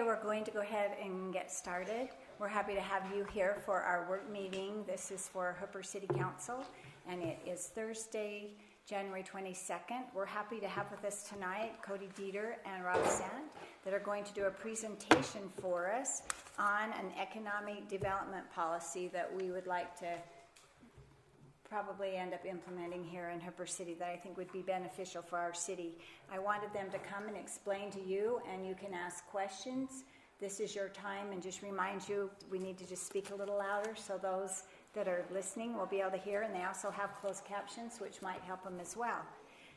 we're going to go ahead and get started. We're happy to have you here for our work meeting. This is for Hooper City Council, and it is Thursday, January 22nd. We're happy to have with us tonight Cody Dieter and Rob Sant that are going to do a presentation for us on an economic development policy that we would like to probably end up implementing here in Hooper City that I think would be beneficial for our city. I wanted them to come and explain to you, and you can ask questions. This is your time, and just remind you, we need to just speak a little louder so those that are listening will be able to hear, and they also have closed captions, which might help them as well.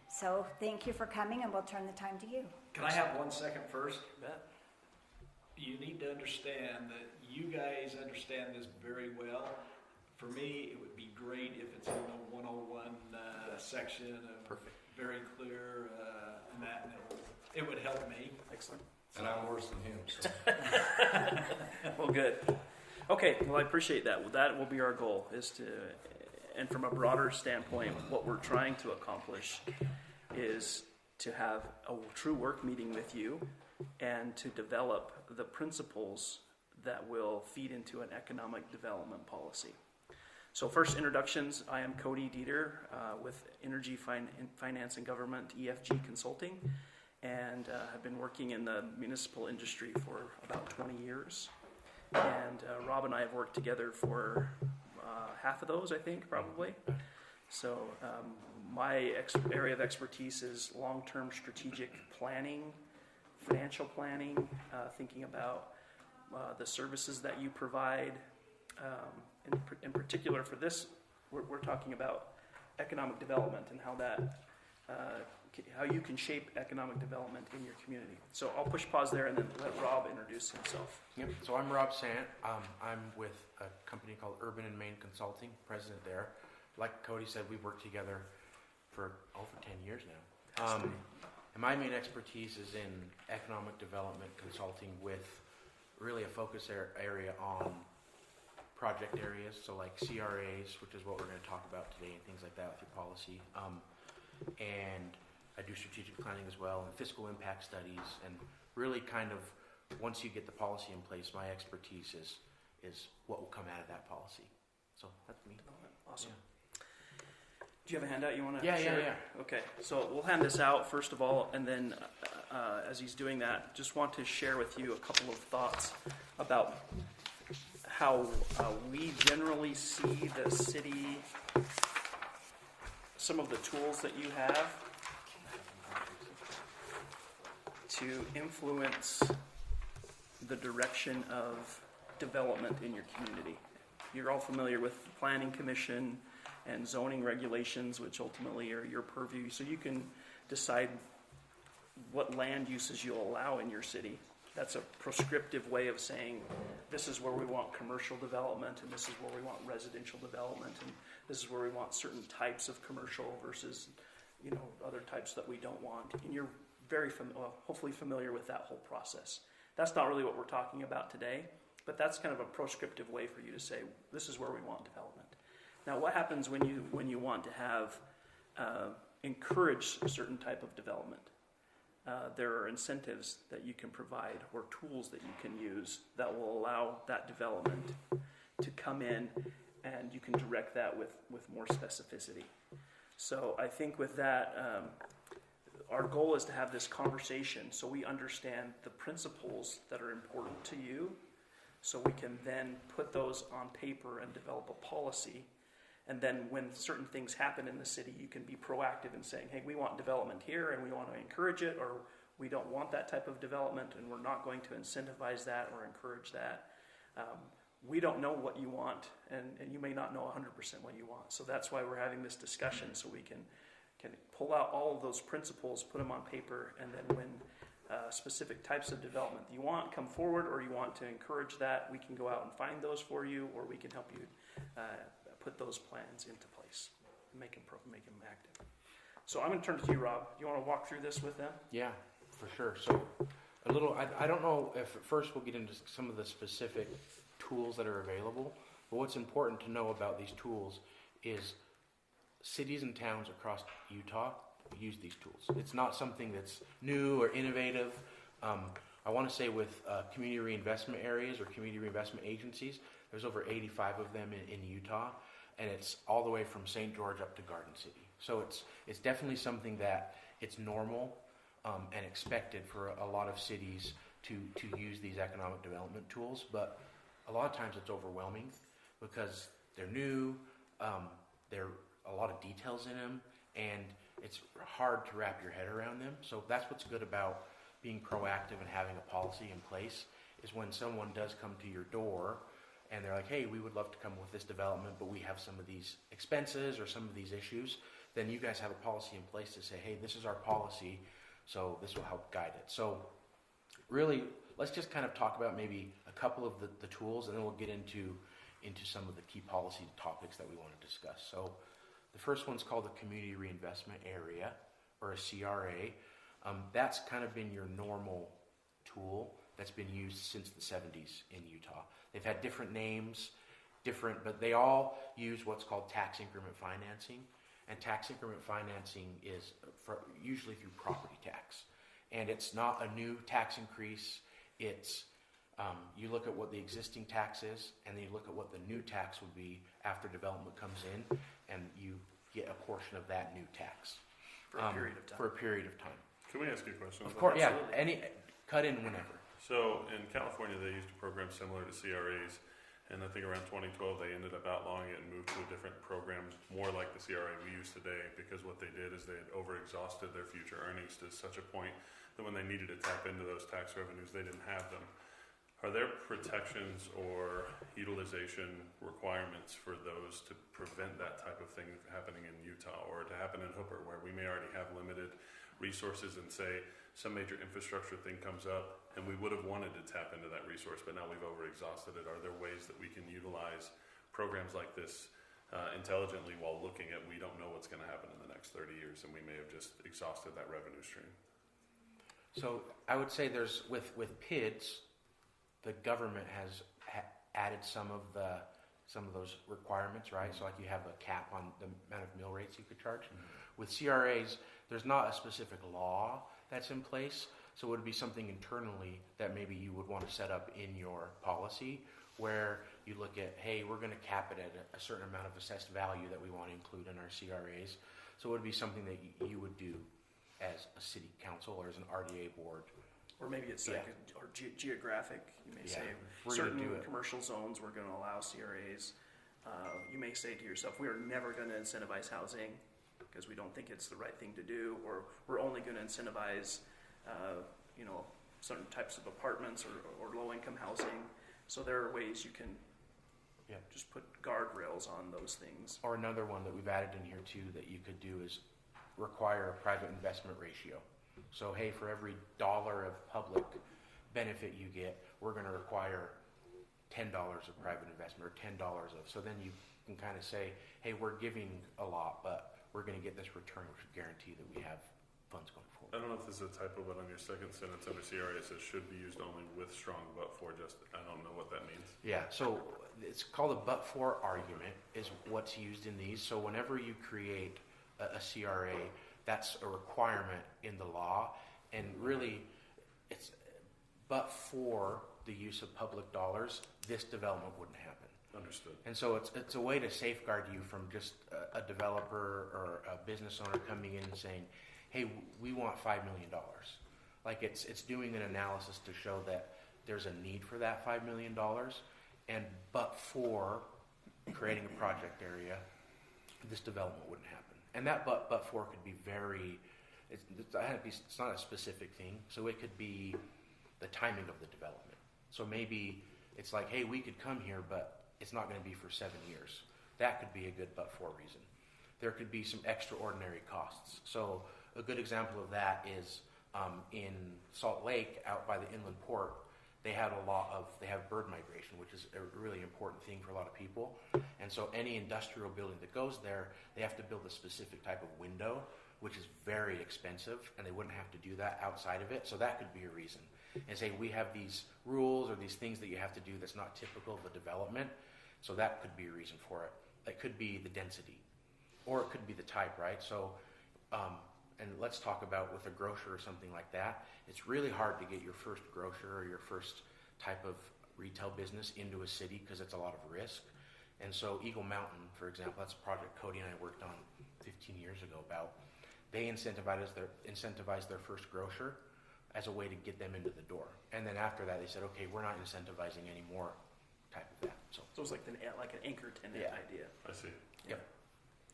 So thank you for coming, and we'll turn the time to you. Can I have 1 second first? You need to understand that you guys understand this very well. For me, it would be great if it's in the 101 section, perfect, very clear, and it would help me. Excellent. And I'm worse than him. So. Well, good. Okay, well, I appreciate that. Well, that will be our goal, is to, and from a broader standpoint, what we're trying to accomplish is to have a true work meeting with you and to develop the principles that will feed into an economic development policy. So first, introductions. I am Cody Dieter with Energy Finance and Government, EFG Consulting, and have been working in the municipal industry for about 20 years. And Rob and I have worked together for half of those, I think, probably. So my area of expertise is long-term strategic planning, financial planning, thinking about the services that you provide. In particular for this, we're talking about economic development and how that, how you can shape economic development in your community. So I'll push pause there and then let Rob introduce himself. Yep. So I'm Rob Sant. I'm with a company called Urban and Main Consulting, president there. Like Cody said, we've worked together for over 10 years now. And my main expertise is in economic development consulting with really a focus area on project areas, so like CRAs, which is what we're going to talk about today, and things like that with your policy. And I do strategic planning as well, and fiscal impact studies, and really kind of, once you get the policy in place, my expertise is what will come out of that policy. So that's me. Awesome. Yeah. Do you have a handout you want to share? Yeah. Okay, so we'll hand this out first of all, and then as he's doing that, just want to share with you a couple of thoughts about how we generally see the city, some of the tools that you have to influence the direction of development in your community. You're all familiar with the Planning Commission and zoning regulations, which ultimately are your purview, so you can decide what land uses you'll allow in your city. That's a prescriptive way of saying this is where we want commercial development, and this is where we want residential development, and this is where we want certain types of commercial versus, other types that we don't want. And you're very hopefully familiar with that whole process. That's not really what we're talking about today, but that's kind of a prescriptive way for you to say this is where we want development. Now, what happens when you want to have encourage a certain type of development? There are incentives that you can provide or tools that you can use that will allow that development to come in, and you can direct that with more specificity. So I think with that, our goal is to have this conversation so we understand the principles that are important to you, so we can then put those on paper and develop a policy. And then when certain things happen in the city, you can be proactive in saying, hey, we want development here and we want to encourage it, or we don't want that type of development and we're not going to incentivize that or encourage that. We don't know what you want, and you may not know 100% what you want. So that's why we're having this discussion, so we can pull out all of those principles, put them on paper, and then when specific types of development you want come forward, or you want to encourage that, we can go out and find those for you, or we can help you put those plans into place and make them active. So I'm going to turn to you, Rob. You want to walk through this with them? Yeah, for sure. So a little, I don't know if at first we'll get into some of the specific tools that are available, but what's important to know about these tools is cities and towns across Utah use these tools. It's not something that's new or innovative. I want to say with community reinvestment areas or community reinvestment agencies, there's over 85 of them in Utah, and it's all the way from St. George up to Garden City. So it's definitely something that it's normal and expected for a lot of cities to use these economic development tools, but a lot of times it's overwhelming because they're new, there are a lot of details in them, and it's hard to wrap your head around them. So that's what's good about being proactive and having a policy in place, is when someone does come to your door and they're like, hey, we would love to come with this development, but we have some of these expenses or some of these issues, then you guys have a policy in place to say, hey, this is our policy, so this will help guide it. So really, let's just kind of talk about maybe a couple of the tools, and then we'll get into some of the key policy topics that we want to discuss. So the first one's called the Community Reinvestment Area, or a CRA. That's kind of been your normal tool that's been used since the 70s in Utah. They've had different names, but they all use what's called tax increment financing. And tax increment financing is usually through property tax. And it's not a new tax increase. It's you look at what the existing tax is, and then you look at what the new tax would be after development comes in, and you get a portion of that new tax. For a period of time. For a period of time. Can we ask you a question? Of course, yeah. Cut in whenever. So in California, they used a program similar to CRAs, and I think around 2012 they ended up outlawing it and moved to a different program, more like the CRA we use today, because what they did is they had overexhausted their future earnings to such a point that when they needed to tap into those tax revenues, they didn't have them. Are there protections or utilization requirements for those to prevent that type of thing happening in Utah or to happen in Hooper, where we may already have limited resources and say some major infrastructure thing comes up and we would have wanted to tap into that resource, but now we've overexhausted it? Are there ways that we can utilize programs like this intelligently while looking at, we don't know what's going to happen in the next 30 years and we may have just exhausted that revenue stream? So I would say there's, with PIDs, the government has added some of those requirements, right? So like you have a cap on the amount of mill rates you could charge. With CRAs, there's not a specific law that's in place, so it would be something internally that maybe you would want to set up in your policy, where you look at, hey, we're going to cap it at a certain amount of assessed value that we want to include in our CRAs. So it would be something that you would do as a city council or as an RDA board. Or maybe it's like geographic. You may say we're certain gonna do it. commercial zones we're going to allow CRAs. You may say to yourself, we are never going to incentivize housing because we don't think it's the right thing to do, or we're only going to incentivize, certain types of apartments or low-income housing. So there are ways you can just put guardrails on those things. Or another one that we've added in here too that you could do is require a private investment ratio. So hey, for every dollar of public benefit you get, we're going to require $10 of private investment or $10 of. So then you can kind of say, hey, we're giving a lot, but we're going to get this return, which would guarantee that we have funds going forward. I don't know if this is a typo, but on your second sentence under CRA it says should be used only with strong but for. Just I don't know what that means. Yeah, so it's called a but-for argument is what's used in these. So whenever you create a CRA, that's a requirement in the law, and really it's but for the use of public dollars, this development wouldn't happen. Understood. And so it's a way to safeguard you from just a developer or a business owner coming in and saying, hey, we want $5 million. Like it's doing an analysis to show that there's a need for that $5 million, and but for creating a project area, this development wouldn't happen. And that but for could be it's not a specific thing, so it could be the timing of the development. So maybe it's like, hey, we could come here, but it's not going to be for 7 years. That could be a good but for reason. There could be some extraordinary costs. So a good example of that is in Salt Lake, out by the inland port, they have bird migration, which is a really important thing for a lot of people. And so any industrial building that goes there, they have to build a specific type of window, which is very expensive, and they wouldn't have to do that outside of it. So that could be a reason. And say, we have these rules or these things that you have to do that's not typical of a development. So that could be a reason for it. It could be the density, or it could be the type, right? So, and let's talk about with a grocer or something like that, it's really hard to get your first grocer or your first type of retail business into a city because it's a lot of risk. And so Eagle Mountain, for example, that's a project Cody and I worked on 15 years ago about. They incentivized their first grocer as a way to get them into the door. And then after that, they said, okay, we're not incentivizing any more type of that. So So it was like an anchor tenant Yeah. idea. I see. Yep.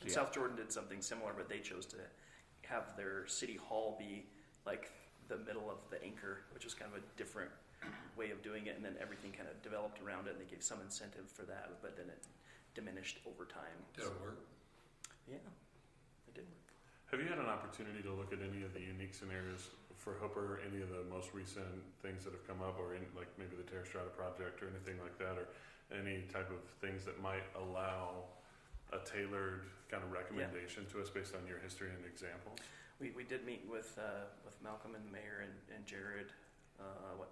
And So, yeah. South Jordan did something similar, but they chose to have their city hall be like the middle of the anchor, which was kind of a different way of doing it. And then everything kind of developed around it, and they gave some incentive for that, but then it diminished over time. Did it work? Yeah, it did work. Have you had an opportunity to look at any of the unique scenarios for Hooper, any of the most recent things that have come up, or like maybe the Terra Strata project or anything like that, or any type of things that might allow a tailored kind of recommendation to us based on your history and examples? We did meet with Malcolm and the mayor and Jared,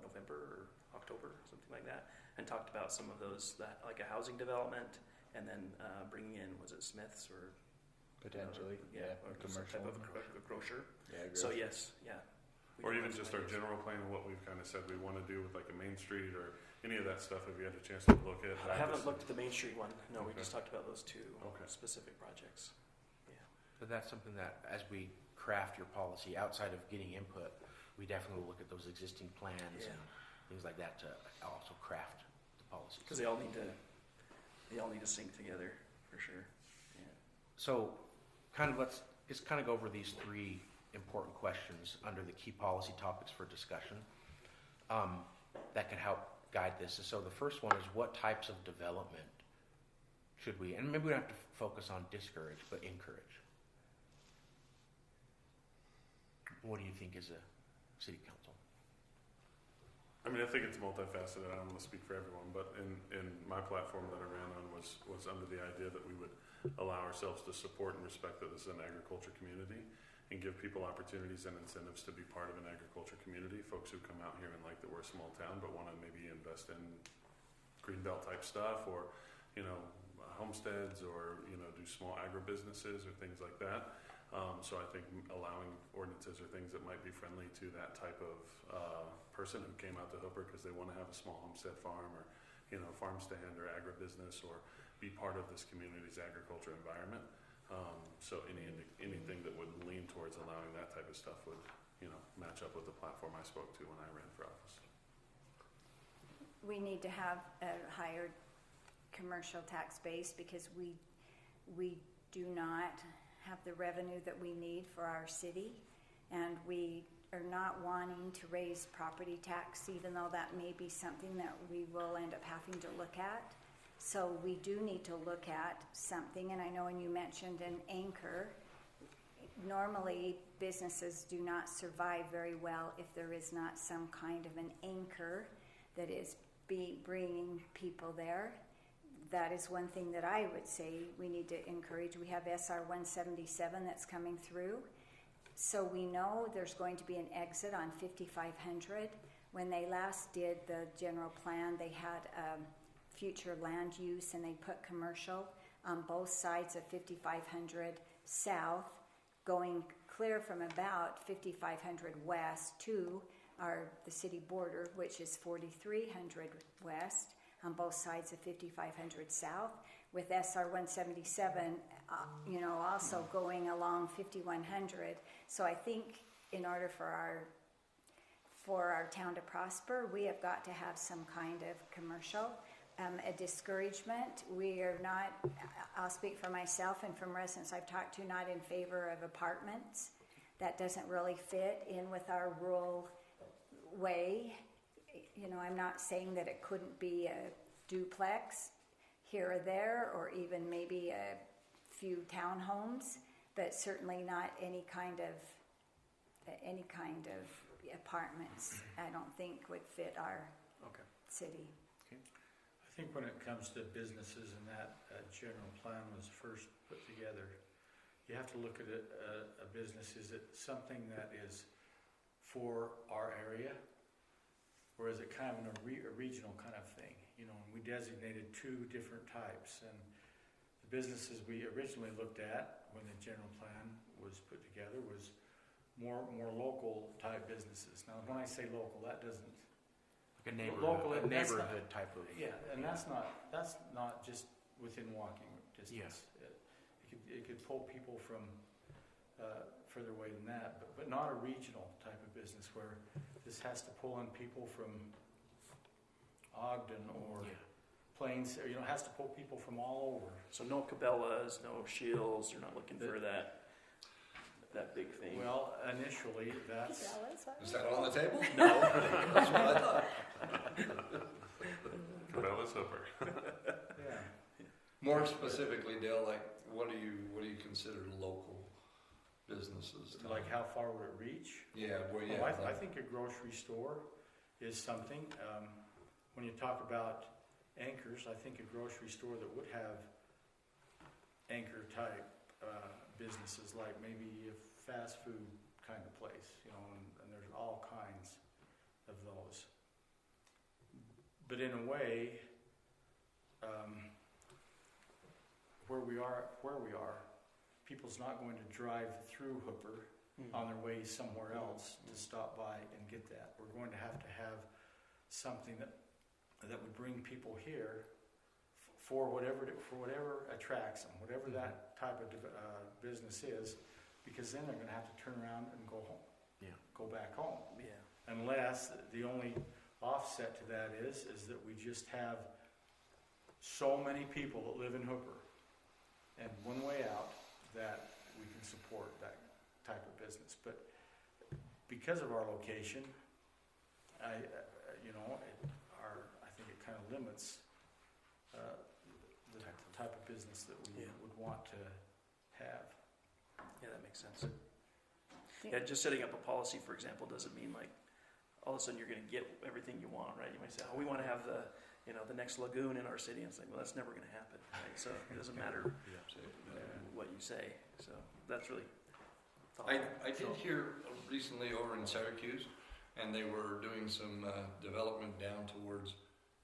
November or October, something like that, and talked about some of those, that like a housing development, and then bringing in, was it Smith's or Potentially, or some type of a grocer. Yeah, So yes, yeah. We Or do even have just some our ideas. general plan and what we've kind of said we want to do with like a Main Street or any of that stuff. Have you had a chance to look at? I haven't looked at the Main Street one. No, we Okay. just talked about those two Okay. specific projects. Yeah. But that's something that as we craft your policy outside of getting input, we definitely will look at those existing plans Yeah. and things like that to also craft the policies. Because they all need to sync together for sure. Yeah. So let's kind of go over these three important questions under the key policy topics for discussion that can help guide this. So the first one is, what types of development should we, and maybe we don't have to focus on discourage, but encourage. What do you think as a city council? I mean, I think it's multifaceted. I don't want to speak for everyone, but in my platform that I ran on was under the idea that we would allow ourselves to support and respect that this is an agriculture community and give people opportunities and incentives to be part of an agriculture community. Folks who come out here and like that we're a small town but want to maybe invest in greenbelt type stuff, or homesteads, or do small agribusinesses or things like that. So I think allowing ordinances or things that might be friendly to that type of person who came out to Hooper because they want to have a small homestead farm or farm stand or agribusiness or be part of this community's agriculture environment. So anything that would lean towards allowing that type of stuff would match up with the platform I spoke to when I ran for office. We need to have a higher commercial tax base because we do not have the revenue that we need for our city, and we are not wanting to raise property tax, even though that may be something that we will end up having to look at. So we do need to look at something, and I know when you mentioned an anchor, normally businesses do not survive very well if there is not some kind of an anchor that is bringing people there. That is one thing that I would say we need to encourage. We have SR 177 that's coming through. So we know there's going to be an exit on 5500. When they last did the general plan, they had future land use, and they put commercial on both sides of 5500 south, going clear from about 5500 west to the city border, which is 4300 west, on both sides of 5500 south, with SR 177, also going along 5100. So I think in order for our town to prosper, we have got to have some kind of commercial. A discouragement. We are not, I'll speak for myself and from residents I've talked to, not in favor of apartments. That doesn't really fit in with our rural way. I'm not saying that it couldn't be a duplex here or there, or even maybe a few townhomes, but certainly not any kind of apartments. I don't think would fit our city. I think when it comes to businesses and that general plan was first put together, you have to look at a business. Is it something that is for our area, or is it kind of a regional kind of thing? And we designated two different types, and the businesses we originally looked at when the general plan was put together was more local type businesses. Now, when I say local, that doesn't, Like a Local, neighborhood, that's not- neighborhood type of. yeah, and that's not just within walking distance. It could pull people from further away than that, but not a regional type of business where this has to pull in people from Ogden or Yeah. Plains, or, it has to pull people from all over. So no Cabela's, no Shields, you're not looking for that big thing. Well, initially, that's, Is that on the table? No. That's what I thought. Cabela's Hooper. yeah. More specifically, Dale, like, what do you consider local businesses? Like how far would it reach? Yeah, well, yeah. Well, I think a grocery store is something. When you talk about anchors, I think a grocery store that would have anchor type businesses, like maybe a fast food kind of place, and there's all kinds of those. But in a way, where we are, people's not going to drive through Hooper on their way somewhere else to stop by and get that. We're going to have something that would bring people here for whatever attracts them, whatever that type of business is, because then they're going to have to turn around and go home, go back home. Yeah. Unless the only offset to that is that we just have so many people that live in Hooper and one way out that we can support that type of business. But because of our location, I think it kind of limits the type of business that we would want to have. Yeah, that makes sense. Yeah, just setting up a policy, for example, doesn't mean like all of a sudden you're going to get everything you want, right? You might say, "Oh, we want to have the next lagoon in our city," and it's like, well, that's never going to happen, right? So it doesn't matter what you say. So that's really thoughtful. I did hear recently over in Syracuse, and they were doing some development down towards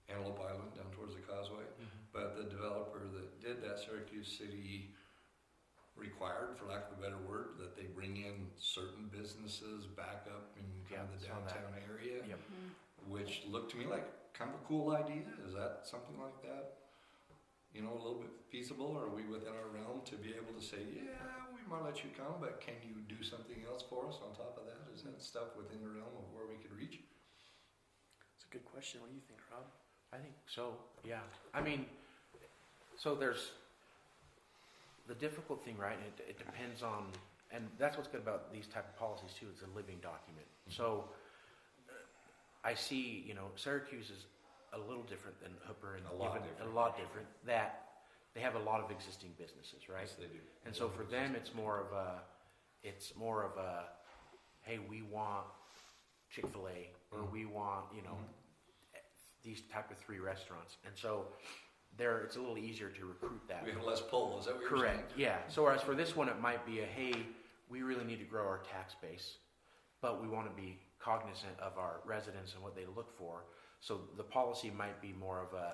Antelope Island, down towards the causeway. But the developer that did that, Syracuse City, required, for lack of a better word, that they bring in certain businesses back up in kind of the saw that. downtown area, Yep. which looked to me like kind of a cool idea. Is that something like that? A little bit feasible? Are we within our realm to be able to say, yeah, we might let you come, but can you do something else for us on top of that? Is that stuff within the realm of where we could reach? It's a good question. What do you think, Rob? I think so, yeah. I mean, so there's the difficult thing, right? It depends on, and that's what's good about these type of policies too. It's a living document. So I see, Syracuse is a little different than Hooper, and A lot even different. a lot different. That they have a lot of existing businesses, right? Yes, they do. And so for them, it's more of a, hey, we want Chick-fil-A, or we want, these type of 3 restaurants. And so it's a little easier to recruit that. We have less pull, is that what you're saying? Correct, yeah. So whereas for this one, it might be hey, we really need to grow our tax base, but we want to be cognizant of our residents and what they look for. So the policy might be more of a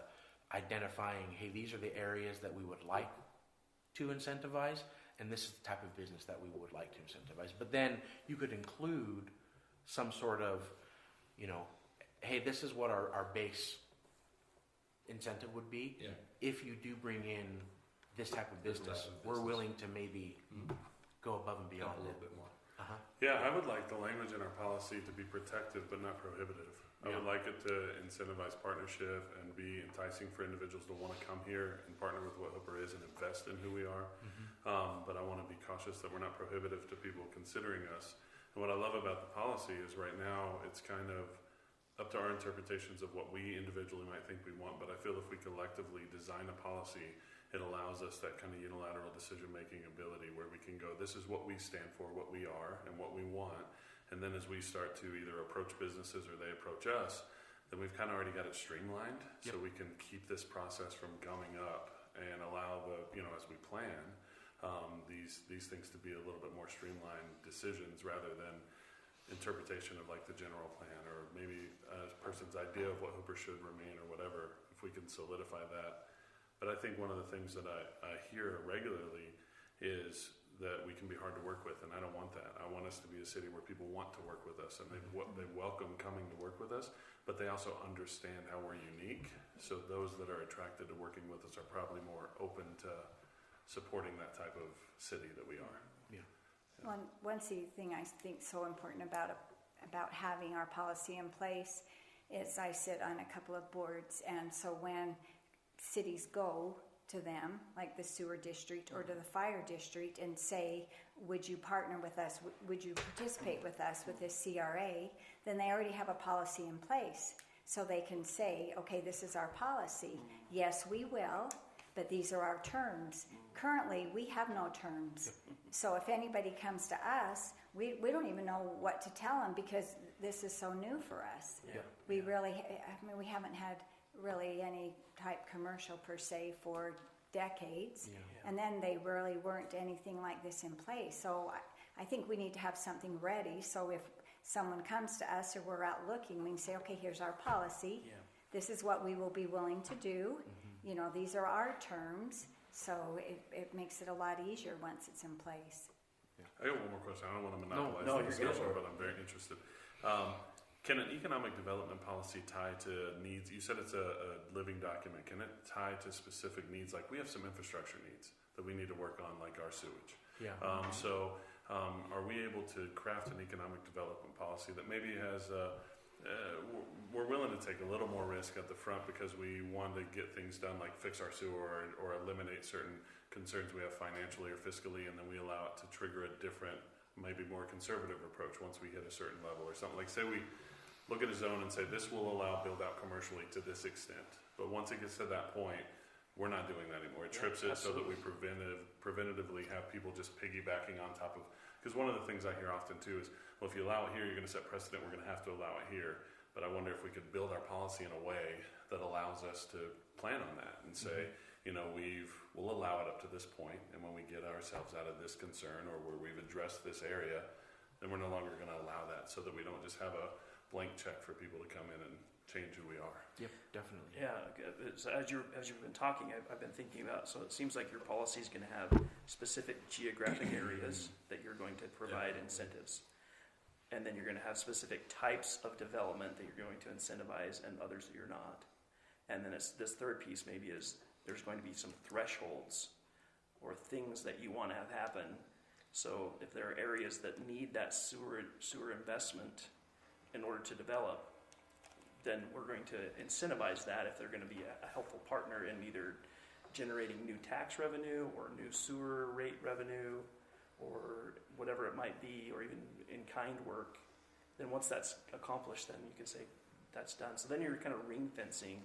identifying, hey, these are the areas that we would like to incentivize, and this is the type of business that we would like to incentivize. But then you could include some sort of, hey, this is what our base incentive would be. Yeah. If you do bring in this type of This business, type of we're business. willing to maybe go above and A beyond little it. bit more. Uh-huh. Yeah, I would like the language in our policy to be protective but not prohibitive. I would like it to incentivize partnership and be enticing for individuals to want to come here and partner with what Hooper is and invest in who we are. But I want to be cautious that we're not prohibitive to people considering us. And what I love about the policy is right now it's kind of up to our interpretations of what we individually might think we want. But I feel if we collectively design a policy, it allows us that kind of unilateral decision-making ability where we can go, this is what we stand for, what we are, and what we want. And then as we start to either approach businesses or they approach us, then we've kind of already got it streamlined. Yep. So we can keep this process from gumming up and allow as we plan, these things to be a little bit more streamlined decisions rather than interpretation of like the general plan or maybe a person's idea of what Hooper should remain or whatever, if we can solidify that. But I think one of the things that I hear regularly is that we can be hard to work with, and I don't want that. I want us to be a city where people want to work with us, and they welcome coming to work with us, but they also understand how we're unique. So those that are attracted to working with us are probably more open to supporting that type of city that we are. One thing I think so important about having our policy in place is I sit on a couple of boards, and so when cities go to them, like the sewer district or to the fire district, and say, would you partner with us, would you participate with us with this CRA, then they already have a policy in place. So they can say, okay, this is our policy. Yes, we will, but these are our terms. Currently, we have no terms. So if anybody comes to us, we don't even know what to tell them because this is so new for us. Yeah. We we haven't had really any type commercial per se for decades. Yeah. And then they really weren't anything like this in place. So I think we need to have something ready. So if someone comes to us or we're out looking, we can say, okay, here's our policy. Yeah. This is what we will be willing to do. Mm-hmm. You know, these are our terms. So it makes it a lot easier once it's in place. I got one more question. I don't want to monopolize No, the you're good. discussion, but I'm very interested. Can an economic development policy tie to needs? You said it's a living document. Can it tie to specific needs? Like we have some infrastructure needs that we need to work on, like our sewage. Yeah. Are we able to craft an economic development policy that maybe has we're willing to take a little more risk at the front because we want to get things done, like fix our sewer or eliminate certain concerns we have financially or fiscally, and then we allow it to trigger a different, maybe more conservative approach once we hit a certain level or something. Like say we look at a zone and say this will allow build out commercially to this extent, but once it gets to that point, we're not doing that anymore. It trips it so that we preventatively have people just piggybacking on top of, because one of the things I hear often too is, well, if you allow it here, you're going to set precedent, we're going to have to allow it here. But I wonder if we could build our policy in a way that allows us to plan on that and say, you know, we'll allow it up to this point, and when we get ourselves out of this concern or where we've addressed this area, then we're no longer going to allow that, so that we don't just have a blank check for people to come in and change who we are. Yep, definitely. Yeah, as you've been talking, I've been thinking about, so it seems like your policy is going to have specific geographic areas that you're going to provide incentives. And then you're going to have specific types of development that you're going to incentivize and others that you're not. And then this third piece maybe is there's going to be some thresholds or things that you want to have happen. So if there are areas that need that sewer investment in order to develop, then we're going to incentivize that if they're going to be a helpful partner in either generating new tax revenue or new sewer rate revenue or whatever it might be, or even in-kind work. Then once that's accomplished, then you can say that's done. So then you're kind of ring fencing.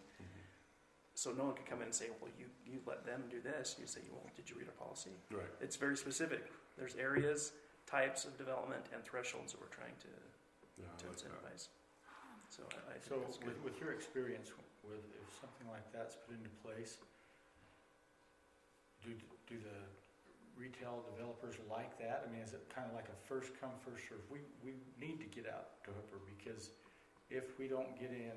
So no one can come in and say, well, you let them do this. You say, well, did you read our policy? Right. It's very specific. There's areas, types of development, and thresholds that we're trying to Yeah, I like that. incentivize. So I think So that's good. with your experience with, if something like that's put into place, do the retail developers like that? I mean, is it kind of like a first come, first serve? We need to get out to Hooper, because if we don't get in,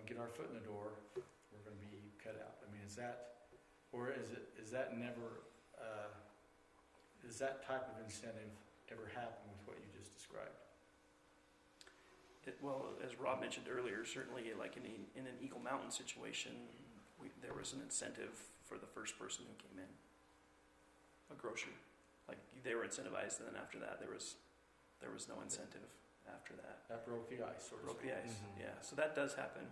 get our foot in the door, we're going to be cut out. I mean, is that, or is that never, does that type of incentive ever happen with what you just described? Well, as Rob mentioned earlier, certainly like in an Eagle Mountain situation, there was an incentive for the first person who came in, a grocer. Like they were incentivized, and then after that, there was no incentive after that. That broke the ice, sort of. Broke the ice, Mhm. yeah. So that does happen.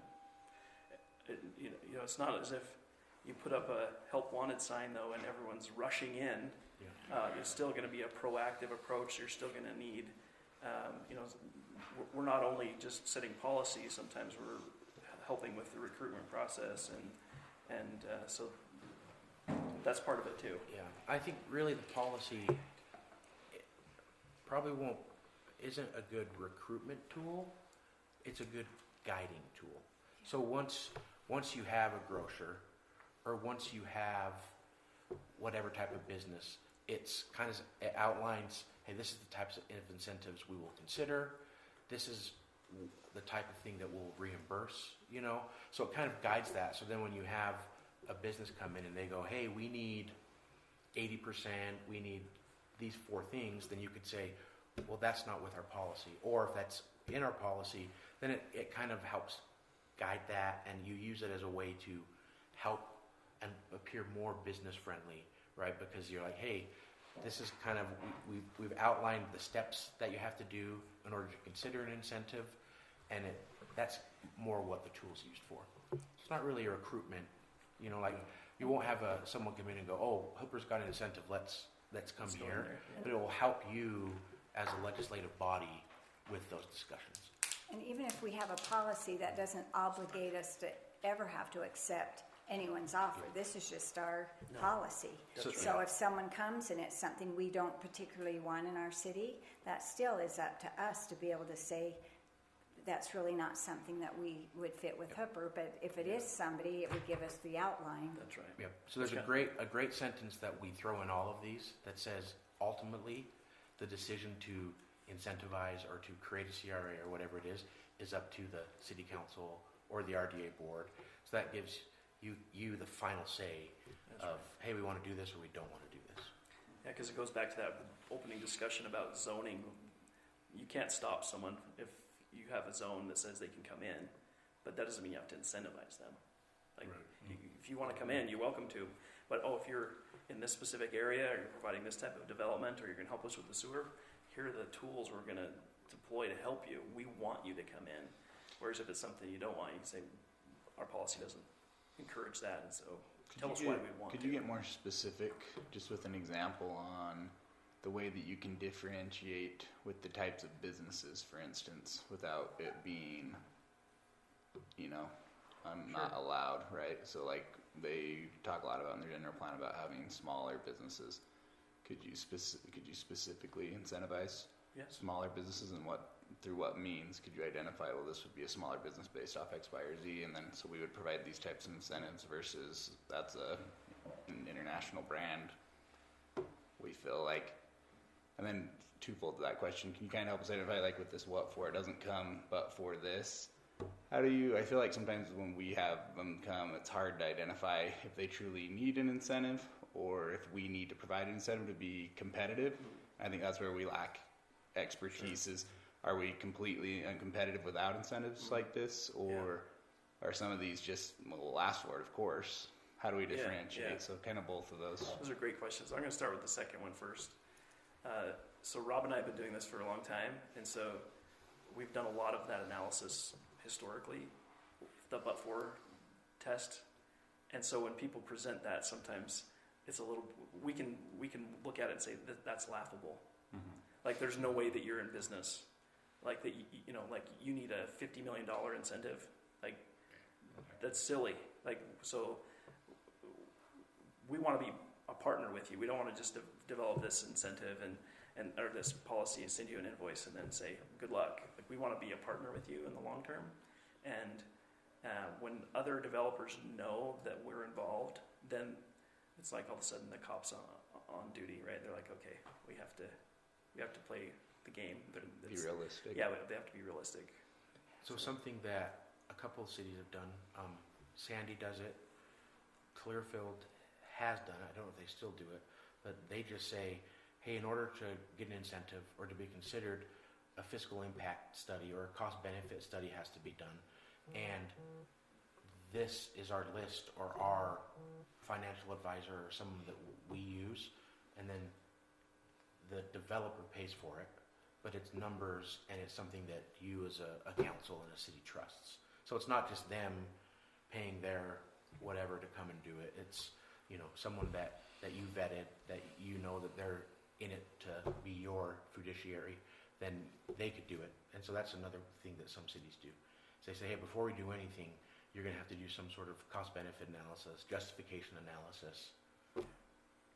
It's not as if you put up a help wanted sign though, and everyone's rushing in. Yeah. It's still going to be a proactive approach. You're still going to need, we're not only just setting policies. Sometimes we're helping with the recruitment process, and so that's part of it too. Yeah, I think really the policy probably isn't a good recruitment tool. It's a good guiding tool. So once you have a grocer, or once you have whatever type of business, it outlines, hey, this is the types of incentives we will consider. This is the type of thing that we'll reimburse, So it kind of guides that. So then when you have a business come in and they go, hey, we need 80%, we need these 4 things, then you could say, well, that's not with our policy. Or if that's in our policy, then it kind of helps guide that, and you use it as a way to help and appear more business friendly, right? Because you're like, hey, this is kind of, we've outlined the steps that you have to do in order to consider an incentive, and that's more what the tool's used for. It's not really a recruitment, you know, like you won't have someone come in and go, oh, Hooper's got an incentive, let's come Let's go in here. there, yeah. But it will help you as a legislative body with those discussions. And even if we have a policy, that doesn't obligate us to ever have to accept anyone's offer. This is just our policy. That's So if someone comes and it's something we don't particularly want in our city, that still is up to us to be able to say, that's really not something that we would fit with Hooper, but if it is somebody, it would give us the outline. That's right. Yep. So there's Okay. a great sentence that we throw in all of these that says, ultimately, the decision to incentivize or to create a CRA or whatever it is up to the city council or the RDA board. So that gives you the final say of, hey, we want to do this or we don't want to do this. Yeah, because it goes back to that opening discussion about zoning. You can't stop someone if you have a zone that says they can come in, but that doesn't mean you have to incentivize them. Like, if you want to come in, you're welcome to. But if you're in this specific area, or you're providing this type of development, or you're going to help us with the sewer, here are the tools we're going to deploy to help you. We want you to come in. Whereas if it's something you don't want, you can say, our policy doesn't encourage that, and so tell us why we want Could to. you get more specific, just with an example on the way that you can differentiate with the types of businesses, for instance, without it being, not allowed, right? So like they talk a lot about in their general plan about having smaller businesses. Could you specifically incentivize smaller businesses, and through what means could you identify, well, this would be a smaller business based off X, Y, or Z, and then so we would provide these types of incentives versus that's an international brand, we feel like. And then twofold to that question, can you kind of help us identify, like with this what for, it doesn't come but for this? I feel like sometimes when we have them come, it's hard to identify if they truly need an incentive or if we need to provide an incentive to be competitive. I think that's where we lack expertise is, are we completely uncompetitive without incentives like this, or are some of these just, we'll ask for it, of course. How do we differentiate? yeah. So kind of both of those. Those are great questions. I'm going to start with the second one first. So Rob and I have been doing this for a long time, and so we've done a lot of that analysis historically, the but-for test. And so when people present that, sometimes it's a little, we can look at it and say that's laughable. Mm-hmm. Like there's no way that you're in business, like that like you need a $50 million incentive. Like that's silly. Like so, we want to be a partner with you. We don't want to just develop this incentive and or this policy and send you an invoice and then say good luck. Like we want to be a partner with you in the long term. And when other developers know that we're involved, then it's like all of a sudden the cops on duty, right? They're like, okay, we have to play the game. Be realistic. Yeah, they have to be realistic. So something that a couple of cities have done, Sandy does it, Clearfield has done it, I don't know if they still do it, but they just say, hey, in order to get an incentive or to be considered, a fiscal impact study or a cost benefit study has to be done. And this is our list or our financial advisor or someone that we use, and then the developer pays for it, but it's numbers and it's something that you as a council and a city trusts. So it's not just them paying their whatever to come and do it. It's, someone that you vetted, that you know that they're in it to be your fiduciary, then they could do it. And so that's another thing that some cities do. So they say, hey, before we do anything, you're going to have to do some sort of cost-benefit analysis, justification analysis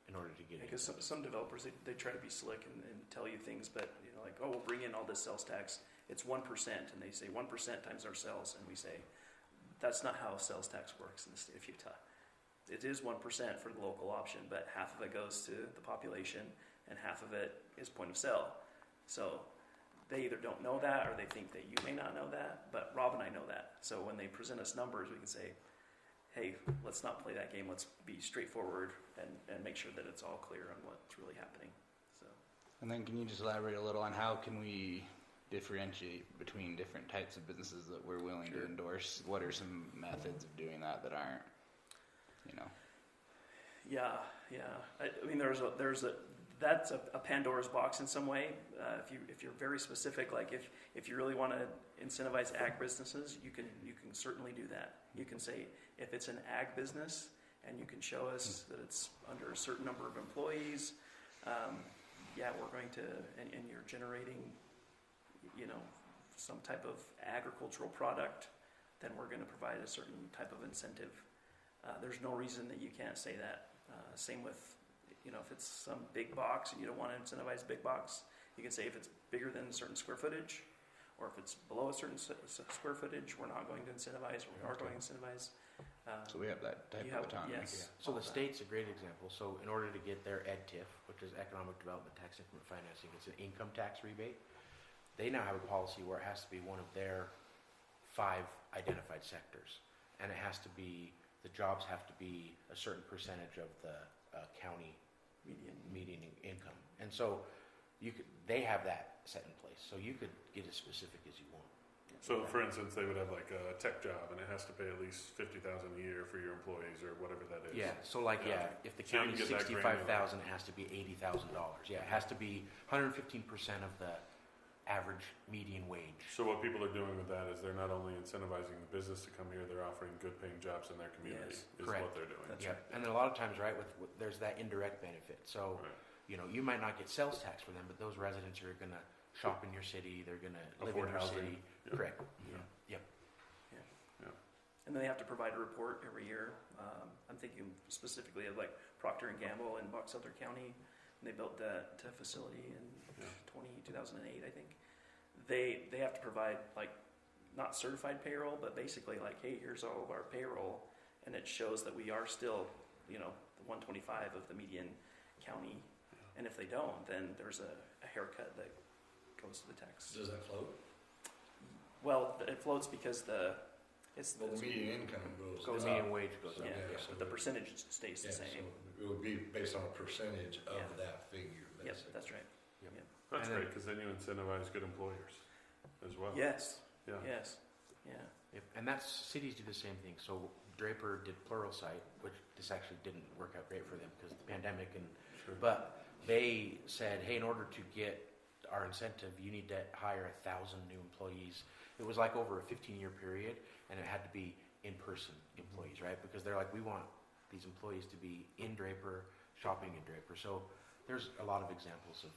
in order to get it. Because some developers, they try to be slick and tell you things, but like, oh, we'll bring in all this sales tax. It's 1%, and they say 1% times our sales, and we say that's not how sales tax works in the state of Utah. It is 1% for the local option, but half of it goes to the population, and half of it is point of sale. So they either don't know that, or they think that you may not know that. But Rob and I know that. So when they present us numbers, we can say, hey, let's not play that game. Let's be straightforward and make sure that it's all clear on what's really happening. So, And then can you just elaborate a little on how can we differentiate between different types of businesses that we're willing Sure. to endorse? What are some methods of doing that that aren't, you know? yeah. I mean, that's a Pandora's box in some way. If you're very specific, like if you really want to incentivize ag businesses, you can certainly do that. You can say if it's an ag business and you can show us that it's under a certain number of employees, we're going to, and you're generating, some type of agricultural product, then we're going to provide a certain type of incentive. There's no reason that you can't say that. Same with, if it's some big box and you don't want to incentivize big box, you can say if it's bigger than a certain square footage, or if it's below a certain square footage, we're not going to incentivize, or we are going to incentivize. So we have that type You of have- autonomy. yes. So all the that. state's a great example. So in order to get their EdTIF, which is Economic Development Tax Increment Financing, it's an income tax rebate. They now have a policy where it has to be one of their 5 identified sectors, and the jobs have to be a certain percentage of the county median income. And so they have that set in place. So you could get as specific as you want. So, for instance, they would have like a tech job, and it has to pay at least $50,000 a year for your employees, or whatever that is. Yeah. So if the So you county's can get that 65,000, it has to be $80,000. Yeah, it has to be 115% of the average median wage. So what people are doing with that is they're not only incentivizing the business to come here, they're offering good-paying jobs in their community. Yes, is correct. what they're doing. That's Yeah, and a lot of times, right, there's that indirect benefit. So, Right. you might not get sales tax for them, but those residents are going to shop in your city. They're going to live Afford in your housing. city. Yeah. Correct. Yeah. Yep. And then they have to provide a report every year. I'm thinking specifically of like Procter and Gamble in Box Elder County. And they built that facility in Yeah. 2008, I think. They have to provide like not certified payroll, but basically like, hey, here's all of our payroll, and it shows that we are still, the 125 of the median county. And if they don't, then there's a haircut that goes to the tax. Does that float? Well, it floats because it's Well, the median income goes So up. the median wage goes yeah, up. yeah, but so the it- percentage stays the Yeah, so same. it would be based on a percentage of Yeah. that figure, Yep, basically. that's right. That's And then- great, because then you incentivize good employers as well. Yes, Yeah. yes, yeah. Yep. And cities do the same thing. So Draper did Pluralsight, which this actually didn't work out great for them because of the pandemic, Sure. but they said, hey, in order to get our incentive, you need to hire 1,000 new employees. It was like over a 15-year period, and it had to be in-person employees, right? Because they're like, we want these employees to be in Draper, shopping in Draper. So there's a lot of examples of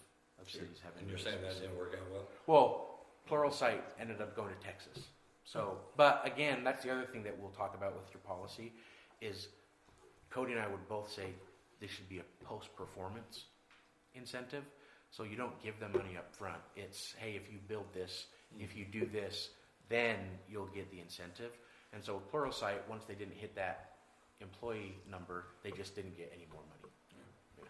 cities having. And you're saying that didn't work out well? Well, Pluralsight ended up going to Texas. So, but again, that's the other thing that we'll talk about with your policy is Cody and I would both say this should be a post-performance incentive. So you don't give them money up front. It's, hey, if you build this, if you do this, then you'll get the incentive. And so with Pluralsight, once they didn't hit that employee number, they just didn't get any more money. Yeah.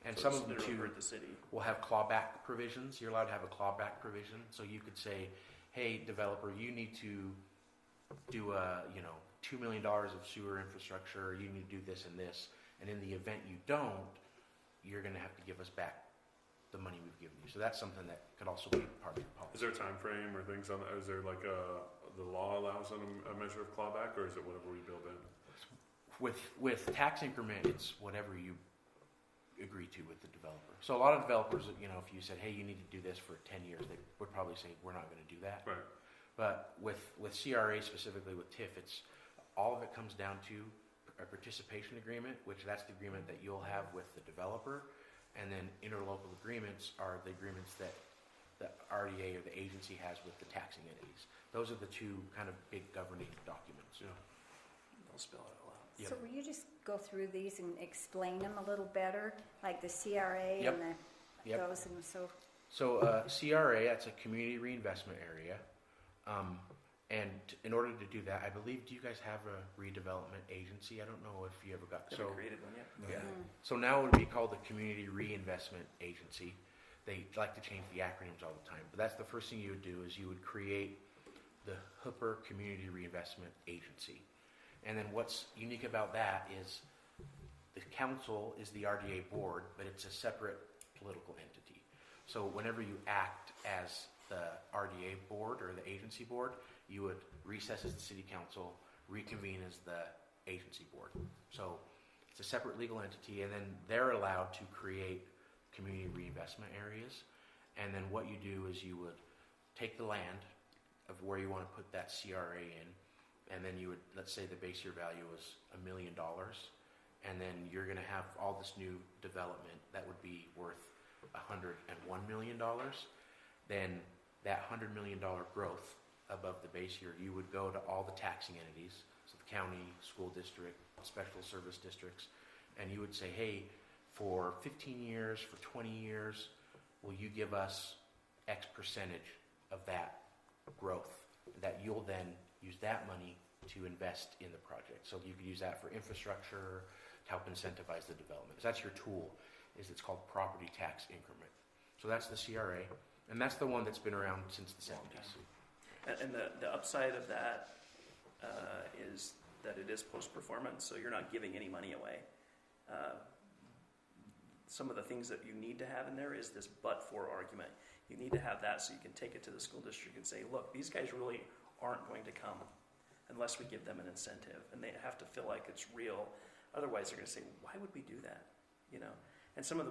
And So some it's of them literally too hurt the city. will have clawback provisions. You're allowed to have a clawback provision. So you could say, hey, developer, you need to do $2 million of sewer infrastructure, or you need to do this and this. And in the event you don't, you're going to have to give us back the money we've given you. So that's something that could also be part of your policy. Is there a time frame or things on that? Is there like the law allows a measure of clawback, or is it whatever we build in? With tax increment, it's whatever you agree to with the developer. So a lot of developers, if you said, hey, you need to do this for 10 years, they would probably say, we're not going to do that. Right. But with CRA, specifically with TIF, all of it comes down to a participation agreement, which that's the agreement that you'll have with the developer. And then interlocal agreements are the agreements that the RDA or the agency has with the taxing entities. Those are the two kind of big governing documents. Yeah. They'll spell it all out. Yep. So will you just go through these and explain them a little better, like the CRA Yep. and Yep. those and so? So CRA, that's a community reinvestment area. And in order to do that, I believe, do you guys have a redevelopment agency? I don't know if you ever got. Haven't created one yet. Yeah. Mm. So now it would be called the Community Reinvestment Agency. They like to change the acronyms all the time, but that's the first thing you would do is you would create the Hooper Community Reinvestment Agency. And then what's unique about that is the council is the RDA board, but it's a separate political entity. So whenever you act as the RDA board or the agency board, you would recess as the city council, reconvene as the agency board. So it's a separate legal entity, and then they're allowed to create community reinvestment areas. And then what you do is you would take the land of where you want to put that CRA in, and then you would, let's say the base year value was $1 million, and then you're going to have all this new development that would be worth $101 million. Then that $100 million growth above the base year, you would go to all the taxing entities, so the county, school district, special service districts, and you would say, hey, for 15 years, for 20 years, will you give us X percentage of that growth, that you'll then use that money to invest in the project. So you could use that for infrastructure to help incentivize the development. So that's your tool, is it's called property tax increment. So that's the CRA, and that's the one that's been around since the 70s. And the upside of that is that it is post-performance, so you're not giving any money away. Some of the things that you need to have in there is this but-for argument. You need to have that so you can take it to the school district and say, look, these guys really aren't going to come unless we give them an incentive, and they have to feel like it's real. Otherwise, they're going to say, why would we do that? You know. And some of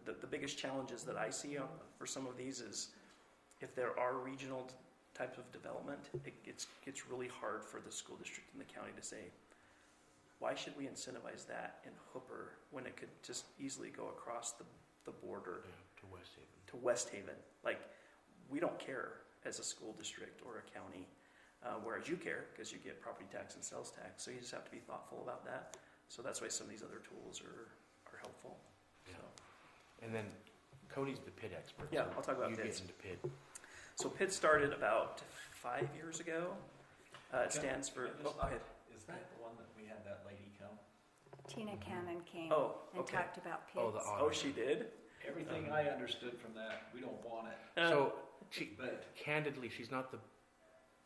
the biggest challenges that I see for some of these is if there are regional types of development, it gets really hard for the school district and the county to say, why should we incentivize that in Hooper when it could just easily go across the border to West Haven? To West Haven. Like, we don't care as a school district or a county, whereas you care because you get property tax and sales tax. So you just have to be thoughtful about that. So that's why some of these other tools are helpful. Yeah. So. And then Cody's the PID expert. Yeah, I'll talk about you PIDs. get into PID. So PID started about 5 years ago. It stands for PID. Is that the one that we had that lady come? Tina Cannon came Oh, and okay. talked about PIDs. Oh, the Oh, she did? Everything I understood from that, we don't want it. So, she, But candidly, she's not the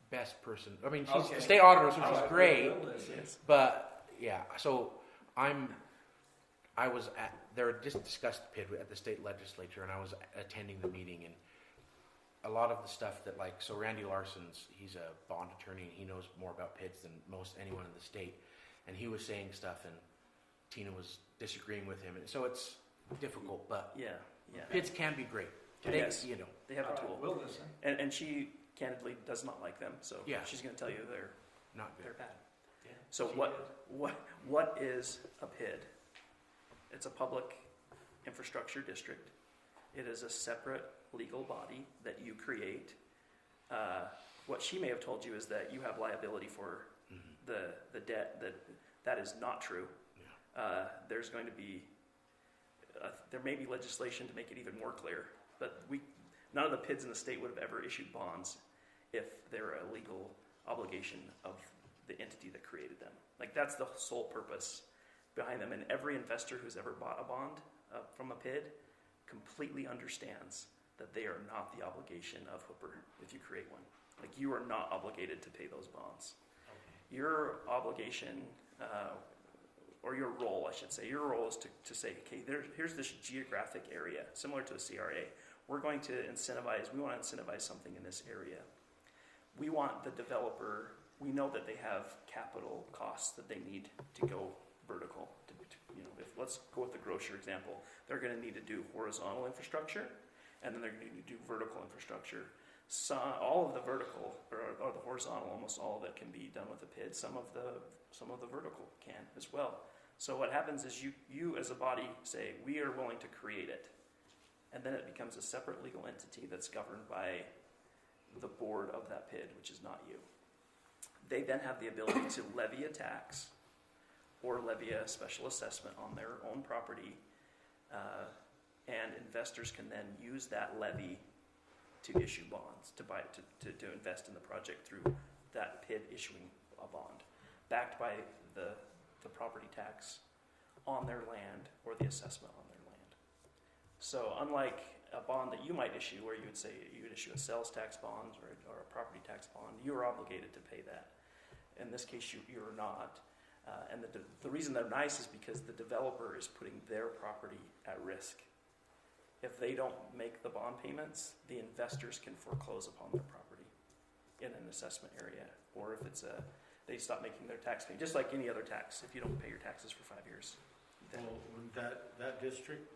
best person. I mean, she's Okay. the state auditor, so I she's will great. listen. Yes. But yeah, so I was at, they were just discussed PID at the state legislature, and I was attending the meeting, and a lot of the stuff that, like, so Randy Larson's, he's a bond attorney, and he knows more about PIDs than most anyone in the state, and he was saying stuff, and Tina was disagreeing with him, and so it's difficult, but Yeah, yeah. PIDs can be great. Yes. You know, They have All a right, tool. we'll listen. And she candidly does not like them, so Yeah. she's going to tell you they're not good. bad. Yeah. So She what is a PID? It's a public infrastructure district. It is a separate legal body that you create. What she may have told you is that you have liability for the debt. That is not true. Yeah. There's going to be there may be legislation to make it even more clear, but none of the PIDs in the state would have ever issued bonds if they're a legal obligation of the entity that created them. Like, that's the sole purpose behind them. And every investor who's ever bought a bond from a PID completely understands that they are not the obligation of Hooper if you create one. Like, you are not obligated to pay those bonds. Your obligation, or your role, I should say, your role is to say, okay, here's this geographic area, similar to a CRA. We're going to we want to incentivize something in this area. We want the developer, we know that they have capital costs that they need to go vertical. Let's go with the grocer example. They're going to need to do horizontal infrastructure, and then they're going to need to do vertical infrastructure. All of the vertical, or the horizontal, almost all of it can be done with a PID. Some of the vertical can as well. So what happens is you as a body say, we are willing to create it. And then it becomes a separate legal entity that's governed by the board of that PID, which is not you. They then have the ability to levy a tax or levy a special assessment on their own property, and investors can then use that levy to issue bonds, to invest in the project through that PID issuing a bond, backed by the property tax on their land or the assessment on their land. So unlike a bond that you might issue, where you would say you would issue a sales tax bond or a property tax bond, you are obligated to pay that. In this case, you are not. And the reason they're nice is because the developer is putting their property at risk. If they don't make the bond payments, the investors can foreclose upon their property in an assessment area, or if it's they stop making their tax payment, just like any other tax. If you don't pay your taxes for 5 years, then Well, would that district,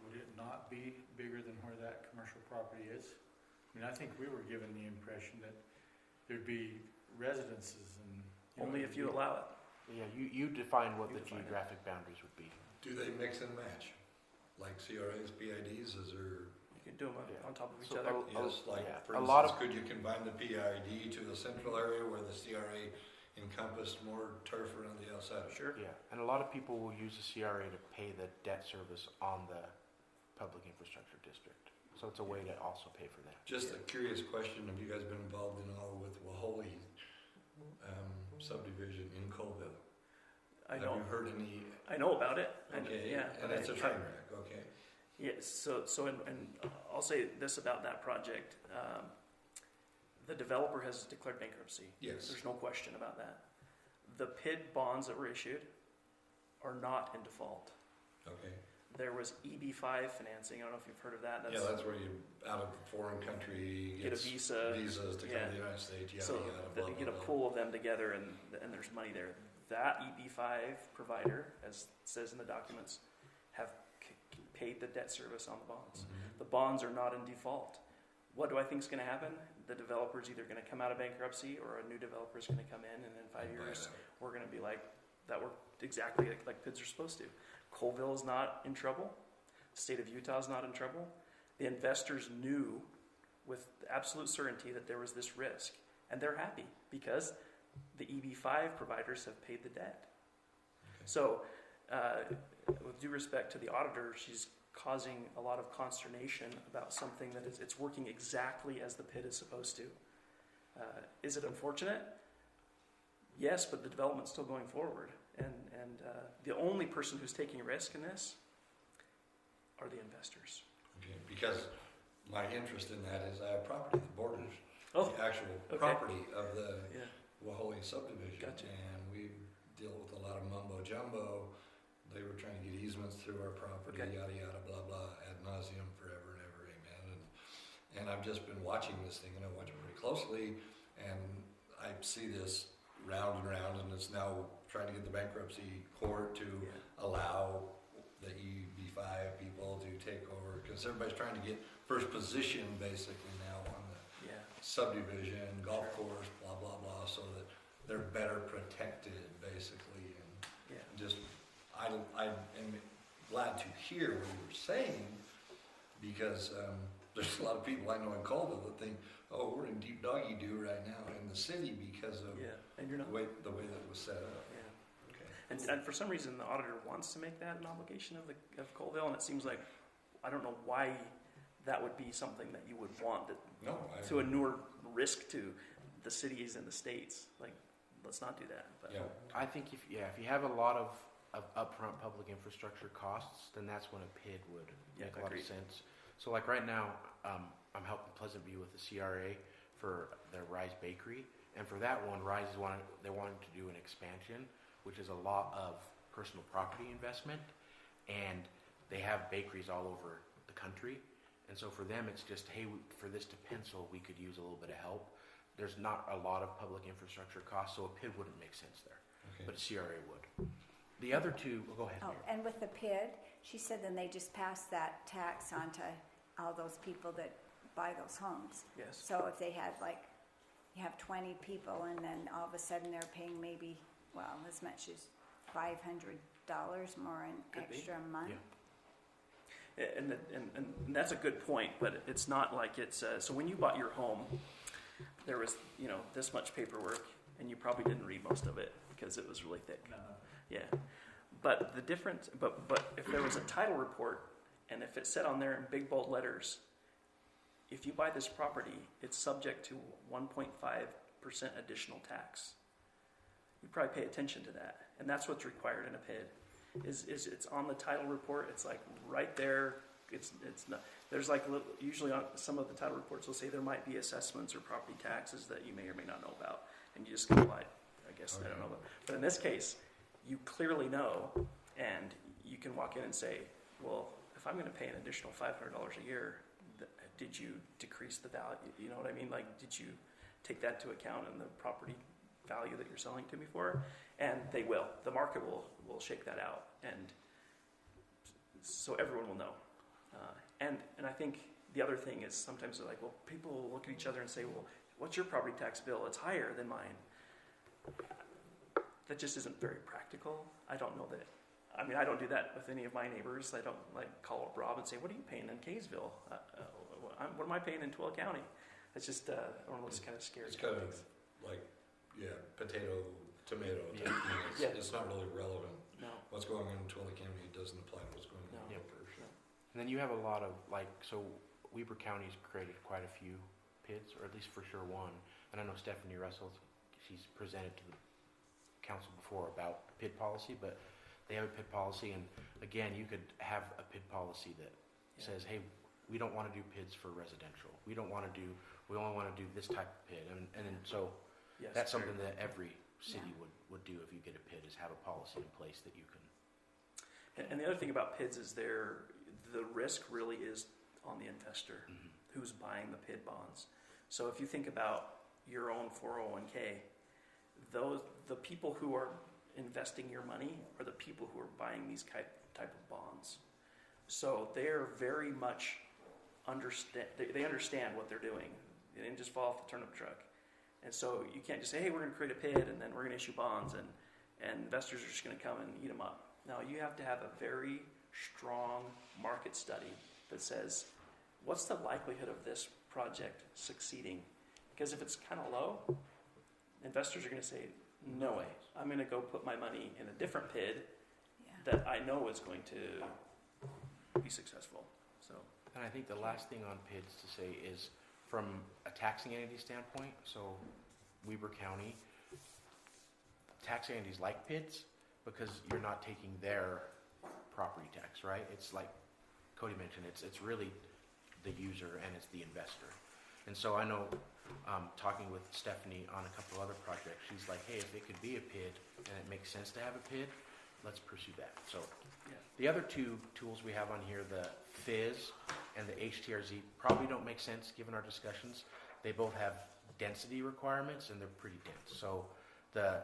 would it not be bigger than where that commercial property is? I mean, I think we were given the impression that there'd be residences and. only if you allow it. Yeah, you define what You the define it. geographic boundaries would be. Do they mix and match? Like CRAs, PIDs, is there, You can do them Yeah. on top of each So, other. yes, like, yeah, for a lot instance, of- could you combine the PID to the central area where the CRA encompassed more turf around the outside? Sure. Yeah, and a lot of people will use the CRA to pay the debt service on the public infrastructure district. So it's a way to also pay for that. Just a curious question, have you guys been involved in all with Waholi subdivision in Colville? I Have know. you heard any? I know about it. Okay, Yeah. and it's a train wreck, okay. Yes. So and I'll say this about that project: the developer has declared bankruptcy. Yes. There's no question about that. The PID bonds that were issued are not in default. Okay. There was EB5 financing. I don't know if you've heard of that. Yeah, that's where you, out of a foreign country, get a gets visa. visas to come yeah. to the United States, yada, So yada, blah, you blah, get a blah. pool of them together, and there's money there. That EB5 provider, as it says in the documents, have paid the debt service on the bonds. Mhm. The bonds are not in default. What do I think is going to happen? The developer's either going to come out of bankruptcy, or a new developer is going to come in, and in 5 And buy years, it out. we're going to be like, that worked exactly like PIDs are supposed to. Colville is not in trouble. The state of Utah is not in trouble. The investors knew with absolute certainty that there was this risk, and they're happy because the EB5 providers have paid the debt. Okay. So, with due respect to the auditor, she's causing a lot of consternation about something that it's working exactly as the PID is supposed to. Is it unfortunate? Yes, but the development's still going forward, and the only person who's taking risk in this are the investors. Okay, because my interest in that is I have property that borders Oh, the actual okay. property of the yeah, Waholi subdivision. Gotcha. And we deal with a lot of mumbo jumbo. They were trying to get easements through our property, Okay. yada, yada, blah, blah, ad nauseum, forever and ever, amen. And I've just been watching this thing, and I watch it pretty closely, and I see this round and round, and it's now trying to get the bankruptcy court to yeah. allow the EB5 people to take over, because everybody's trying to get first position basically now on the Yeah. subdivision, golf course, blah, blah, blah, so that they're better protected basically. And Yeah. just, I am glad to hear what you were saying, because there's a lot of people I know in Colville that think, oh, we're in deep doggy doo right now in the city because of Yeah, and you're not. the way that it was set up. Yeah. Okay. And for some reason, the auditor wants to make that an obligation of Colville, and it seems like, I don't know why that would be something that you would want No, to inure risk to the cities and the states. Like, let's not do that. But yeah, I think if you have a lot of upfront public infrastructure costs, then that's when a PID would Yeah, make a lot agreed. of sense. So like right now, I'm helping Pleasant View with the CRA for their Rise Bakery, and for that one, Rise is they're wanting to do an expansion, which is a lot of personal property investment, and they have bakeries all over the country, and so for them, it's just, hey, for this to pencil, we could use a little bit of help. There's not a lot of public infrastructure costs, so a PID wouldn't make sense there, okay. but a CRA would. The other two, go ahead. Oh, Mayor. and with the PID, she said then they just passed that tax on to all those people that buy those homes. yes. So if they had like, you have 20 people and then all of a sudden they're paying maybe, well, as much as $500 more in Could be. extra a month. Yeah. And that's a good point, but it's not like it's so when you bought your home, there was this much paperwork, and you probably didn't read most of it because it was really thick. No. Yeah, but the difference, but if there was a title report, and if it said on there in big bold letters, if you buy this property, it's subject to 1.5% additional tax. You probably pay attention to that, and that's what's required in a PID. Is it's on the title report? It's like right there. It's not. There's like usually on some of the title reports will say there might be assessments or property taxes that you may or may not know about, and you just go like, I guess I don't know. But in this case, you clearly know, and you can walk in and say, well, if I'm going to pay an additional $500 a year, did you decrease the value? You know what I mean? Like, did you take that into account in the property value that you're selling to me for? And they will. The market will shake that out, and so everyone will know. And I think the other thing is sometimes they're like, well, people will look at each other and say, well, what's your property tax bill? It's higher than mine. That just isn't very practical. I don't know that. I mean, I don't do that with any of my neighbors. I don't like call up Rob and say, what are you paying in Kaysville? What am I paying in Tooele County? It's just one of those kind of scary It's kind of things. like, potato, tomato type Yeah. thing. Yeah. It's not really relevant. No. What's going on in Twilla County doesn't apply to what's going on in No. Hooper. And then you have a lot of, like, so Weber County's created quite a few PIDs, or at least for sure one. And I know Stephanie Russell, she's presented to the council before about PID policy, but they have a PID policy. And again, you could have a PID policy that says, hey, we don't want to do PIDs for residential. We only want to do this type of PID. And then so Yes, that's very something that every city would do if you get a PID, is have a policy in place that you can. And the other thing about PIDs is the risk really is on the investor who's buying the PID bonds. So if you think about your own 401k, the people who are investing your money are the people who are buying these type of bonds. So they're very much they understand what they're doing. They didn't just fall off the turnip truck. And so you can't just say, hey, we're going to create a PID and then we're going to issue bonds and investors are just going to come and eat them up. No, you have to have a very strong market study that says, what's the likelihood of this project succeeding? Because if it's kind of low, investors are going to say, no way, I'm going to go put my money in a different PID that I know is going to be successful. So, And I think the last thing on PIDs to say is, from a taxing entity standpoint, so Weber County, taxing entities like PIDs because you're not taking their property tax, right? It's like Cody mentioned, it's really the user and it's the investor. And so I know, talking with Stephanie on a couple other projects, she's like, hey, if it could be a PID and it makes sense to have a PID, let's pursue that. So the other two tools we have on here, the FIZ and the HTRZ, probably don't make sense given our discussions. They both have density requirements and they're pretty dense. So the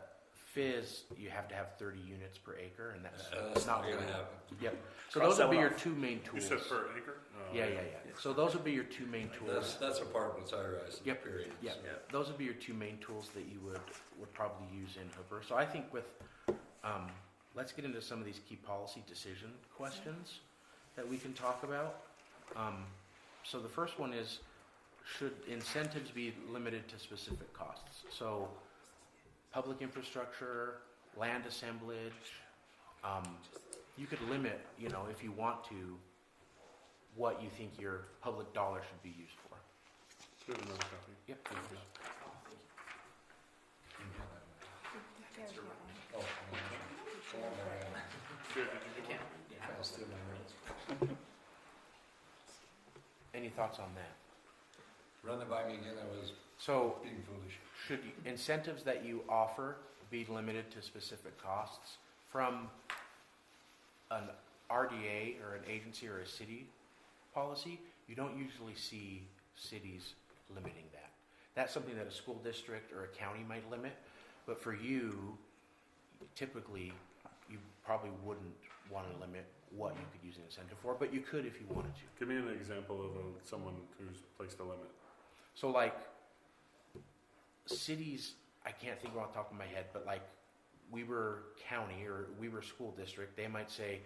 FIZ, you have to have 30 units per acre, and that's not really going to happen. Yep. So Cross those that would be one your off. two main You tools. said per acre? Yeah. So those would be your two main tools. That's apartments, high rise, Yep. period. Yeah, those would be your two main tools that you would probably use in Hooper. So I think with, let's get into some of these key policy decision questions that we can talk about. So the first one is, should incentives be limited to specific costs? So public infrastructure, land assemblage, you could limit, if you want to, what you think your public dollar should be used for. Do you have another copy? Yep. Oh, Here, did you get one? I'll steal my notes. Any thoughts on that? Run it by me again, I was So being foolish. should incentives that you offer be limited to specific costs? From an RDA or an agency or a city policy, you don't usually see cities limiting that. That's something that a school district or a county might limit, but for you, typically, you probably wouldn't want to limit what you could use an incentive for, but you could if you wanted to. Give me an example of someone who's placed a limit. So like cities, I can't think off the top of my head, but like Weber County or Weber School District, they might say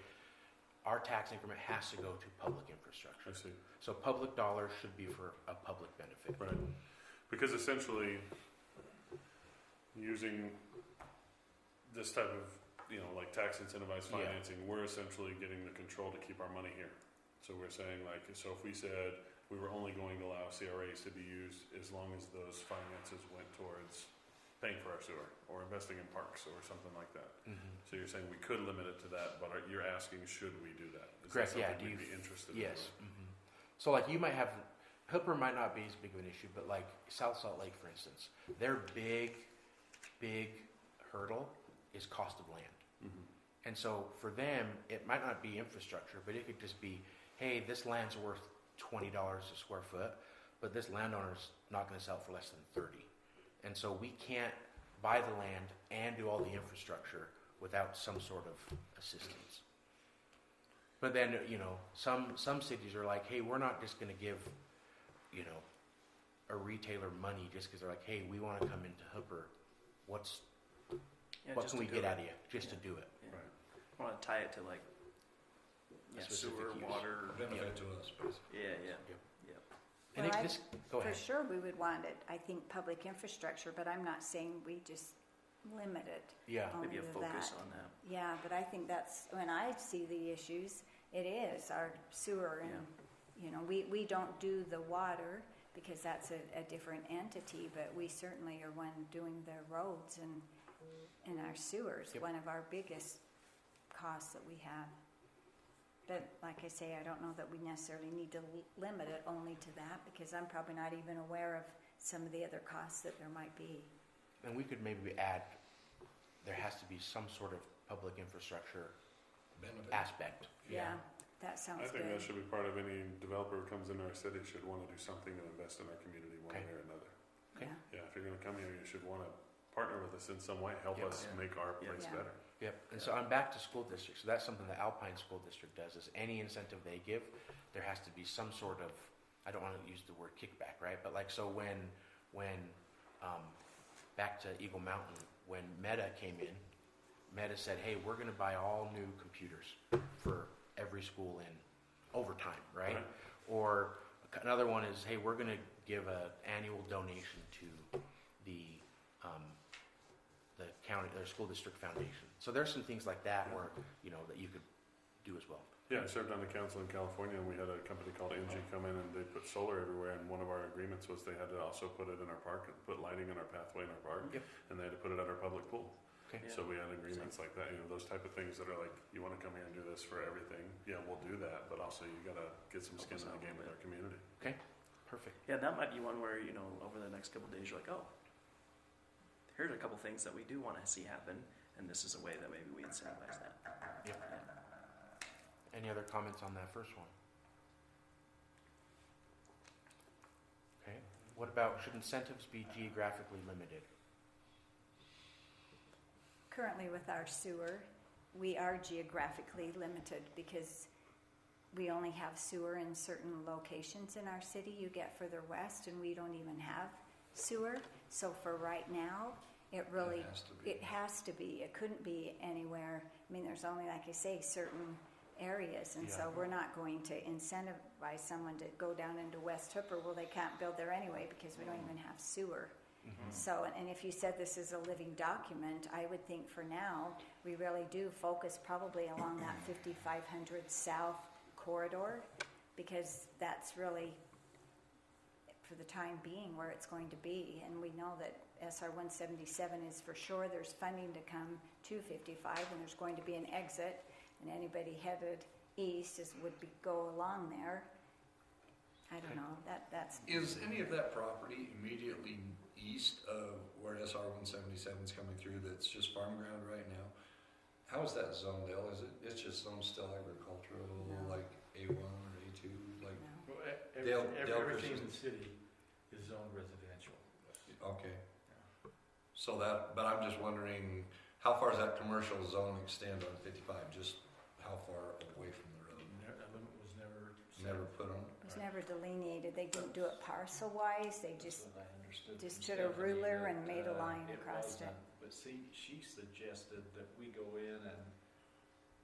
our tax increment has to go to public infrastructure. I see. So public dollars should be for a public benefit. Right. Because essentially, using this type of, like tax incentivized Yeah. financing, we're essentially getting the control to keep our money here. So we're saying so if we said we were only going to allow CRAs to be used as long as those finances went towards paying for our sewer or investing in parks or something like that. Mm-hmm. So you're saying we could limit it to that, but you're asking, should we do that? Is Correct, that yeah. something Do we'd you- be interested in? Yes. Mm-hmm. So like you might have, Hooper might not be as big of an issue, but like South Salt Lake, for instance, their big hurdle is cost of land. And so for them, it might not be infrastructure, but it could just be, hey, this land's worth $20 a square foot, but this landowner's not going to sell it for less than 30. And so we can't buy the land and do all the infrastructure without some sort of assistance. But then, some cities are like, hey, we're not just going to give, a retailer money just because they're like, hey, we want to come into Hooper. What just can we to get do out it. of you just to do it? Yeah. Right. I want to tie it to like A specific sewer, use. water. Benefit to us, basically. Yeah. And Well, go ahead. For sure, we would want it, I think, public infrastructure, but I'm not saying we just limit it Yeah. only Maybe a to focus that. on that. Yeah, but I think that's, when I see the issues, it is our sewer and, we don't do the water because that's a different entity, but we certainly are one doing the roads and our sewers, Yep. one of our biggest costs that we have. But like I say, I don't know that we necessarily need to limit it only to that because I'm probably not even aware of some of the other costs that there might be. And we could maybe add, there has to be some sort of public infrastructure Benefit. aspect. Yeah, that I sounds think good. that should be part of any developer who comes into our city should want to do something to invest in our community one Okay. way or another. Okay. Yeah. Yeah, if you're going to come here, you should want to partner with us in some way, help Yeah. us Yeah. make our Yeah. place Yeah. better. Yep. And so I'm back to school districts. So that's something the Alpine School District does is any incentive they give, there has to be some sort of, I don't want to use the word kickback, right? But like, so when back to Eagle Mountain, when Meta came in, Meta said, hey, we're going to buy all new computers for every school in overtime, right? Right. Or another one is, hey, we're going to give an annual donation to the county, their school district foundation. So there's some things like that where, that you could do as well. Yeah, I served on the council in California, and we had a company called NG come in, and they put solar everywhere, and one of our agreements was they had to also put it in our park, and put lighting in our pathway in our park, Yep. and they had to put it at our public pool. Okay. So we had agreements like that, those type of things that are like, you want to come here and do this for everything, yeah, we'll do that, but also you got to get some skin in the game with our community. Okay. Perfect. Yeah, that might be one where, over the next couple of days, you're like, oh, here's a couple things that we do want to see happen, and this is a way that maybe we incentivize that. Yep. Any other comments on that first one? Okay. What about, should incentives be geographically limited? Currently with our sewer, we are geographically limited because we only have sewer in certain locations in our city. You get further west and we don't even have sewer. So for right now, it really, it has to be. It couldn't be anywhere. I mean, there's only, like I say, certain areas. And so Yeah. we're not going to incentivize someone to go down into West Hooper. Well, they can't build there anyway because we don't even have sewer. So, and if you said this is a living document, I would think for now, we really do focus probably along that 5500 South corridor, because that's really, for the time being, where it's going to be. And we know that SR 177 is for sure, there's funding to come to 55, and there's going to be an exit, and anybody headed east go along there. I don't know, that's... Is any of that property immediately east of where SR 177 is coming through that's just farm ground right now? How is that zoned, Dale? It's just zoned still agricultural, No. like A1 or A2, like, No. Well, Dale everything in versus- the city is zoned residential. okay. So that, but I'm just wondering, how far does that commercial zone extend on 55? Just how far away from the road? A limit was never set. Never put on? It was never delineated. They didn't do it parcel-wise. They just That's what I understood just from took a Stephanie, ruler that, and made a line across it. wasn't. But see, she suggested that we go in and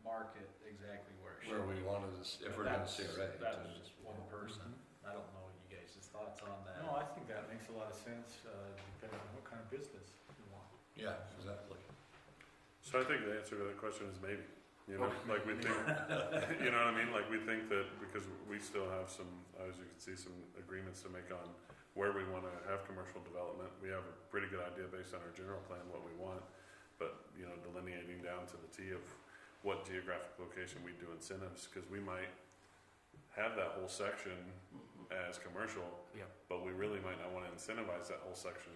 mark it exactly where it should Where we be. wanted to, if But we're gonna that's- CRA. That was just one person. I don't know you guys' thoughts on that. No, I think that makes a lot of sense, depending on what kind of business you want. Yeah, exactly. So I think the answer to that question is maybe. Okay. Like we think, you know what I mean? Like we think that because we still have some, as you can see, some agreements to make on where we want to have commercial development. We have a pretty good idea based on our general plan what we want, but delineating down to the T of what geographic location we do incentives, because we might have that whole section as commercial, Yep. but we really might not want to incentivize that whole section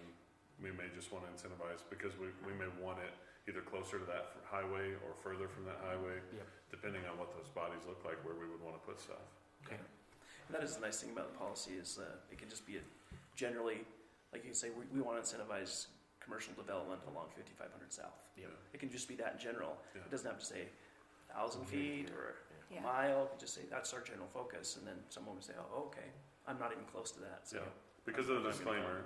we may just want to incentivize because we may want it either closer to that highway or further from that highway, Yep. depending on what those bodies look like, where we would want to put stuff. Okay. And that is the nice thing about the policy is it can just be generally, like you can say, we want to incentivize commercial development along 5500 South. Yeah. It can just be that general. Yeah. It doesn't have to say 1,000 feet or Yeah. a mile. It can just say that's our general focus, and then someone would say, oh, okay, I'm not even close to that. So Yeah. Because of the I'm gonna disclaimer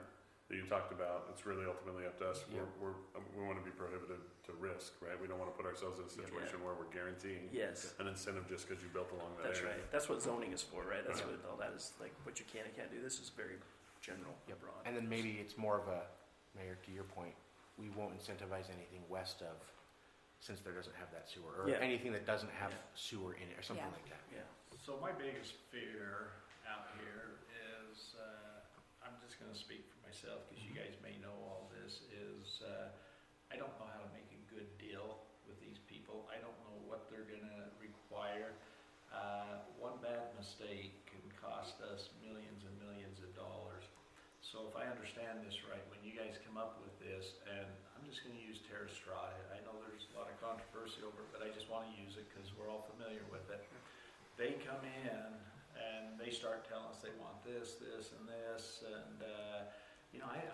that you talked about, it's really ultimately up to us. Yeah. We want to be prohibited to risk, right? We don't want to put ourselves in a situation where we're guaranteeing yes. an incentive just because you built along that That's area. right. That's what zoning is for, right? That's Yeah. what all that is, like what you can and can't do. This is very general, Yep. broad. And then maybe it's more of a, Mayor, to your point, we won't incentivize anything west of, since there doesn't have that sewer, or Yeah. anything that doesn't have Yeah. sewer in it, or something Yeah. like that. Yeah. So my biggest fear out here is, I'm just gonna speak for myself, because you guys may know all this, is I don't know how to make a good deal with these people. I don't know what they're gonna require. One bad mistake can cost us millions and millions of dollars. So if I understand this right, when you guys come up with this, and I'm just gonna use Terra Strata, I know there's a lot of controversy over it, but I just wanna use it because we're all familiar with it. They come in and they start telling us they want this, this, and this, and,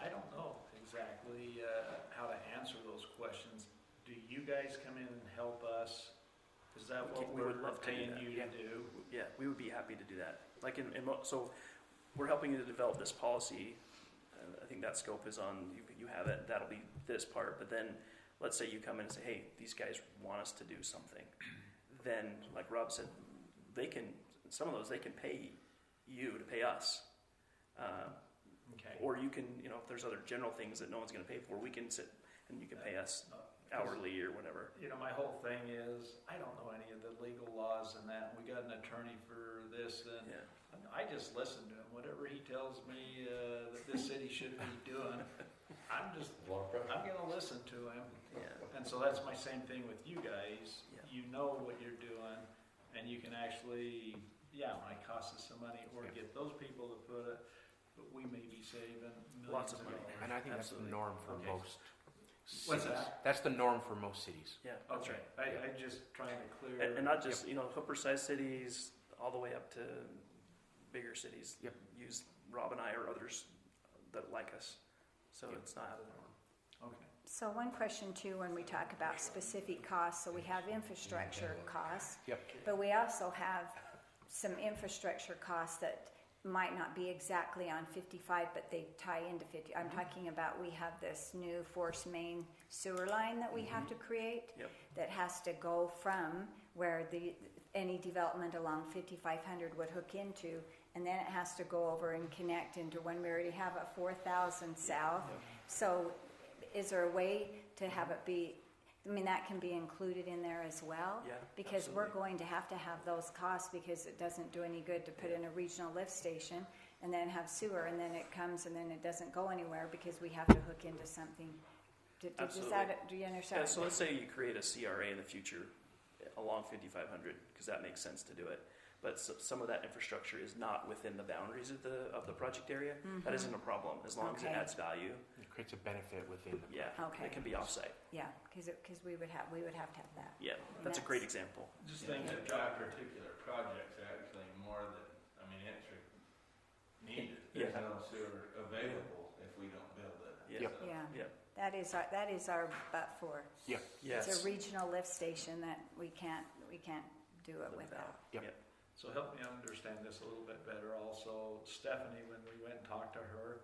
I don't know exactly, how to answer those questions. Do you guys come in and help us? Is that what We would we're love to do paying that, you yeah. to do? Yeah, we would be happy to do that. Like so we're helping you to develop this policy. I think that scope is on, you have it, that'll be this part, but then let's say you come in and say, hey, these guys want us to do something. Then, like Rob said, some of those they can pay you to pay us. Okay. Or you can, if there's other general things that no one's gonna pay for, we can sit and you can pay us hourly or whatever. My whole thing is, I don't know any of the legal laws and that. We got an attorney for this, and Yeah. I just listen to him. Whatever he tells me that this city should be doing, I'm gonna listen to him. Yeah. And so that's my same thing with you guys. Yeah. You know what you're doing, and you can actually, it might cost us some money, or Yeah. get those people to put it, but we may be saving millions Lots of of money. dollars. And I think Absolutely. that's the norm for Okay. most What's cities. that? That's the norm for most cities. Yeah, that's Okay, right. I just trying to clear. And not just, Hooper-sized cities, all the way up to bigger cities. Yep. Use Rob and I or others that like us. So Yep. it's not out of the norm. Okay. So one question too, when we talk about specific costs, so we have infrastructure costs, Yep. but we also have some infrastructure costs that might not be exactly on 55, but they tie into 50. I'm talking about, we have this new force main sewer line that we have to create Yep. that has to go from where any development along 5500 would hook into, and then it has to go over and connect into when we already have a 4000 south. So is there a way to have it be, that can be included in there as well? Yeah, Because we're absolutely. going to have those costs, because it doesn't do any good to put in a regional lift station and then have sewer, and then it comes and then it doesn't go anywhere because we have to hook into something. Absolutely. Do you understand? Yeah, so let's say you create a CRA in the future along 5500, because that makes sense to do it. But some of that infrastructure is not within the boundaries of the project area. That isn't a problem, as long as it Okay. adds value. It creates a benefit within the. Yeah, Okay. it can be offsite. Yeah, because we would have to have that. Yeah, that's a great example. Just Yeah, think that that that particular project's actually more than, it's needed. There's Yeah. no sewer available if we don't build it. Yeah. Yep. Yeah. Yeah. That is our but for. Yeah. Yes. It's a regional lift station that we can't do it without. Yep. So help me understand this a little bit better also. Stephanie, when we went and talked to her,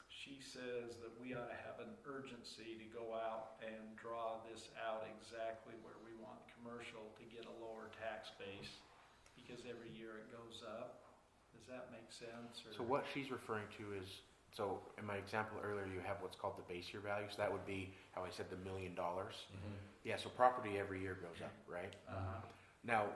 she says that we ought to have an urgency to go out and draw this out exactly where we want commercial to get a lower tax base, because every year it goes up. Does that make sense? Or? So what she's referring to is, so in my example earlier, you have what's called the base year value. So that would be how I said the $1 million. Yeah. So property every year goes up, right? Now,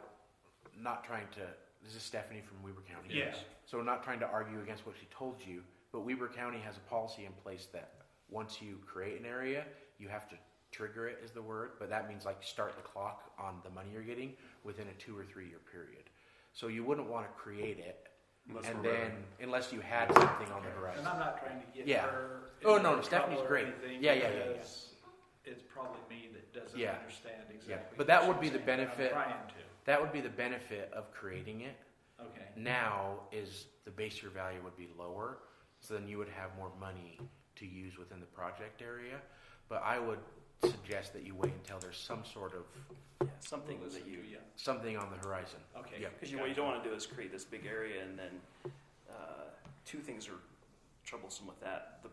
not trying to. This is Stephanie from Weber County. Yes. So not trying to argue against what she told you, but Weber County has a policy in place that once you create an area, you have to trigger it is the word, but that means like start the clock on the money you're getting within a 2 or 3 year period. So you wouldn't want to create it Unless and we're then, ready. unless you had something on the And horizon. I'm not trying to get Yeah. her. Oh, into no, trouble Stephanie's or great. anything Yeah. because It's probably me that doesn't Yeah. understand exactly. But that what would be she's the saying, but benefit. I'm trying to. That would be the benefit of creating it. Okay. Now is the base year value would be lower, so then you would have more money to use within the project area. But I would suggest that you wait until there's some sort of Something We'll that listen you, to you. something on the horizon. Okay. Yeah. because what you don't want to do is create this big area, and then two things are troublesome with that.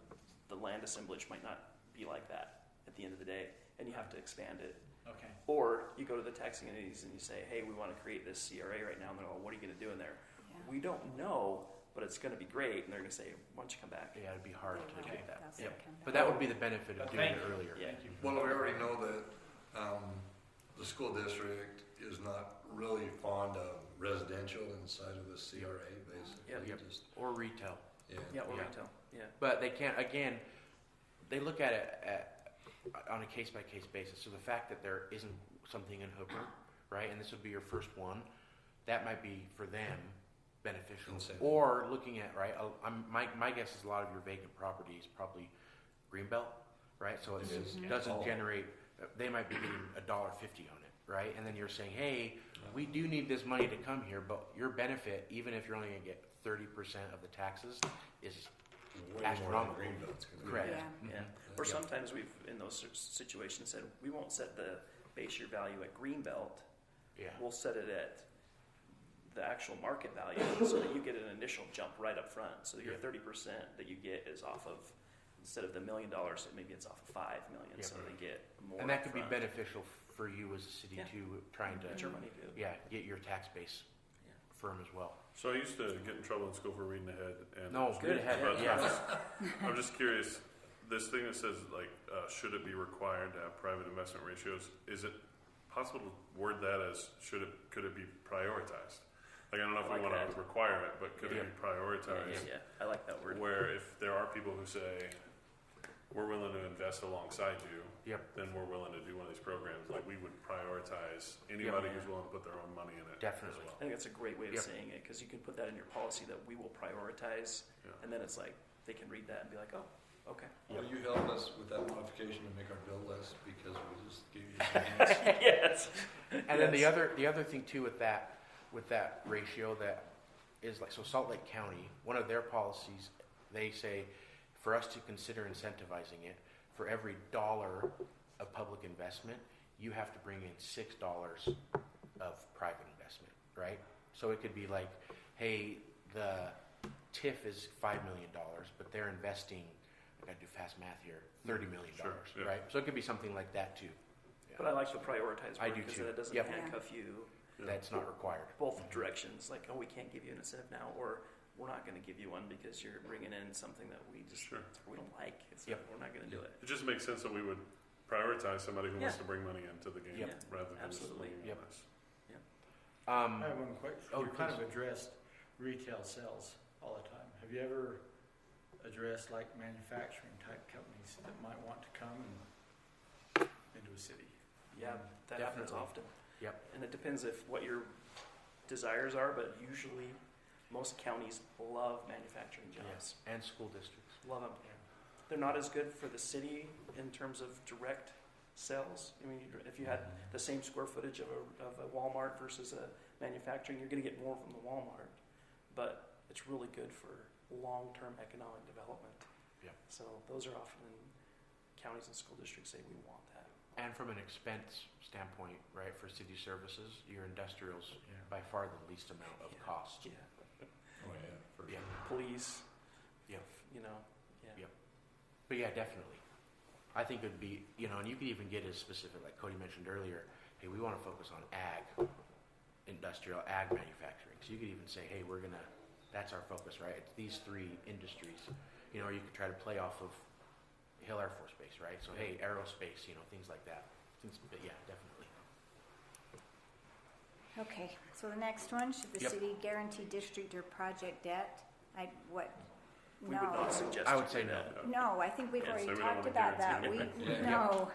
The land assemblage might not be like that at the end of the day, and you have to expand it. Okay. Or you go to the taxing entities and you say, hey, we want to create this CRA right now, and they're like, what are you going to do in there? Yeah. We don't know, but it's going to be great, and they're going to say, why don't you come back? Yeah, it'd be hard to Okay. do that. That's Yep. what comes But out. that would be the benefit of But doing thank it you. earlier. Yeah. Thank you. Well, we already know that the school district is not really fond of residential inside of a CRA, basically. Yep. Yep. Just, Or retail. Yeah, or Yeah. retail. Yeah. But they can't, again, they look at it on a case-by-case basis. So the fact that there isn't something in Hooper, right, and this would be your first one, that might be for them beneficial. Incentive. Or looking at, right, my guess is a lot of your vacant property is probably Greenbelt, right? So It is. it doesn't Oh. generate, they might be getting $1.50 on it, right? And then you're saying, hey, we do need this money to come here, but your benefit, even if you're only gonna get 30% of the taxes, is way more than astronomical. Greenbelt's gonna be. Correct. Yeah. Yeah. Mhm. Or Yeah. sometimes we've, in those situations, said, we won't set the base year value at Greenbelt. Yeah. We'll set it at the actual market value so that you get an initial jump right up front. So your Yeah. 30% that you get is off of, instead of the $1 million, maybe it's off of 5 million. Yeah. So they get more. And that could be upfront. beneficial for you as a city Yeah. too, trying to, Get your money too. yeah, get your tax base Yeah. firm as well. So I used to get in trouble in school for reading ahead. And No, good ahead, But yes. I'm just curious. This thing that says like, should it be required to have private investment ratios? Is it possible to word that as could it be prioritized? Like I don't know if I we like want that. to require it, but could Yeah. it be prioritized? Yeah. I like that word. Where if there are people who say we're willing to invest alongside you, Yep, then we're willing to do one of these programs. Like we would prioritize anybody Yeah. who's willing to put their own money in it. Definitely. As well. I think that's a great way of Yep. saying it, because you can put that in your policy that we will prioritize, Yeah. and then it's like, they can read that and be like, oh, okay. Will you help us with that modification to make our bill less because we just gave you the hints? Yes. and then the Yes. other thing too with that ratio that is like, so Salt Lake County, one of their policies, they say for us to consider incentivizing it, for every dollar of public investment, you have to bring in $6 of private investment, right? So it could be like, hey, the TIF is $5 million, but they're investing, I gotta do fast math here, $30 million, Sure, yeah. right? So it could be something like that too. But I like the prioritize I word, do because too. then it doesn't Yep. handcuff you That's not required. both directions, like, oh, we can't give you an incentive now, or we're not gonna give you one because you're bringing in something that we just, Sure. we don't like, it's, Yep. we're not gonna do it. It just makes sense that we would prioritize somebody who wants Yeah. to bring money into the game Yep. rather than Absolutely. just Yep. leaning on us. I have one question. Oh, You kind of please. addressed retail sales all the time. Have you ever addressed like manufacturing type companies that might want to come into a city? Yeah, that happens Definitely. often. Yep. And it depends if what your desires are, but usually most counties love manufacturing jobs. Yes, and school districts. Love them. They're not as good for the city in terms of direct sales. I mean, if you had the same square footage of a Walmart versus a manufacturing, you're going to get more from the Walmart. But it's really good for long-term economic development. Yeah. So those are often counties and school districts say we want that. And from an expense standpoint, right, for city services, your industrial's Yeah. by far the least amount of Yeah. cost. Yeah. Oh, yeah, for Yeah. Police. Yeah. You know. Yeah. Yeah. But yeah, definitely. I think it'd be, and you could even get as specific, like Cody mentioned earlier, hey, we want to focus on ag, industrial, ag manufacturing. So you could even say, hey, that's our focus, right? It's these three industries. Or you could try to play off of Hill Air Force Base, right? So, hey, aerospace, things like that. But yeah, definitely. Okay, so the next one, should the Yep. city guarantee district or project debt? We would not suggest. I to would do say that. No, I think we've Yeah, already so we don't talked wanna about that. guarantee We, anything. no,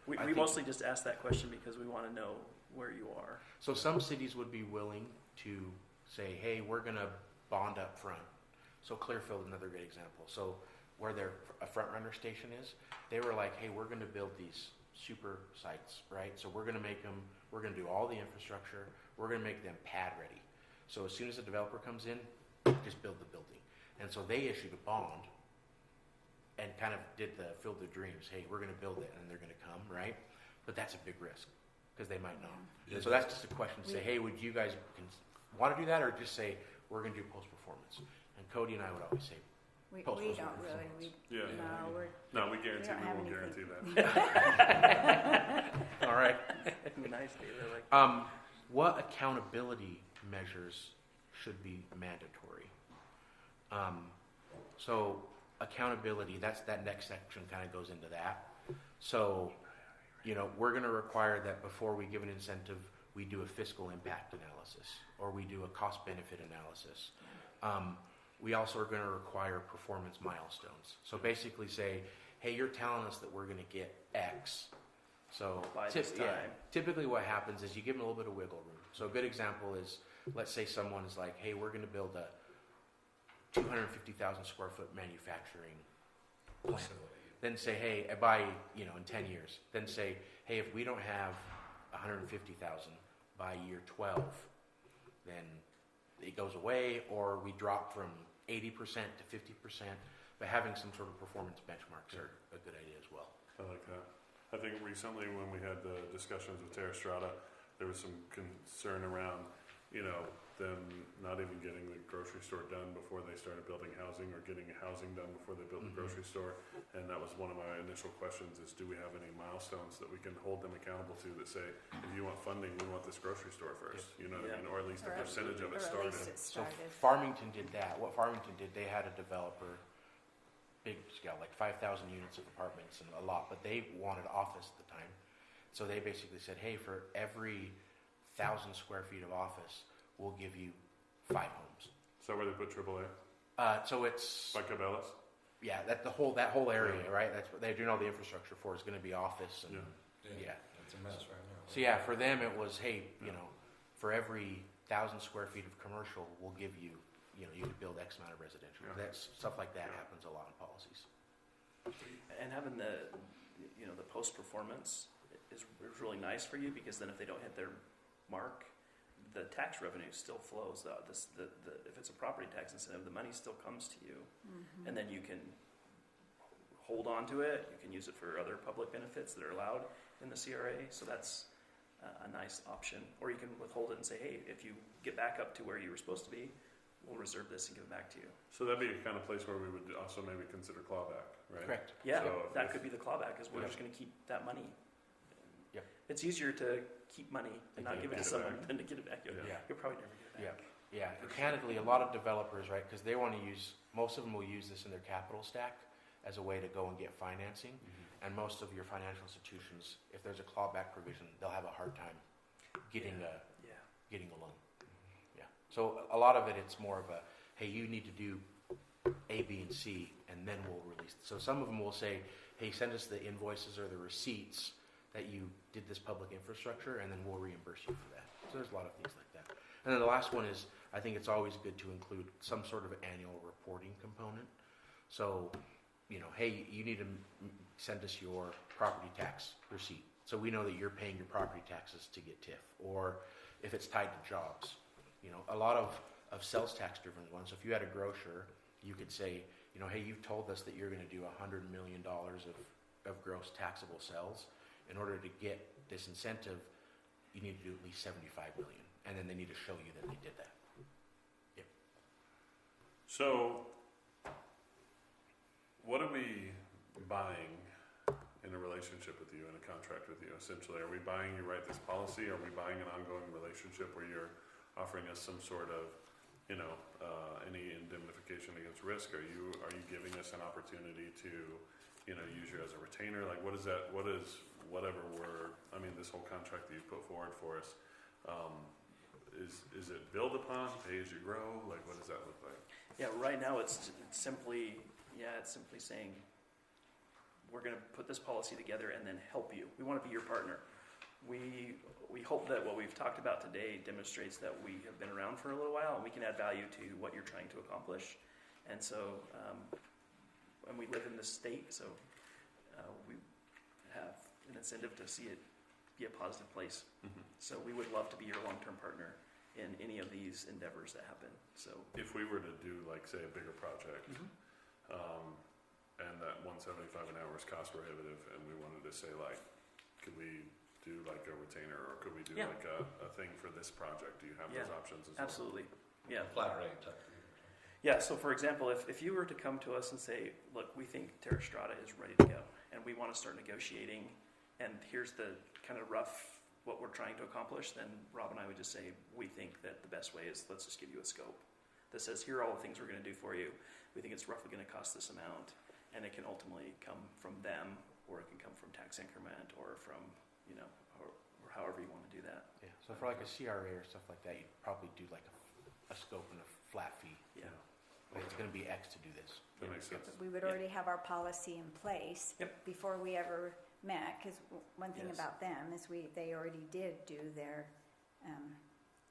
We I we think- mostly just ask that question because we want to know where you are. So some cities would be willing to say, hey, we're going to bond up front. So Clearfield, another great example. So where their a front runner station is, they were like, hey, we're going to build these super sites, right? So we're going to make them, we're going to do all the infrastructure, we're going to make them pad ready. So as soon as the developer comes in, just build the building. And so they issued a bond and kind of did the Field of Dreams. Hey, we're going to build it and they're going to come, right? But that's a big risk because they might not. Yeah. So that's just a question to say, hey, would you guys want to do that, or just say we're going to do post-performance? And Cody and I would always say, We Post don't performance. really, Yeah. no, We guarantee don't we have won't anything. guarantee that. all right. Nice, David. I like What accountability measures should be mandatory? So accountability, that next section kind of goes into that. So, we're going to require that before we give an incentive, we do a fiscal impact analysis, or we do a cost benefit analysis. We also are going to require performance milestones. So basically say, hey, you're telling us that we're going to get X. So By this time. typically what happens is you give them a little bit of wiggle room. So a good example is, let's say someone is like, hey, we're going to build a 250,000 square foot manufacturing plant. Then say, hey, by, in 10 years, then say, hey, if we don't have 150,000 by year 12, then it goes away, or we drop from 80% to 50%, but having some sort of performance benchmarks are a good idea as well. I like that. I think recently when we had the discussions with Terra Strata, there was some concern around, them not even getting the grocery store done before they started building housing, or getting housing done before they built the grocery store. And that was one of my initial questions is, do we have any milestones that we can hold them accountable to that say, if you want funding, we want this grocery store first, you know what I mean? Or at least a Or- percentage of it or at started. least it So started. Farmington did that. What Farmington did, they had a developer, big scale, like 5,000 units of apartments and a lot, but they wanted office at the time. So they basically said, hey, for every 1,000 square feet of office, we'll give you 5 homes. So where they put AAA, So it's, like Cabela's? yeah, that whole area, right? That's what they're doing all the infrastructure for, is going to be office. And, Yeah. yeah. It's a mess right now. So yeah, for them it was, hey, for every 1,000 square feet of commercial, we'll give you, you could build X amount of residential. Yeah. That's stuff like that happens a lot in policies. And having the post-performance is really nice for you, because then if they don't hit their mark, the tax revenue still flows. If it's a property tax incentive, the money still comes to you, and then you can hold on to it. You can use it for other public benefits that are allowed in the CRA. So that's a nice option. Or you can withhold it and say, hey, if you get back up to where you were supposed to be, we'll reserve this and give it back to you. So that'd be a kind of place where we would also maybe consider clawback, right? Correct. Yeah, So that if- could be the clawback, is we're Yeah. just going to keep that money. Yep. It's easier to keep money and not give it to get it someone back. than to get it back. Yeah. You'll probably never get it Yeah. back. Yeah. And candidly, a lot of developers, right, because they want to most of them will use this in their capital stack as a way to go and get financing. And most of your financial institutions, if there's a clawback provision, they'll have a hard time getting a loan. Yeah. So a lot of it, it's more of a, hey, you need to do A, B, and C, and then we'll release it. So some of them will say, hey, send us the invoices or the receipts that you did this public infrastructure, and then we'll reimburse you for that. So there's a lot of things like that. And then the last one is, I think it's always good to include some sort of annual reporting component. So, hey, you need to send us your property tax receipt, so we know that you're paying your property taxes to get TIF. Or if it's tied to jobs, a lot of sales tax driven ones. So if you had a grocer, you could say, hey, you've told us that you're going to do $100 million of gross taxable sales. In order to get this incentive, you need to do at least 75 million, and then they need to show you that they did that. Yep. So, what are we buying in a relationship with you, in a contract with you, essentially? Are we buying you write this policy? Are we buying an ongoing relationship where you're offering us some sort of, any indemnification against risk? Are you giving us an opportunity to, use you as a retainer? Like, what is that, this whole contract that you've put forward for us, is it build upon, pay as you grow? Like, what does that look like? Yeah, right now it's simply saying, we're going to put this policy together and then help you. We want to be your partner. we hope that what we've talked about today demonstrates that we have been around for a little while and we can add value to what you're trying to accomplish. And so, and we live in this state, so we have an incentive to see it be a positive place. Mhm. So we would love to be your long-term partner in any of these endeavors that happen. So If we were to do, like, say, a bigger project, and that 175 an hour is cost prohibitive, and we wanted to say, like, could we do like a retainer, or could we do Yeah. like a thing for this project? Do you have Yeah, those options as well? absolutely, yeah. Flat rate type. Yeah, so for example, if you were to come to us and say, look, we think Terra Strata is ready to go, and we want to start negotiating, and here's the kind of rough, what we're trying to accomplish, then Rob and I would just say, we think that the best way is, let's just give you a scope that says, here are all the things we're going to do for you. We think it's roughly going to cost this amount, and it can ultimately come from them, or it can come from tax increment, or from, or however you want to do that. Yeah, so for like a CRA or stuff like that, you'd probably do like a scope and a flat fee. Yeah. Like it's gonna be X to do this. That makes sense. We would already have our policy in place Yep. before we ever met, because one thing Yes. about them is they already did do their,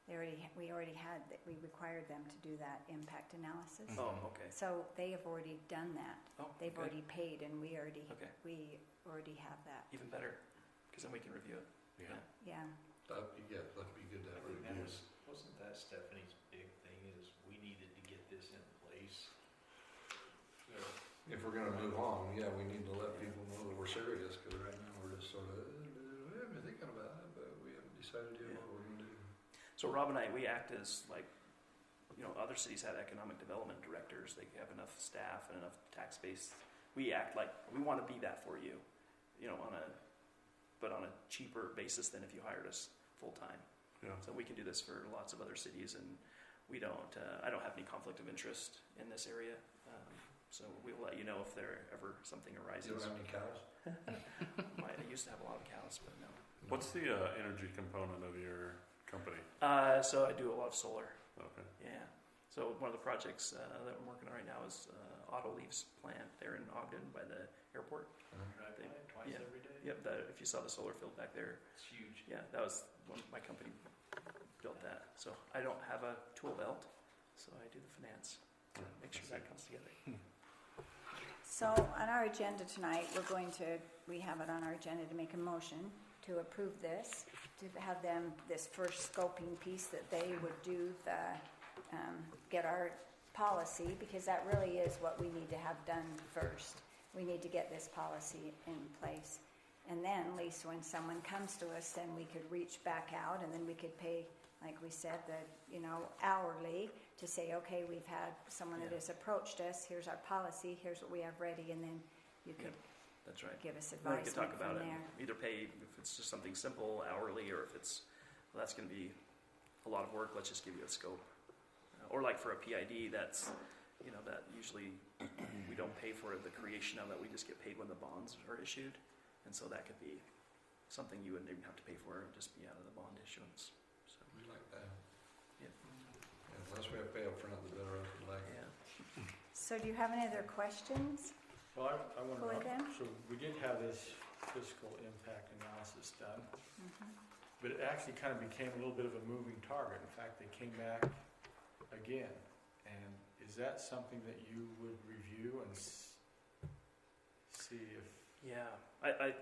we already had, we required them to do that impact analysis. Oh, okay. So they have already done that. Oh, They've good. already paid, and we already have that. Even better, because then we can review it. Yeah. Yeah. That'd be good to have I think that reviews. wasn't that Stephanie's big thing, is we needed to get this in place? If we're gonna move on, yeah, we need to let people know that we're serious, because right now we're just sort of, we've been thinking about it, but we haven't decided yet what we're gonna do. So Rob and I, we act as like, other cities have economic development directors. They have enough staff and enough tax base. We act like we want to be that for you, but on a cheaper basis than if you hired us full time. Yeah. So we can do this for lots of other cities, and we don't. I don't have any conflict of interest in this area. So we'll let you know if there ever something You arises. don't have any cows? I used to have a lot of cows, but no. What's the energy component of your company? So I do a lot of solar. Okay. Yeah. So one of the projects that we're working on right now is Auto Leaf's plant there in Ogden by the airport. Drive by it twice Yeah. every day? Yep. If you saw the solar field back there, It's huge. yeah, that was my company built that. So I don't have a tool belt, so I do the finance. Make sure that comes together. So on our agenda tonight, we have it on our agenda to make a motion to approve this, to have them, this first scoping piece that they would do get our policy, because that really is what we need to have done first. We need to get this policy in place. And then, at least when someone comes to us, then we could reach back out, and then we could pay, like we said, hourly, to say, okay, we've had someone that Yeah. has approached us, here's our policy, here's what we have ready, and then you could That's right. give us Then we can advisement talk from about it. there. Either pay if it's just something simple hourly, or if it's that's going to be a lot of work. Let's just give you a scope. Or like for a PID, that's that usually we don't pay for the creation of it. We just get paid when the bonds are issued, and so that could be something you wouldn't even have to pay for. It would just be out of the bond issuance. So We like that. yeah, Yeah, the less we have to pay up front, the better off we like it. yeah. So do you have any other questions? Well, I For wonder, them? so we did have this fiscal impact analysis done, but it actually kind of became a little bit of a moving target. In fact, they came back again. And is that something that you would review and see if, Yeah, I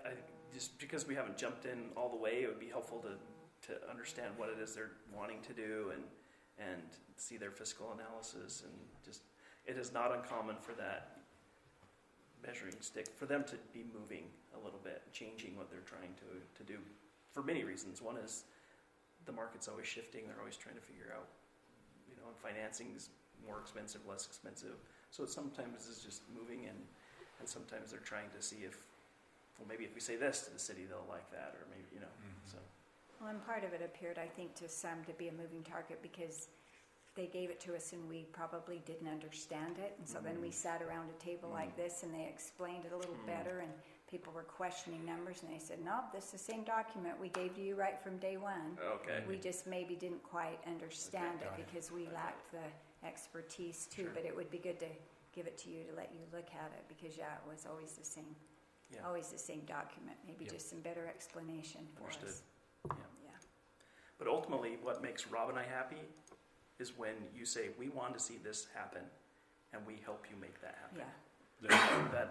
just because we haven't jumped in all the way, it would be helpful to understand what it is they're wanting to do and see their fiscal analysis, and just it is not uncommon for that measuring stick for them to be moving a little bit, changing what they're trying to do for many reasons. One is the market's always shifting; they're always trying to figure out, and financing's more expensive, less expensive. So sometimes it's just moving, and sometimes they're trying to see if, well, maybe if we say this to the city, they'll like that, or maybe, so. Well, and part of it appeared, I think, to some to be a moving target because they gave it to us and we probably didn't understand it. And so then we sat around a table like this and they explained it a little better, and people were questioning numbers, and they said, nope, this is the same document we gave to you right from day one. Okay. We just maybe didn't quite understand Okay, it got it. because we lacked the expertise too. Sure. But it would be good to give it to you to let you look at it, because it was always the same, Yeah. always the same document. Maybe Yep. just some better explanation for Understood. us. But ultimately, what makes Rob and I happy is when you say, we want to see this happen, and we help you make that happen. Yeah.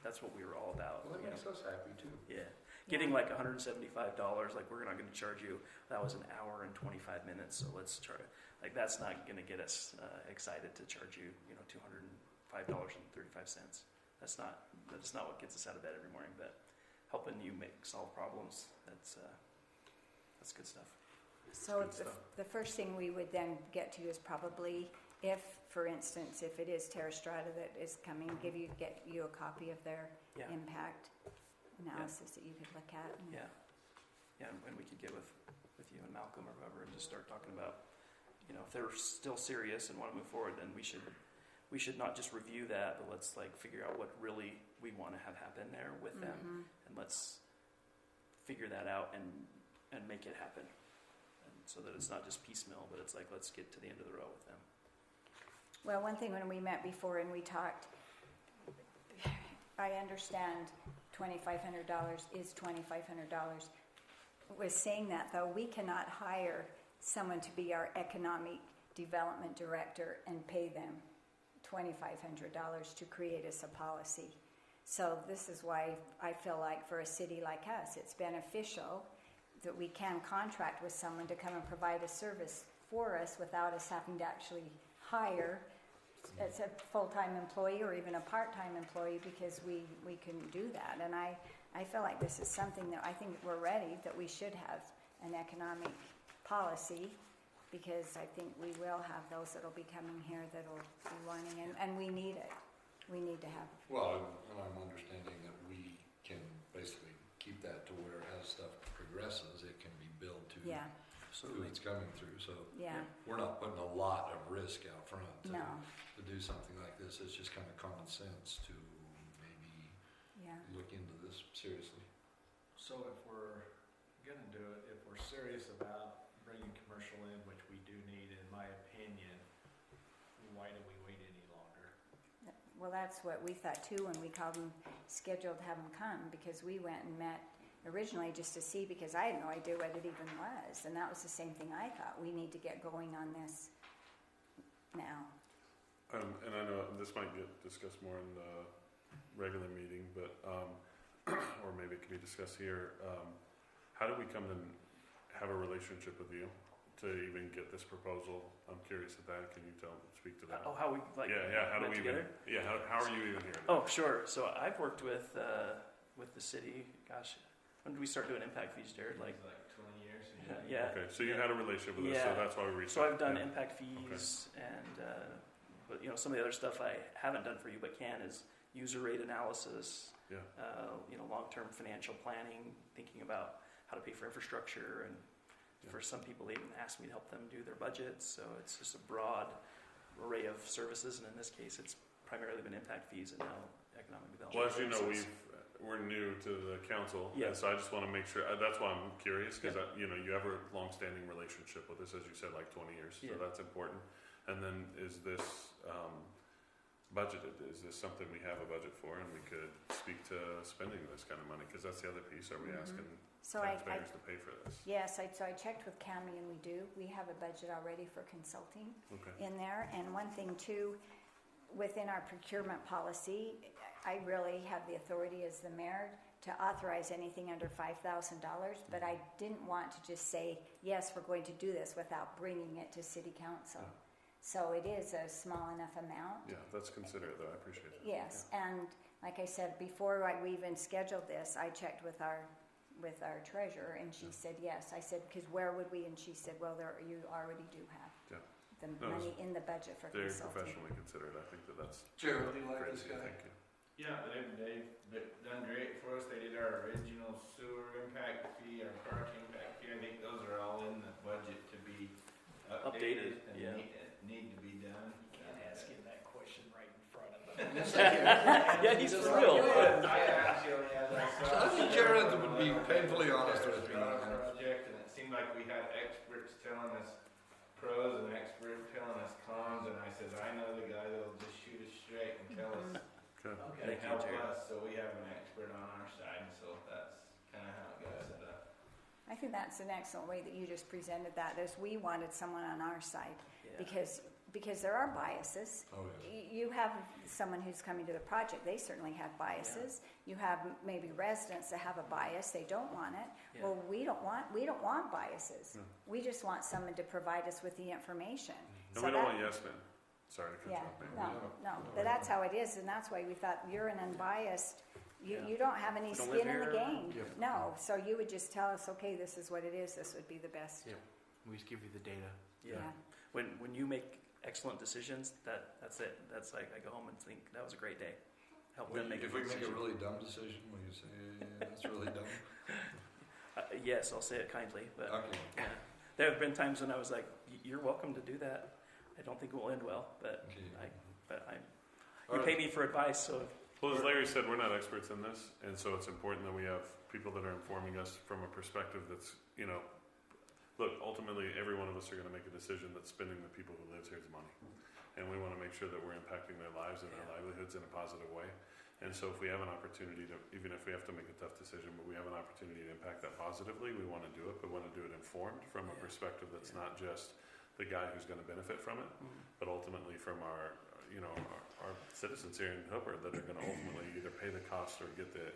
That's what we were all about. Well, that you makes know? us happy too. Yeah. Getting like $175, like we're not going to charge you, that was an hour and 25 minutes, so let's try, like that's not going to get us excited to charge you, you know, $205.35. That's not what gets us out of bed every morning, but helping you solve problems, that's good stuff. So Good stuff. the first thing we would then get to is probably if, for instance, if it is Terra Strata that is coming, get you a copy of their Yeah. impact analysis that you could look at. And Yeah, and we could get with you and Malcolm or whoever and just start talking about, you know, if they're still serious and want to move forward, then we should not just review that, but let's like figure out what really we want to have happen there with them, and let's figure that out and make it happen, and so that it's not just piecemeal, but it's like let's get to the end of the road with them. Well, one thing when we met before and we talked, I understand $2,500 is $2,500. Was saying that though, we cannot hire someone to be our economic development director and pay them $2,500 to create us a policy. So this is why I feel like for a city like us, it's beneficial that we can contract with someone to come and provide a service for us without us having to actually hire as a full-time employee or even a part-time employee, because we can do that. And I feel like this is something that I think we're ready, that we should have an economic policy, because I think we will have those that will be coming here that will be learning, and we need it. We need to have. Well, and I'm understanding that we can basically keep that to where as stuff progresses, it can be billed to who it's coming through. So we're not putting a lot of risk out front to do something like this. It's just kind of common sense to maybe look into this seriously. So if we're gonna do it, if we're serious about bringing commercial in, which we do need, in my opinion, why do we wait any longer? Well, that's what we thought too when we called them, scheduled to have them come, because we went and met originally just to see, because I had no idea what it even was, and that was the same thing I thought. We need to get going on this now. And I know this might get discussed more in the regular meeting, but or maybe it could be discussed here. How do we come and have a relationship with you to even get this proposal? I'm curious at that. Can you speak to that? Oh, how we like? How do went we together? even? Yeah, how are you even here? Oh, sure. So I've worked with the city. Gosh, when did we start doing impact fees, Jared? Like 20 years. Yeah. Okay, so you had a relationship with us, so that's why we reached So out. I've done impact fees, and but you know, some of the other stuff I haven't done for you but can is user rate analysis. Yeah. You know, long-term financial planning, thinking about how to pay for infrastructure, and for some people, they even ask me to help them do their budgets. So it's just a broad array of services, and in this case, it's primarily been impact fees and now economic development. Well, as you know, services. we're new to the council, Yeah. and so I just want to make sure. That's why I'm curious, because you know, you have a long-standing relationship with us, as you said, like 20 years. So that's important. And then, is this budgeted? Is this something we have a budget for, and we could speak to spending this kind of money? Because that's the other piece. Are we asking taxpayers to pay for this? Yes, so I checked with Cami, and we do. We have a budget already for consulting in there. And one thing too, within our procurement policy, I really have the authority as the mayor to authorize anything under $5,000, but I didn't want to just say, yes, we're going to do this without bringing it to city council. So it is a small enough amount. Yeah, that's considerate, though. I appreciate that. Yes, and like I said, before we even scheduled this, I checked with our treasurer, and she said yes. I said, because where would we? And she said, well, you already do have the money in the budget for Very consulting. professionally considered. I think that's Jared, do you like great. this guy? Thank you. Yeah, they've done great for us. They did our original sewer impact fee, our park impact fee. I think those are all in the budget to be updated and need to be done. Can't ask him that question right in front of him. Yeah, he's for real. I actually, as I saw, I think Jared would be painfully honest with me. project, and it seemed like we had experts telling us pros and experts telling us cons, and I said, I know the guy that'll just shoot us straight and tell us Okay. and Thank you, help Jared. us. So we have an expert on our side, so that's kind of how it got set up. I I think that's an excellent way that you just presented that, as we wanted someone on our side, Yeah. because there are biases. Oh, yeah. You have someone who's coming to the project, they certainly have biases. You have maybe residents that have a bias, they don't want it. Yeah. Well, we don't want biases. No. We just want someone to provide us with the information. And So we don't that- want yes men. Sorry to cut Yeah, you off. no, but that's how it is, and that's why we thought you're an unbiased, Yeah. you don't have any You don't live skin in the here. game. Yeah. No, so you would just tell us, okay, this is what it is, this would be the best. Yeah. We just give you the data. Yeah. When you make excellent decisions, that's it. That's like I go home and think that was a great day. Help them make a If we good make a decision. really dumb decision, will you say, that's really dumb? Yes, I'll say it kindly, but Okay. yeah. There have been times when I was like, "You're welcome to do that." I don't think it will end well, but Okay. you pay me for advice, so Well, as Larry said, we're not experts in this, and so it's important that we have people that are informing us from a perspective that's, look, ultimately, every one of us are going to make a decision that's spending the people who lives here's money. And we want to make sure that we're impacting their lives and their livelihoods in a positive way. And so if we have an opportunity to, even if we have to make a tough decision, but we have an opportunity to impact that positively, we want to do it, but want to do it informed from a Yeah. perspective that's not just the guy who's going to benefit from it, but ultimately from our citizens here in Hooper that are going to ultimately either pay the cost or get the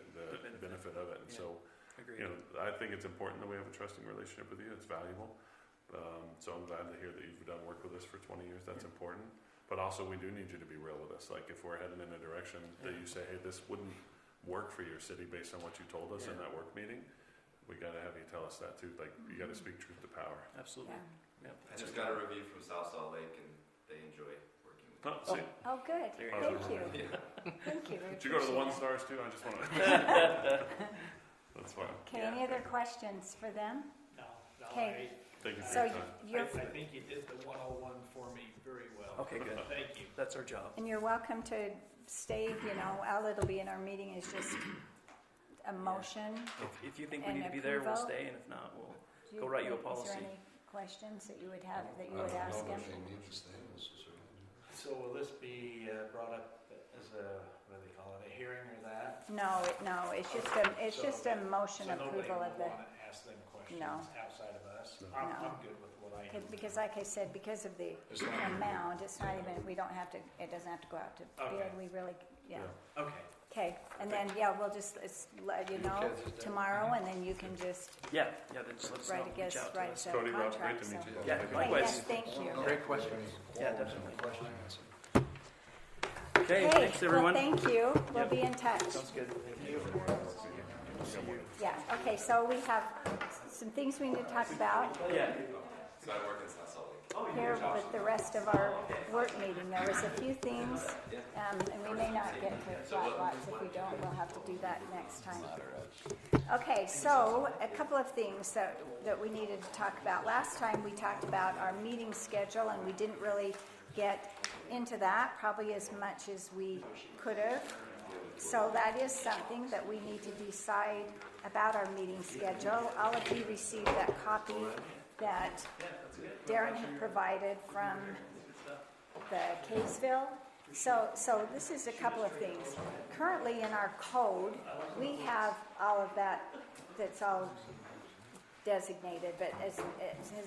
benefit of it. And Yeah. so, agreed. I think it's important that we have a trusting relationship with you. It's valuable. So I'm glad to hear that you've done work with us for 20 years. That's important. But also, we do need you to be real with us. Like, if we're heading in a direction that you say, hey, this wouldn't work for your city based on what you told us in Yeah. that work meeting, we got to have you tell us that too. Like, you got to speak truth to power. Absolutely. Yeah. Yeah. I just got a review from South Salt Lake, and they enjoy working with me. Oh, see, Oh, good, There you go. thank you, Yeah. thank you. did you go to the appreciate one it. stars too? I just want to. That's fine. Okay, any other questions for them? No, Okay. Thank you for So your time. you're, I think you did the 101 for me very well. Okay, good. Thank you. That's our job. and you're welcome to stay, all it'll be in our meeting is just a motion. If you think we And need to be there, we'll approval? stay, and if not, we'll. Do you- Go write you a Is policy. there any questions that you would have, that you I would don't ask know him? if they need to stay, let's just certainly do So will this be brought up as what do they call it, a hearing or that? No, it's just a motion So nobody approval of will the, want to ask them questions No. outside of us? No. I'm No. good with what I do. because like I said, because of the It's not- amount, it's not even, we don't have to, it doesn't have to go out to Okay. bid, we really, yeah. Okay. Okay, and then, we'll just, let you know tomorrow, and then you can just Yeah, then just let us know. write Reach out to write us. us a Cody, Rob, great contract, to so. meet you. Yeah, Thank you. likewise. Yes, thank you. Great question. Yeah, definitely. Questions. Okay, thanks well, everyone. thank you, we'll Yep. be in touch. Sounds good. Thank you. Yeah, okay, so we have some things we need to talk about Yeah. So I work in South Salt Lake. here with the rest of our work meeting. There was a few things, and we may not get to flat lots. If we don't, we'll have to do that next time. Okay, so a couple of things that we needed to talk about. Last time, we talked about our meeting schedule, and we didn't really get into that, probably as much as we could have. So that is something that we need to decide about our meeting schedule. All of you received that copy that Darren had provided from the Kaysville. So this is a couple of things. Currently in our code, we have all of that's all designated, but as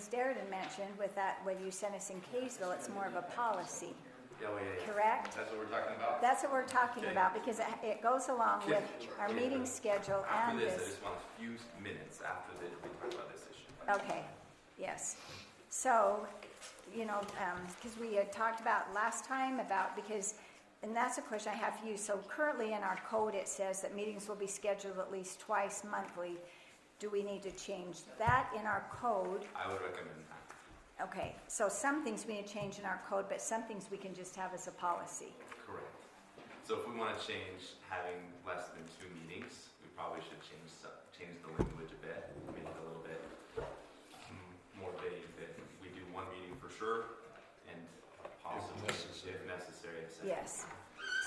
Darren had mentioned, with that, when you sent us in Kaysville, it's more of a policy, Yeah. correct? That's what we're talking about? That's what we're talking about, because it goes along with our meeting schedule After and this, I this. just want a few minutes after this, we talk about this issue. Okay, yes. So, because we had talked about last time and that's a question I have for you. So currently in our code, it says that meetings will be scheduled at least twice monthly. Do we need to change that in our code? I would recommend that. Okay, so some things we need to change in our code, but some things we can just have as a policy. Correct. So if we want to change having less than 2 meetings, we probably should change the language a bit, make it a little bit more vague, that we do 1 meeting for sure, and possibly, necessary. if necessary, a second. Yes.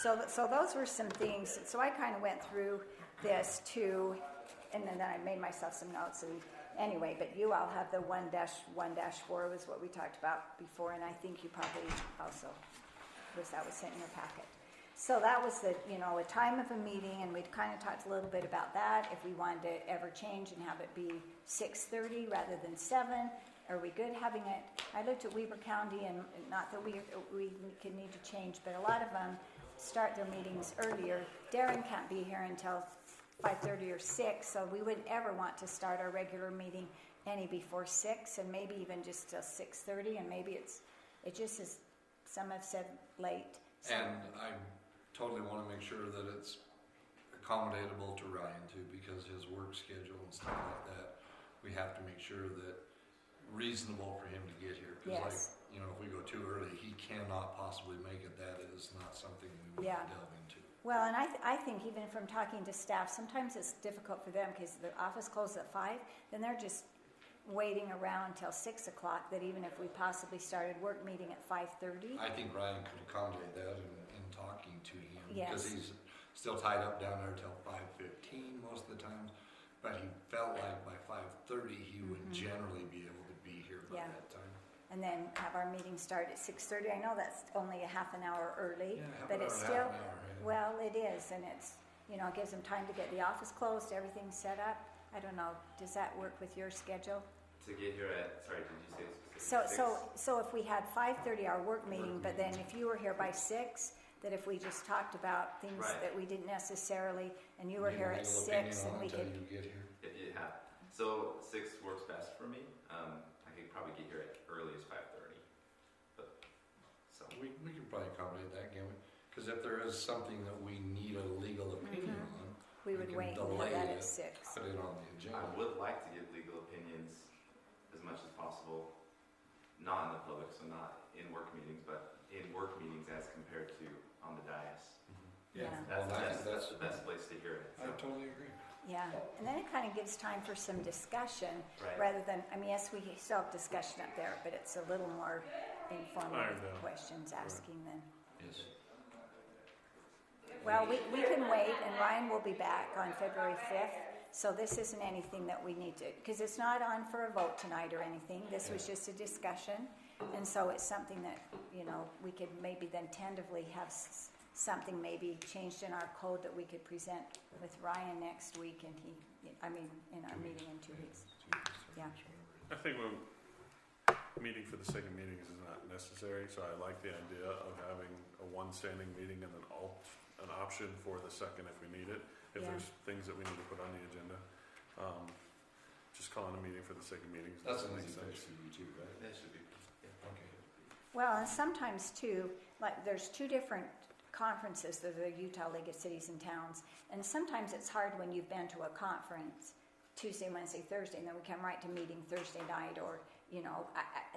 So those were some things. So I kind of went through this too, and then I made myself some notes. And anyway, but you all have the 1-1-4 was what we talked about before, and I think you probably also that was sent in your packet. So that was the, a time of a meeting, and we'd kind of talked a little bit about that, if we wanted to ever change and have it be 6:30 rather than 7. Are we good having it? I looked at Weber County, and not that we could need to change, but a lot of them start their meetings earlier. Darren can't be here until 5:30 or 6, so we wouldn't ever want to start our regular meeting any before 6, and maybe even just till 6:30, and maybe it just is, some have said late. So, And I totally want to make sure that it's accommodatable to Ryan too, because his work schedule and stuff like that, we have to make sure that reasonable for him to get here. Because Yes. if we go too early, he cannot possibly make it. That is not something we want Yeah. to delve into. well, and I think even from talking to staff, sometimes it's difficult for them because the office closes at 5, then they're just waiting around till 6 o'clock, that even if we possibly started work meeting at 5:30. I think Ryan could accommodate that in talking to him. Because Yes. he's still tied up down there till 5:15 most of the times. But he felt like by 5:30 he would generally be able to be here by Yeah. that time. And then have our meeting start at 6:30. I know that's only a half an hour early, Half but an it's hour, still, half an hour, yeah. well, it is, and it's, it gives them time to get the office closed, everything set up. I don't know, does that work with your schedule? To get here at, sorry, did you say specific? So if we had 5:30 our work meeting, but then if you were here by 6, that if we just talked about things Right. that we didn't necessarily, and you were Get a here at legal 6, opinion and on we until could, you get here. Yeah. So 6 works best for me. I could probably get here at early as 5:30. But so We can probably accommodate that, can we? Because if there is something that we need a legal opinion on, we would can wait and have delay that at it, 6. put it on the I agenda. would like to get legal opinions as much as possible, not in the public, so not in work meetings, but in work meetings as compared to on the dais. Yeah. That's, Well, I think that's the best place to hear it. I So. totally agree. Yeah, and then it kind of gives time for some discussion, Right. rather than, yes, we still have discussion up there, but it's a little more informal Ironed out. questions asking than. Yes. Well, we can wait, and Ryan will be back on February 5th, so this isn't anything that we need to, because it's not on for a vote tonight or anything. This was just a discussion, and so it's something that, we could maybe then tentatively have something maybe changed in our code that we could present with Ryan next week, and in our meeting in 2 weeks. Yeah. I think meeting for the sake of meetings is not necessary, so I like the idea of having a one standing meeting and then an option for the second if we need it. If Yeah. there's things that we need to put on the agenda, just calling a meeting for the sake of meetings That's doesn't an make easy sense. fix for you too, right? That should be. Okay. Well, and sometimes too, like there's 2 different conferences, there's the Utah League of Cities and Towns, and sometimes it's hard when you've been to a conference Tuesday, Wednesday, Thursday, and then we come right to meeting Thursday night, or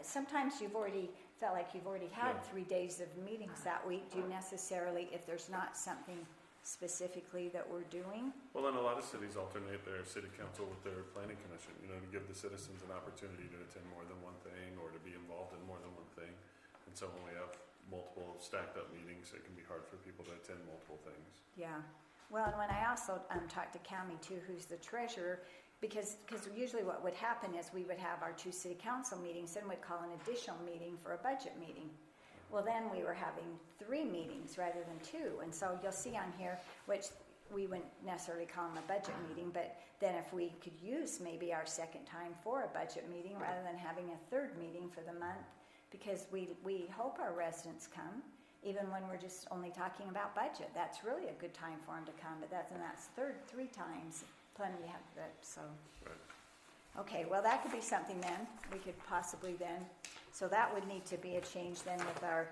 sometimes you've already felt like you've already had 3 days of meetings that week. Do you necessarily, if there's not something specifically that we're doing? Well, then a lot of cities alternate their city council with their planning commission, to give the citizens an opportunity to attend more than one thing or to be involved in more than one thing. And so when we have multiple stacked up meetings, it can be hard for people to attend multiple things. Yeah. Well, and when I also talked to Cami too, who's the treasurer, because usually what would happen is we would have our 2 city council meetings, then we'd call an additional meeting for a budget meeting. Well, then we were having 3 meetings rather than 2, and so you'll see on here, which we wouldn't necessarily call them a budget meeting, but then if we could use maybe our second time for a budget meeting rather than having a 3rd meeting for the month, because we hope our residents come, even when we're just only talking about budget. That's really a good time for them to come, but that's 3 times. Plenty have that, so. Right. Okay, well, that could be something then, we could possibly then, so that would need to be a change then with our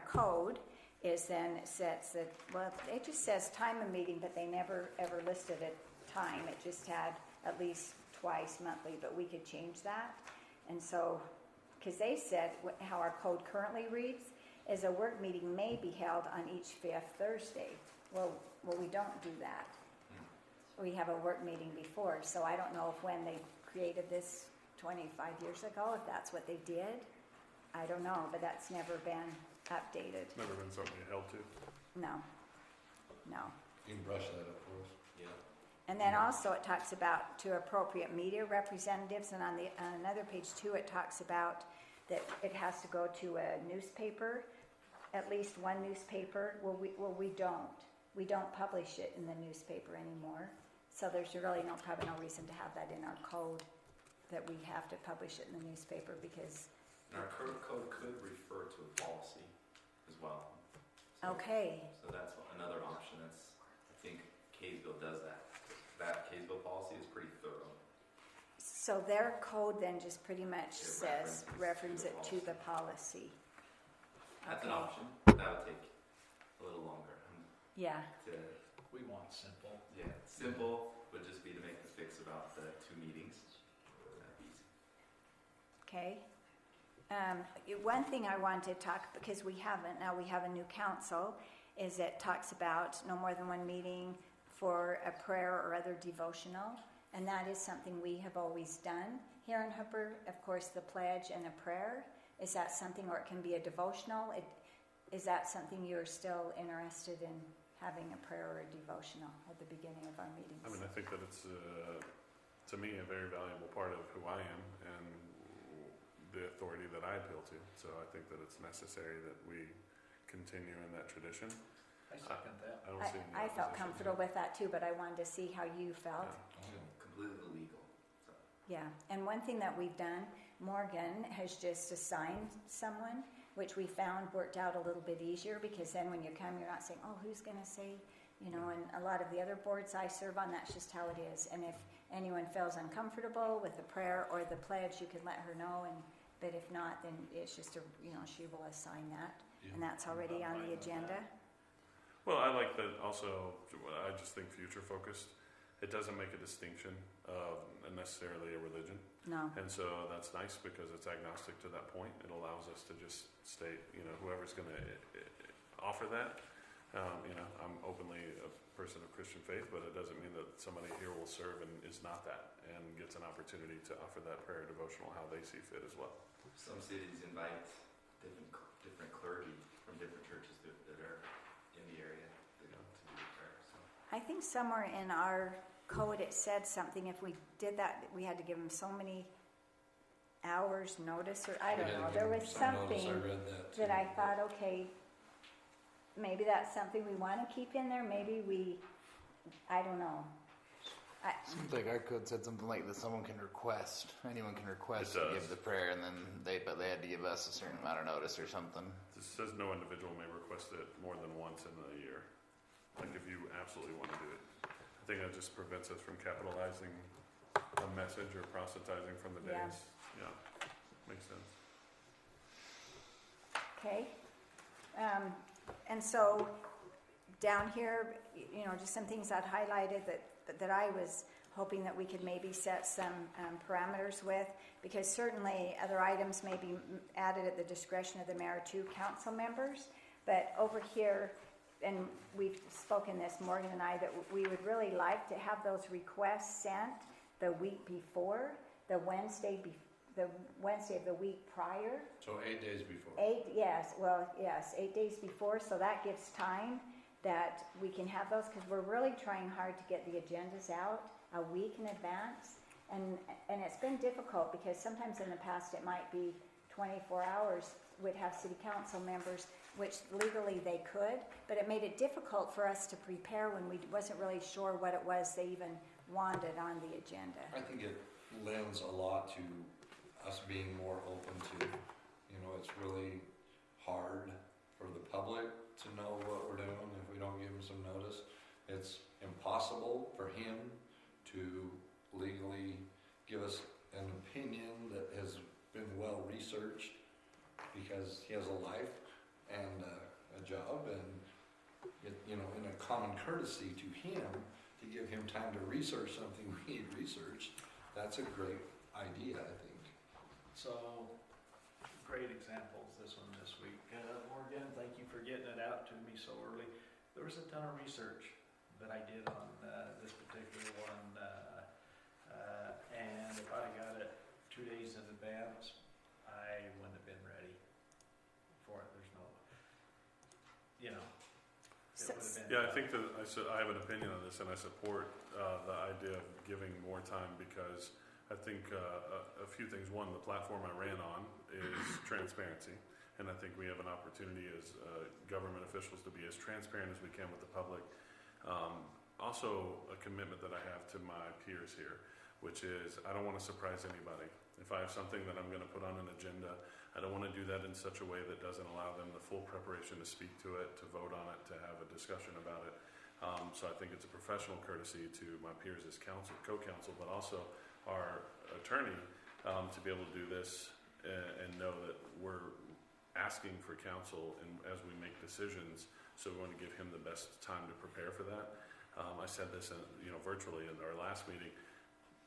code, is then it sets that, well, it just says time of meeting, but they never ever listed a time. It just had at least twice monthly, but we could change that. And so, because they said how our code currently reads is a work meeting may be held on each 5th Thursday. Well, we don't do that. We have a work meeting before, so I don't know if when they created this 25 years ago, if that's what they did. I don't know, but that's never been updated. It's never been something you held to. No. You can brush that up for us. Yeah. And then also it talks about to appropriate media representatives, and on another page too, it talks about that it has to go to a newspaper at least one newspaper. Well, we don't. We don't publish it in the newspaper anymore. So there's really probably no reason to have that in our code, that we have to publish it in the newspaper, because, And our code could refer to a policy as well. okay, So that's another option. I think Kaysville does that. That Kaysville policy is pretty thorough. so their code then just pretty much It says, reference references it to the policy. That's an Okay. option. That would take a little longer. Yeah, We want simple. Yeah, simple would just be to make the fix about the 2 meetings. That'd be easy. okay. One thing I wanted to talk, because we have a new council, is it talks about no more than one meeting for a prayer or other devotional, and that is something we have always done here in Hooper. Of course, the pledge and a prayer. Is that something, or it can be a devotional? Is that something you're still interested in, having a prayer or a devotional at the beginning of our meetings? I mean, I think that it's, to me, a very valuable part of who I am and the authority that I appeal to. So I think that it's necessary that we continue in that tradition. I second that. I don't see any I felt opposition. comfortable with that too, but I wanted to see how you felt. Completely legal. So. Yeah, and one thing that we've done, Morgan has just assigned someone, which we found worked out a little bit easier, because then when you come, you're not saying, oh, who's going to say, and a lot of the other boards I serve on, that's just how it is. And if anyone feels uncomfortable with the prayer or the pledge, you can let her know, but if not, then it's just she will assign that, and that's already on the agenda. Well, I like that also. I just think future focused. It doesn't make a distinction of necessarily a religion. No. And so that's nice because it's agnostic to that point. It allows us to just state, whoever's going to offer that. I'm openly a person of Christian faith, but it doesn't mean that somebody here will serve and is not that and gets an opportunity to offer that prayer devotional how they see fit as well. Some cities invite different clergy from different churches that are in the area to do the prayer. So. I think somewhere in our code it said something, if we did that, we had to give them so many hours notice, or I don't know. There was something that I thought, okay, maybe that's something we want to keep in there. Maybe I don't know. Seems like our code said something like that. Anyone can request to give the prayer, and then they had to give us a certain amount of notice or something. It says no individual may request it more than once in a year. Like if you absolutely want to do it. I think that just prevents us from capitalizing a message or proselytizing from the days. Yeah, makes sense. Okay. And so down here, just some things I'd highlighted that I was hoping that we could maybe set some parameters with, because certainly other items may be added at the discretion of the mayor to council members. But over here, and we've spoken this, Morgan and I, that we would really like to have those requests sent the week before, the Wednesday of the week prior. So 8 days before. 8 days before, so that gives time that we can have those, because we're really trying hard to get the agendas out a week in advance, and it's been difficult, because sometimes in the past it might be 24 hours. We'd have city council members, which legally they could, but it made it difficult for us to prepare when we wasn't really sure what it was they even wanted on the agenda. I think it lends a lot to us being more open to, it's really hard for the public to know what we're doing if we don't give them some notice. It's impossible for him to legally give us an opinion that has been well researched, because he has a life and a job, and in a common courtesy to him to give him time to research something we need researched. That's a great idea, I think. So, great examples, this one this week. Morgan, thank you for getting it out to me so early. There was a ton of research that I did on this particular one, and if I got it 2 days in advance, I wouldn't have been ready for it. There's no, it would have been. Yeah, I think that I have an opinion on this, and I support the idea of giving more time, because I think a few things. One, the platform I ran on is transparency. And I think we have an opportunity as government officials to be as transparent as we can with the public. Also, a commitment that I have to my peers here, which is I don't want to surprise anybody. If I have something that I'm going to put on an agenda, I don't want to do that in such a way that doesn't allow them the full preparation to speak to it, to vote on it, to have a discussion about it. So I think it's a professional courtesy to my peers as counsel, co-counsel, but also our attorney to be able to do this and know that we're asking for counsel and as we make decisions. So we want to give him the best time to prepare for that. I said this, virtually in our last meeting.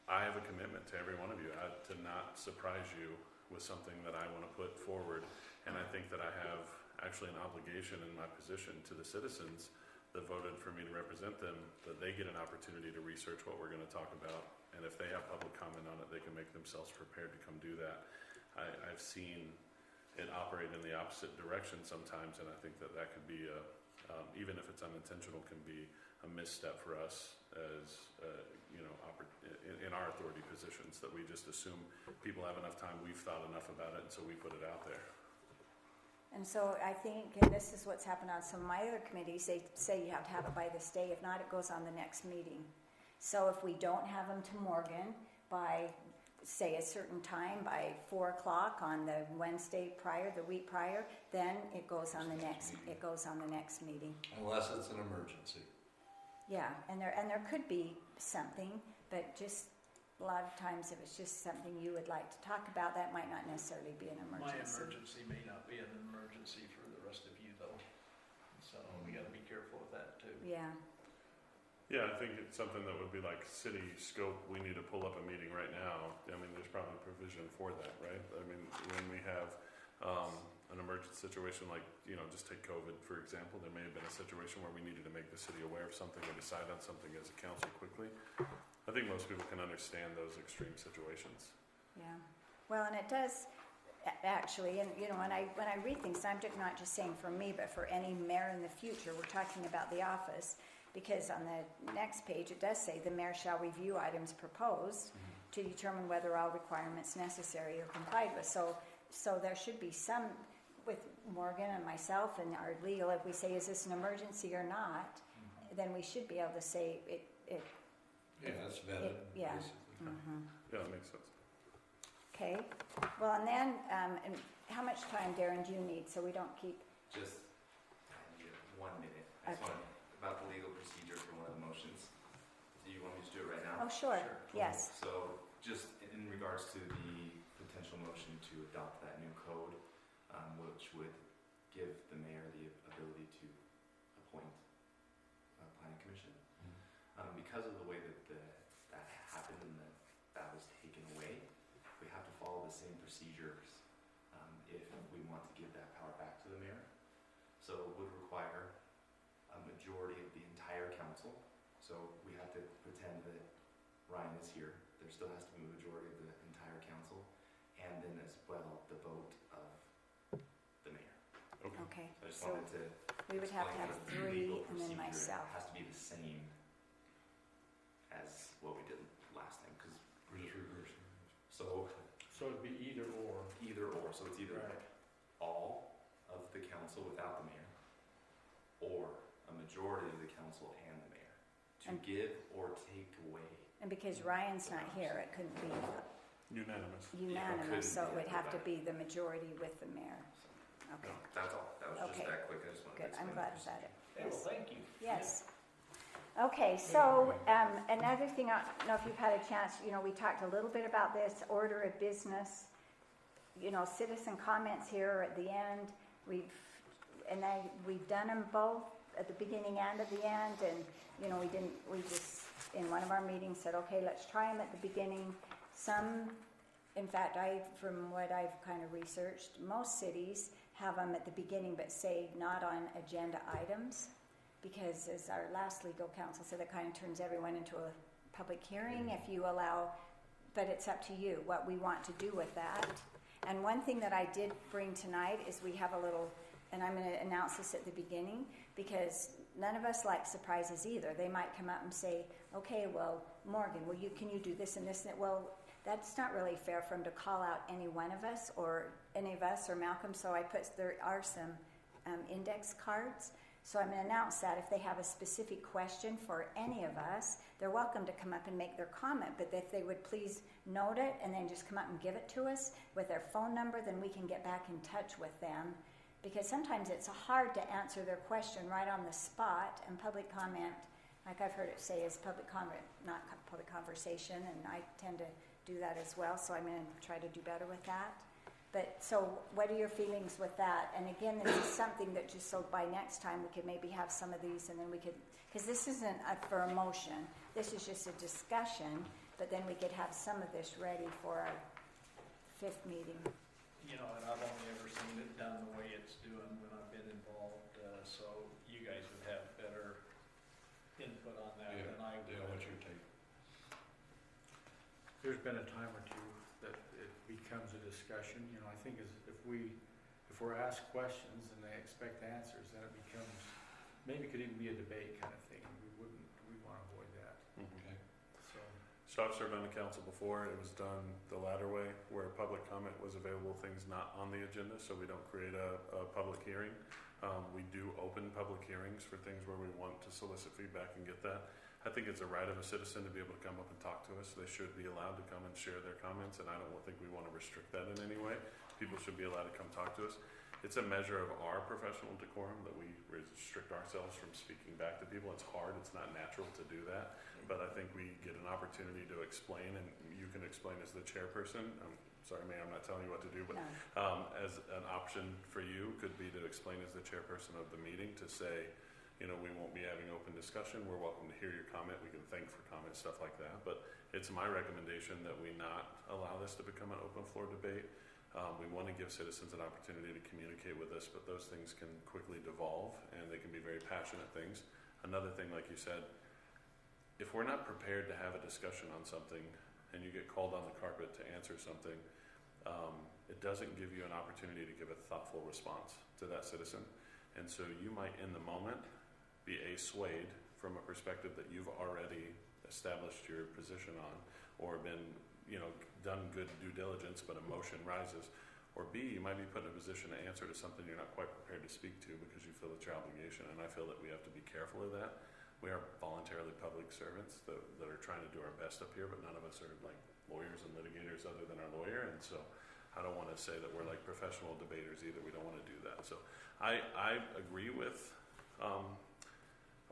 I have a commitment to every one of you to not surprise you with something that I want to put forward, and I think that I have actually an obligation in my position to the citizens that voted for me to represent them, that they get an opportunity to research what we're going to talk about, and if they have public comment on it, they can make themselves prepared to come do that. I've seen it operate in the opposite direction sometimes, and I think that could be even if it's unintentional, can be a misstep for us as in our authority positions, that we just assume people have enough time, we've thought enough about it, and so we put it out there. And so I think, and this is what's happened on some of my other committees, they say you have to have it by this day. If not, it goes on the next meeting. So if we don't have them to Morgan by, say, a certain time, by 4 o'clock on the Wednesday prior, the week prior, then it goes on the next meeting. Unless it's an emergency. Yeah, and there could be something, but just a lot of times if it's just something you would like to talk about, that might not necessarily be an My emergency. emergency may not be an emergency for the rest of you though. So we gotta be careful with that too. Yeah, Yeah, I think it's something that would be like city scope. We need to pull up a meeting right now. I mean, there's probably provision for that, right? I mean, when we have an emergency situation like, just take COVID, for example, there may have been a situation where we needed to make the city aware of something or decide on something as a council quickly. I think most people can understand those extreme situations. yeah. Well, and it does actually, and when I read things, I'm not just saying for me, but for any mayor in the future, we're talking about the office, because on the next page it does say the mayor shall review items proposed to determine whether all requirements necessary are complied with. So there should be some, with Morgan and myself and our legal, if we say, is this an emergency or not, then we should be able to say it. Yeah, that's vetted, yeah. basically. Yeah, that makes sense. Okay, well, and then, and how much time, Darren, do you need, so we don't keep, Just 1 minute. I just Okay. want about the legal procedure for one of the motions. Do you want me to do it right now? oh, sure, yes. So just in regards to the potential motion to adopt that new code, which would give the mayor the ability to appoint a planning commission. Because of the way that that happened and that was taken away, we have to follow the same procedures if we want to give that power back to the mayor. So it would require a majority of the entire council. So we have to pretend that Ryan is here. There still has to be a majority of the entire council, and then as well the vote of the mayor. Okay, So I just so wanted to we would have to have explain the 3 legal and then procedure. myself. It has to be the same as what we did last time, because We're just reversing. so So it'd be either or. either or. So it's either Right. all of the council without the mayor, or a majority of the council and the mayor to And- give or take away. And because Ryan's not here, it couldn't be Unanimous. unanimous, so it be would have to everybody. be the majority with the mayor. Okay, No, that's all. That was Okay. just that quick. I just wanted good, to I'm explain glad the about it. Hey, well, thank you. Yes. Okay, so another thing, I don't know if you've had a chance, we talked a little bit about this, order of business, citizen comments here at the end. We've done them both at the beginning and at the end, and, we just, in one of our meetings said, okay, let's try them at the beginning. Some, in fact, from what I've kind of researched, most cities have them at the beginning, but say not on agenda items. Because as our last legal counsel said, that kind of turns everyone into a public hearing if you allow, but it's up to you what we want to do with that. And one thing that I did bring tonight is we have a little, and I'm going to announce this at the beginning, because none of us like surprises either. They might come up and say, okay, well, Morgan, can you do this and this? And well, that's not really fair for him to call out any one of us or Malcolm. So I put, there are some index cards. So I'm going to announce that if they have a specific question for any of us, they're welcome to come up and make their comment. But if they would please note it and then just come up and give it to us with their phone number, then we can get back in touch with them. Because sometimes it's hard to answer their question right on the spot, and public comment, like I've heard it say, is public comment, not public conversation, and I tend to do that as well, so I'm going to try to do better with that. But so what are your feelings with that? And again, this is something that just so by next time we could maybe have some of these, and then we could, because this isn't for a motion, this is just a discussion, but then we could have some of this ready for our 5th meeting. You know, and I've only ever seen it done the way it's doing when I've been involved, so you guys would have better input on that than I would. Yeah, what's your take? There's been a time or two that it becomes a discussion. You know, I think if we're asked questions and they expect answers, then it becomes, maybe it could even be a debate kind of thing. We want to avoid that. Okay. So I've served on the council before. It was done the latter way, where public comment was available, things not on the agenda, so we don't create a public hearing. We do open public hearings for things where we want to solicit feedback and get that. I think it's a right of a citizen to be able to come up and talk to us. They should be allowed to come and share their comments, and I don't think we want to restrict that in any way. People should be allowed to come talk to us. It's a measure of our professional decorum that we restrict ourselves from speaking back to people. It's hard. It's not natural to do that. But I think we get an opportunity to explain, and you can explain as the chairperson. I'm sorry, Mayor, I'm not telling you what to do, but as an option for you could be to explain as the chairperson of the meeting to say, you know, we won't be having open discussion. We're welcome to hear your comment. We can thank for comments, stuff like that. But it's my recommendation that we not allow this to become an open floor debate. We want to give citizens an opportunity to communicate with us, but those things can quickly devolve, and they can be very passionate things. Another thing, like you said, if we're not prepared to have a discussion on something and you get called on the carpet to answer something, it doesn't give you an opportunity to give a thoughtful response to that citizen. And so you might, in the moment, be swayed from a perspective that you've already established your position on, or been, you know, done good due diligence, but emotion rises. Or B, you might be put in a position to answer to something you're not quite prepared to speak to because you feel it's your obligation. And I feel that we have to be careful of that. We are voluntarily public servants that are trying to do our best up here, but none of us are like lawyers and litigators other than our lawyer. And so I don't want to say that we're like professional debaters either. We don't want to do that. So I agree with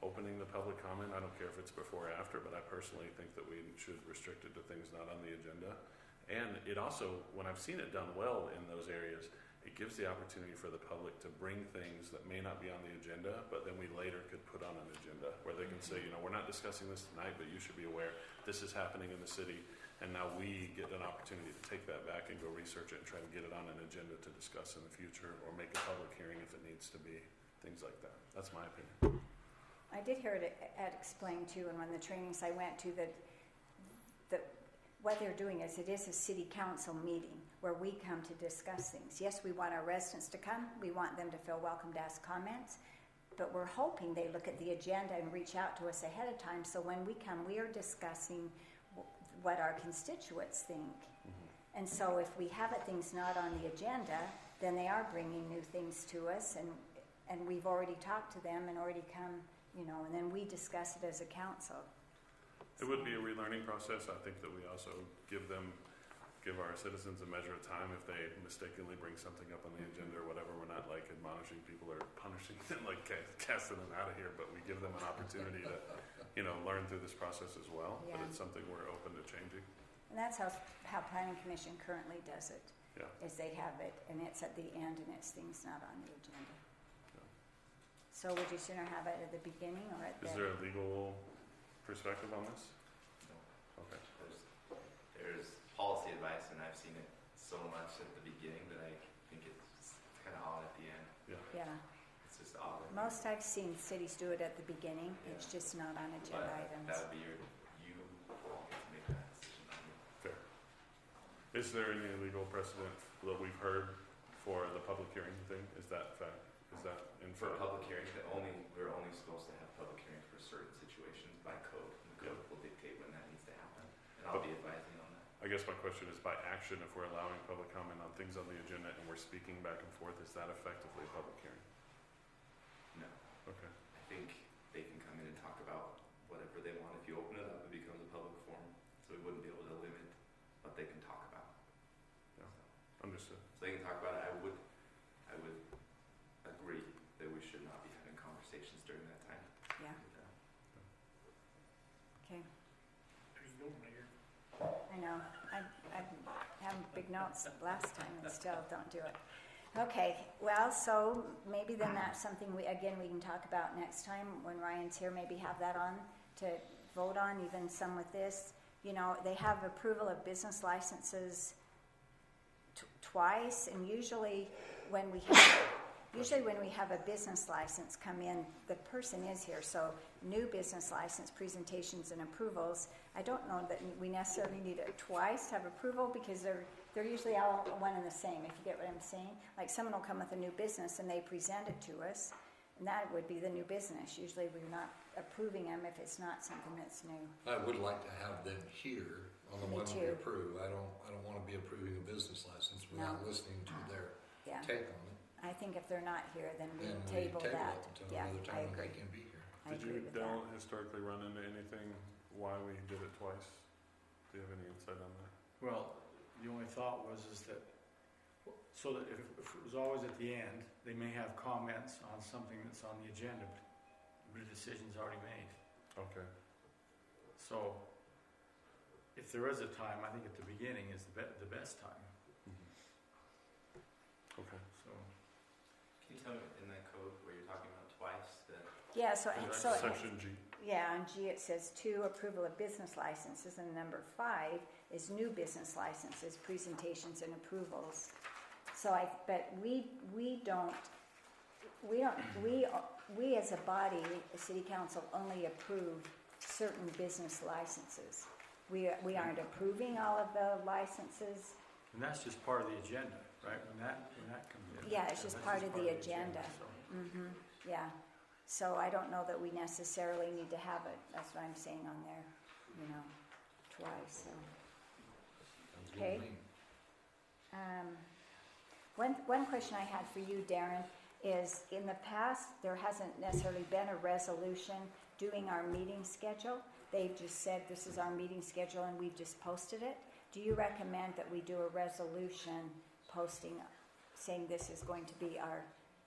opening the public comment. I don't care if it's before or after, but I personally think that we should restrict it to things not on the agenda. And it also, when I've seen it done well in those areas, it gives the opportunity for the public to bring things that may not be on the agenda, but then we later could put on an agenda where they can say, you know, we're not discussing this tonight, but you should be aware this is happening in the city. And now we get an opportunity to take that back and go research it and try to get it on an agenda to discuss in the future, or make a public hearing if it needs to be, things like that. That's my opinion. I did hear it explained too, and one of the trainings I went to, that what they're doing is it is a city council meeting where we come to discuss things. Yes, we want our residents to come. We want them to feel welcome to ask comments. But we're hoping they look at the agenda and reach out to us ahead of time. So when we come, we are discussing what our constituents think. Mm-hmm. And so if we have things not on the agenda, then they are bringing new things to us. And we've already talked to them and already come, you know, and then we discuss it as a council. It would be a relearning process. I think that we also give our citizens a measure of time if they mistakenly bring something up on the agenda or whatever. We're not like admonishing people or punishing them, like casting them out of here, but we give them an opportunity to, you know, learn through this process as well. Yeah. But it's something we're open to changing. And that's how Planning Commission currently does it. Yeah. Is they have it, and it's at the end, and it's things not on the agenda. Yeah. So would you sooner have it at the beginning or at the end? Is there a legal perspective on this? No. Okay. There's policy advice, and I've seen it so much at the beginning that I think it's kind of odd at the end. Yeah. It's just odd. Most I've seen cities do it at the beginning. Yeah. It's just not on agenda items. That would be you all get to make that decision on it. Fair. Is there any legal precedent that we've heard for the public hearing thing? Is that fact? Is that in for public hearings? We're only supposed to have public hearings for certain situations by code. And the code will dictate when that needs to happen, and I'll be advising on that. I I guess my question is, by action, if we're allowing public comment on things on the agenda and we're speaking back and forth, is that effectively a public hearing? No, Okay. I think they can come in and talk about whatever they want. If you open it up, it becomes a public forum, so we wouldn't be able to limit what they can talk about. Yeah. Understood. So they can talk about it. I would agree that we should not be having conversations during that time. Yeah. Okay. There you go, Mayor. I know. I have big notes last time and still don't do it. Okay, well, so maybe then that's something we can talk about next time when Ryan's here. Maybe have that on to vote on, even some with this. You know, they have approval of business licenses twice, and usually when we have a business license come in, the person is here. So new business license presentations and approvals, I don't know that we necessarily need it twice to have approval, because they're usually all one and the same, if you get what I'm saying. Like someone will come with a new business and they present it to us, and that would be the new business. Usually we're not approving them if it's not something that's new. I would like to have them here on the Me ones we too. approve. I don't want to be approving a business license without listening to their Yeah, take on it. I think if they're not here, then we Then we table that. it until Yeah, another I time when agree. they can be here. I Did agree you, with that. Daryl, historically run into anything why we did it twice? Do you have any insight on that? Well, the only thought was that, so that if it was always at the end, they may have comments on something that's on the agenda, but a decision's already made. Okay. So, if there is a time, I think at the beginning is the best time, Okay. so. Can you tell me in that code where you're talking about twice that Yeah, so Section G. yeah, on G it says 2, approval of business licenses, and number 5 is new business licenses, presentations and approvals. So we as a body, the city council, only approve certain business licenses. We aren't approving all of the licenses. And that's just part of the agenda, right? When that comes in. Yeah, it's just that's part of the agenda. so. Yeah, so I don't know that we necessarily need to have it, that's what I'm saying on there, twice, so. Sounds good Okay. to me. One question I had for you, Darren, is in the past, there hasn't necessarily been a resolution doing our meeting schedule. They've just said this is our meeting schedule and we've just posted it. Do you recommend that we do a resolution posting, saying this is going to be our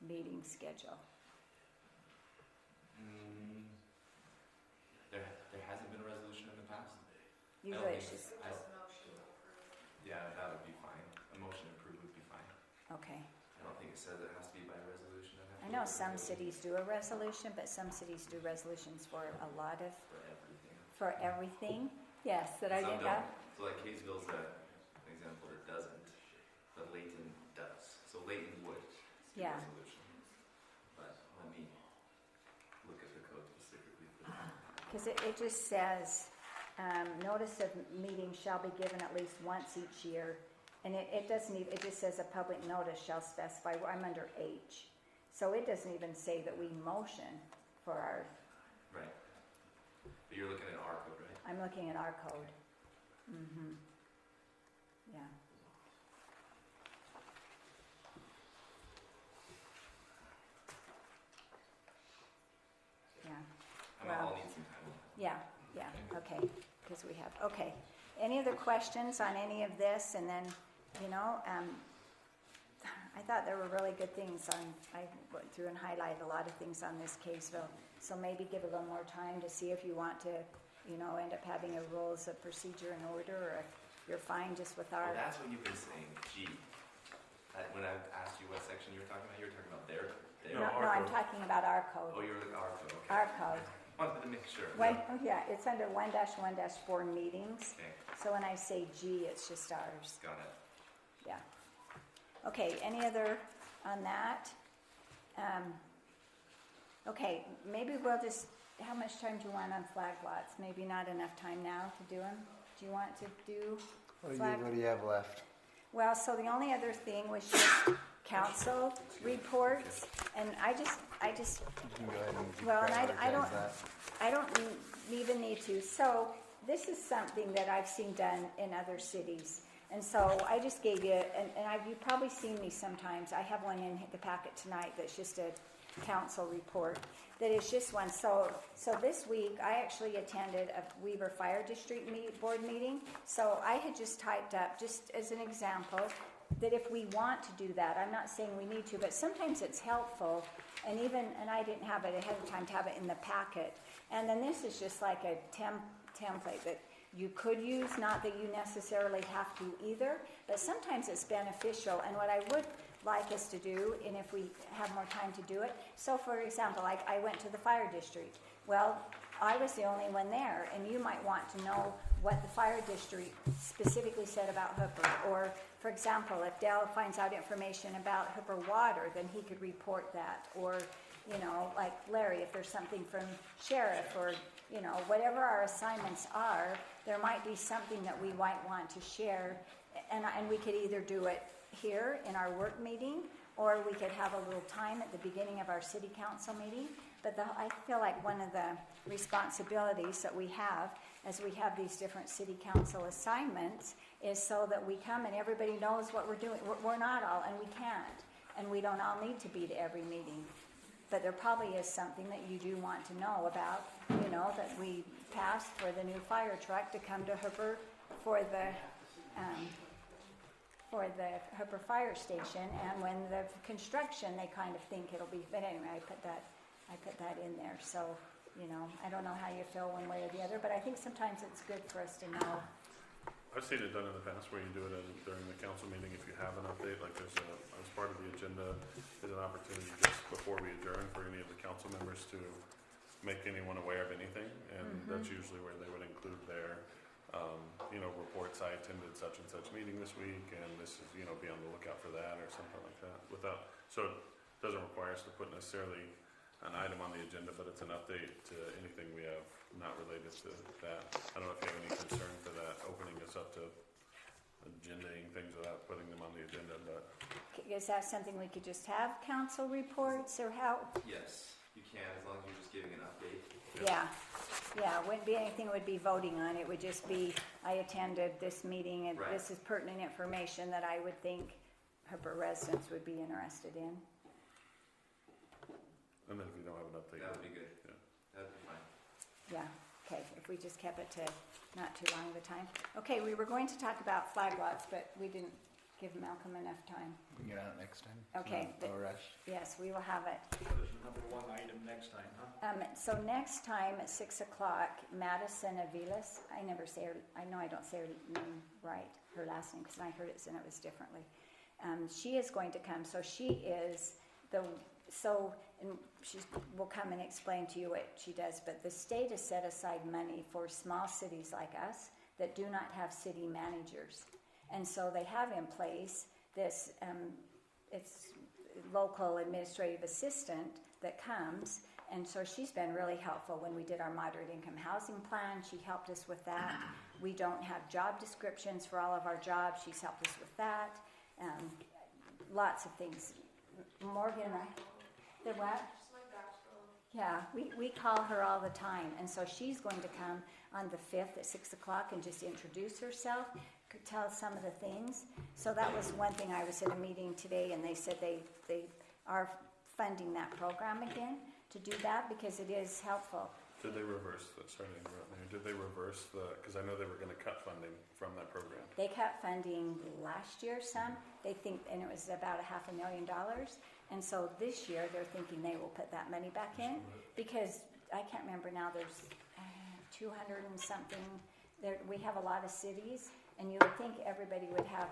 meeting schedule? there hasn't been a resolution in the past? Usually it's just, Yeah, that would be fine. A motion approved would be fine. okay. I don't think it says it has to be by resolution. It has to I be know by some resolution cities do a resolution, but some cities do resolutions for a lot of, for everything. for everything. Yes, that I Some did that. don't. So like Kaysville's an example that doesn't, but Layton does. So Layton would do Yeah. resolution. But let me look at the code specifically for that. Because it just says, notice of meeting shall be given at least once each year. And it doesn't even, it just says a public notice shall specify, I'm under H. So it doesn't even say that we motion for our, Right. But you're looking at our code, right? I'm looking at our code. Yeah. Yeah. I'll Well- need some time. Yeah, okay, because we have, okay. Any other questions on any of this? And then, I thought there were really good things I went through and highlighted a lot of things on this Kaysville. So maybe give a little more time to see if you want to, end up having a rules of procedure and order, or if you're fine just with Well, our, that's what you've been saying, G. When I asked you what section you were talking about their. no, our I'm code. talking about our Oh, code. you're our code, okay. Our code. Wanted to make sure. Yeah, it's under 1-1-4 meetings. Okay, So when I say G, it's just ours. got it. Yeah. Okay, any other on that? Okay, maybe we'll just, how much time do you want on flag lots? Maybe not enough time now to do them? Do you want to do flag? What do you have left? Well, so the only other thing was just council reports, and I just, You can go ahead and Well, and I prioritize don't- that. I don't even need to. So this is something that I've seen done in other cities. And so I just gave you, you've probably seen these sometimes. I have one in the packet tonight that's just a council report. That is just one. So this week I actually attended a Weaver Fire District board meeting. So I had just typed up, just as an example, that if we want to do that, I'm not saying we need to, but sometimes it's helpful. And I didn't have it ahead of time to have it in the packet. And then this is just like a template that you could use, not that you necessarily have to either, but sometimes it's beneficial. And what I would like us to do, and if we have more time to do it, so for example, like I went to the fire district. Well, I was the only one there, and you might want to know what the fire district specifically said about Hooper. Or, for example, if Dale finds out information about Hooper Water, then he could report that. Or, like Larry, if there's something from sheriff, or, whatever our assignments are, there might be something that we might want to share. And we could either do it here in our work meeting, or we could have a little time at the beginning of our city council meeting. But I feel like one of the responsibilities that we have as we have these different city council assignments is so that we come and everybody knows what we're doing. We're not all, and we can't, and we don't all need to be to every meeting. But there probably is something that you do want to know about, that we passed for the new fire truck to come to Hooper for the Hooper Fire Station, and when the construction, they kind of think it'll be. But anyway, I put that in there. So, I don't know how you feel one way or the other, but I think sometimes it's good for us to know. I've seen it done in the past where you do it during the council meeting if you have an update, like as part of the agenda, there's an opportunity just before we adjourn for any of the council members to make anyone aware of anything, and that's usually where they would include their, reports. I attended such and such meeting this week, and this is, be on the lookout for that or something like that. So it doesn't require us to put necessarily an item on the agenda, but it's an update to anything we have not related to that. I don't know if you have any concern for that, opening us up to agendaing things without putting them on the agenda, but. Is that something we could just have council reports, or how? Yes, you can, as long as you're just giving an update. Yeah, wouldn't be anything would be voting on. It would just be, I attended this meeting, and this is pertinent information that I would think Hooper residents would be interested in. And then if you don't have an update. That would be good. Yeah. That'd be fine. Yeah, okay, if we just kept it to not too long of a time. Okay, we were going to talk about flag lots, but we didn't give Malcolm enough time. We can get out next time. Okay, No rush. Yes, we will have it. So there's a number one item next time, huh? So next time at 6 o'clock, Madison Aviles, I know I don't say her name right, her last name, because I heard it and it was differently. She is going to come, so she is and she will come and explain to you what she does, but the state has set aside money for small cities like us that do not have city managers. And so they have in place this, it's local administrative assistant that comes, and so she's been really helpful when we did our moderate income housing plan. She helped us with that. We don't have job descriptions for all of our jobs. She's helped us with that. Lots of things. Morgan, the what? Yeah, we call her all the time, and so she's going to come on the 5th at 6 o'clock and just introduce herself, tell some of the things. So that was one thing. I was at a meeting today, and they said they are funding that program again to do that because it is helpful. Did they reverse the, sorry to interrupt me, did they reverse because I know they were going to cut funding from that program. They cut funding last year some, they think, and it was about $500,000. And so this year they're thinking they will put that money back in because I can't remember now, there's 200 and something. We have a lot of cities, and you would think everybody would have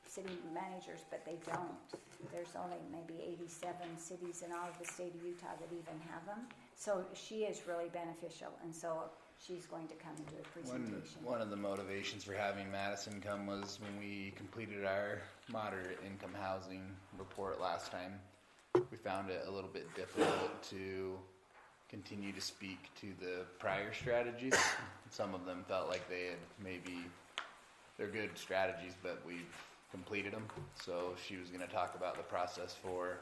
city managers, but they don't. There's only maybe 87 cities in all of the state of Utah that even have them. So she is really beneficial, and so she's going to come and do a presentation. One of the motivations for having Madison come was when we completed our moderate income housing report last time. We found it a little bit difficult to continue to speak to the prior strategies. Some of them felt like they're good strategies, but we've completed them. So she was going to talk about the process for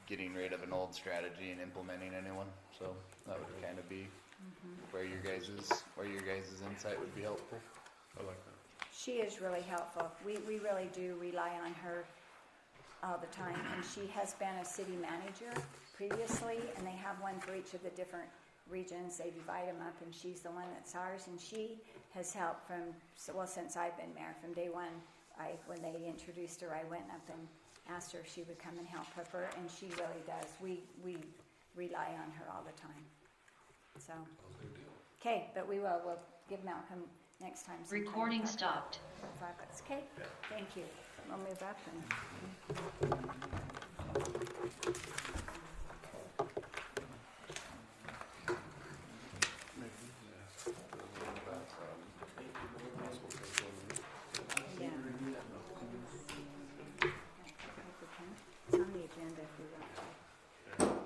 getting rid of an old strategy and implementing a new one. So that would kind of be where your guys' insight would be helpful. I like that. She is really helpful. We really do rely on her all the time, and she has been a city manager previously, and they have one for each of the different regions. They divide them up, and she's the one that's ours, and she has helped since I've been mayor, from day one. When they introduced her, I went up and asked her if she would come and help her, and she really does. We rely on her all the time. So, okay, but we'll give Malcolm next time. some time to Recording talk about stopped. progress. Okay, thank you. We'll move up and. Yeah. It's on the agenda if we want to.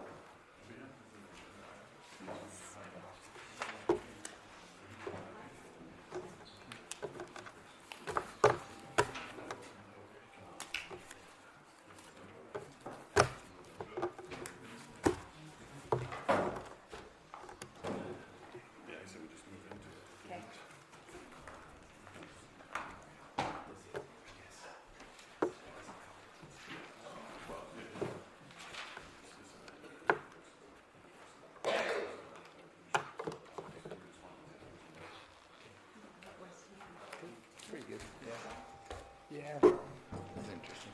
Yeah, I said we just move into it. Okay. Pretty good. Yeah. That's interesting.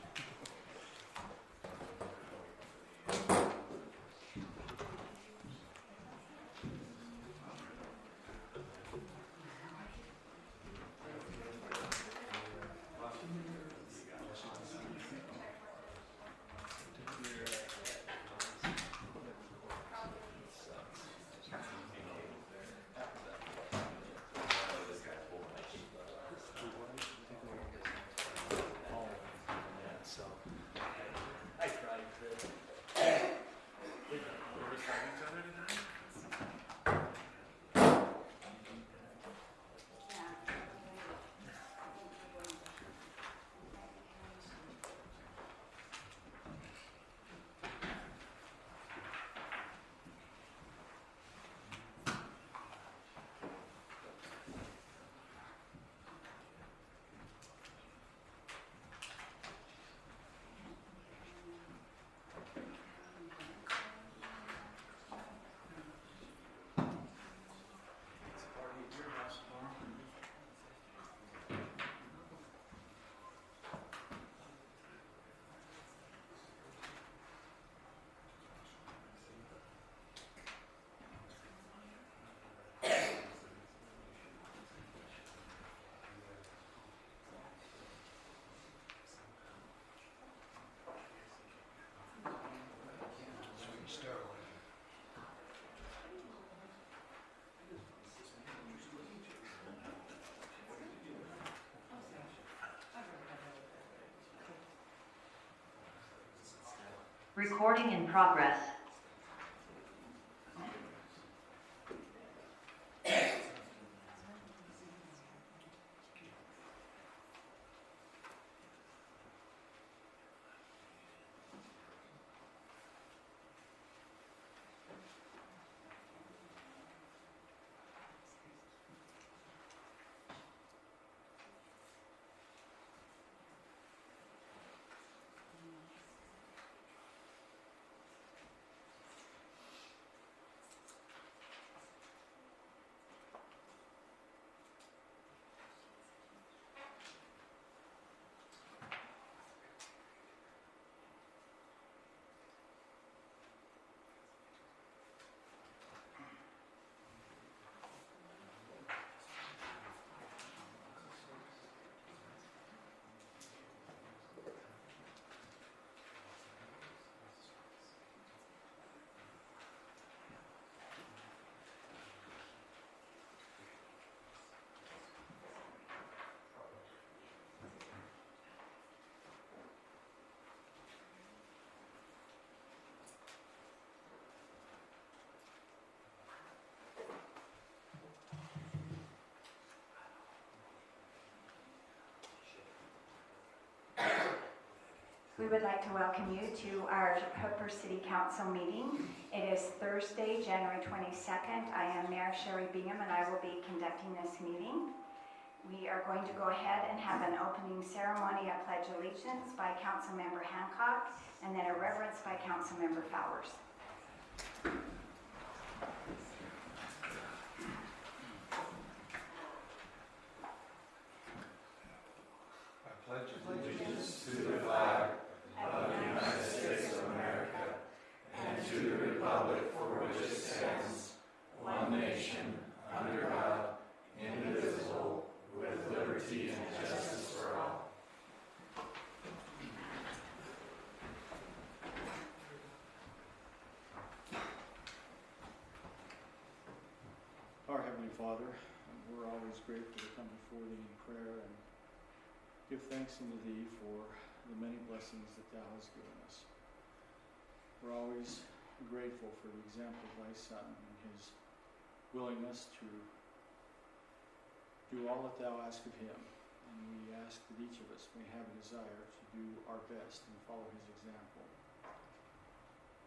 Recording in progress. We would like to welcome you to our Hooper City Council meeting. It is Thursday, January 22nd. I am Mayor Sherry Bingham and I will be conducting this meeting. We are going to go ahead and have an opening ceremony, a pledge allegiance by Councilmember Hancock, and then a reverence by Councilmember Fowers. I pledge allegiance to the flag of the United States of America and to the republic for which it stands, one nation, under God, indivisible, with liberty and justice for all. Our Heavenly Father, we're always grateful to come before Thee in prayer and give thanks unto Thee for the many blessings that Thou hast given us. We're always grateful for the example of Thy Son and His willingness to do all that Thou ask of Him. And we ask that each of us may have a desire to do our best and follow His example.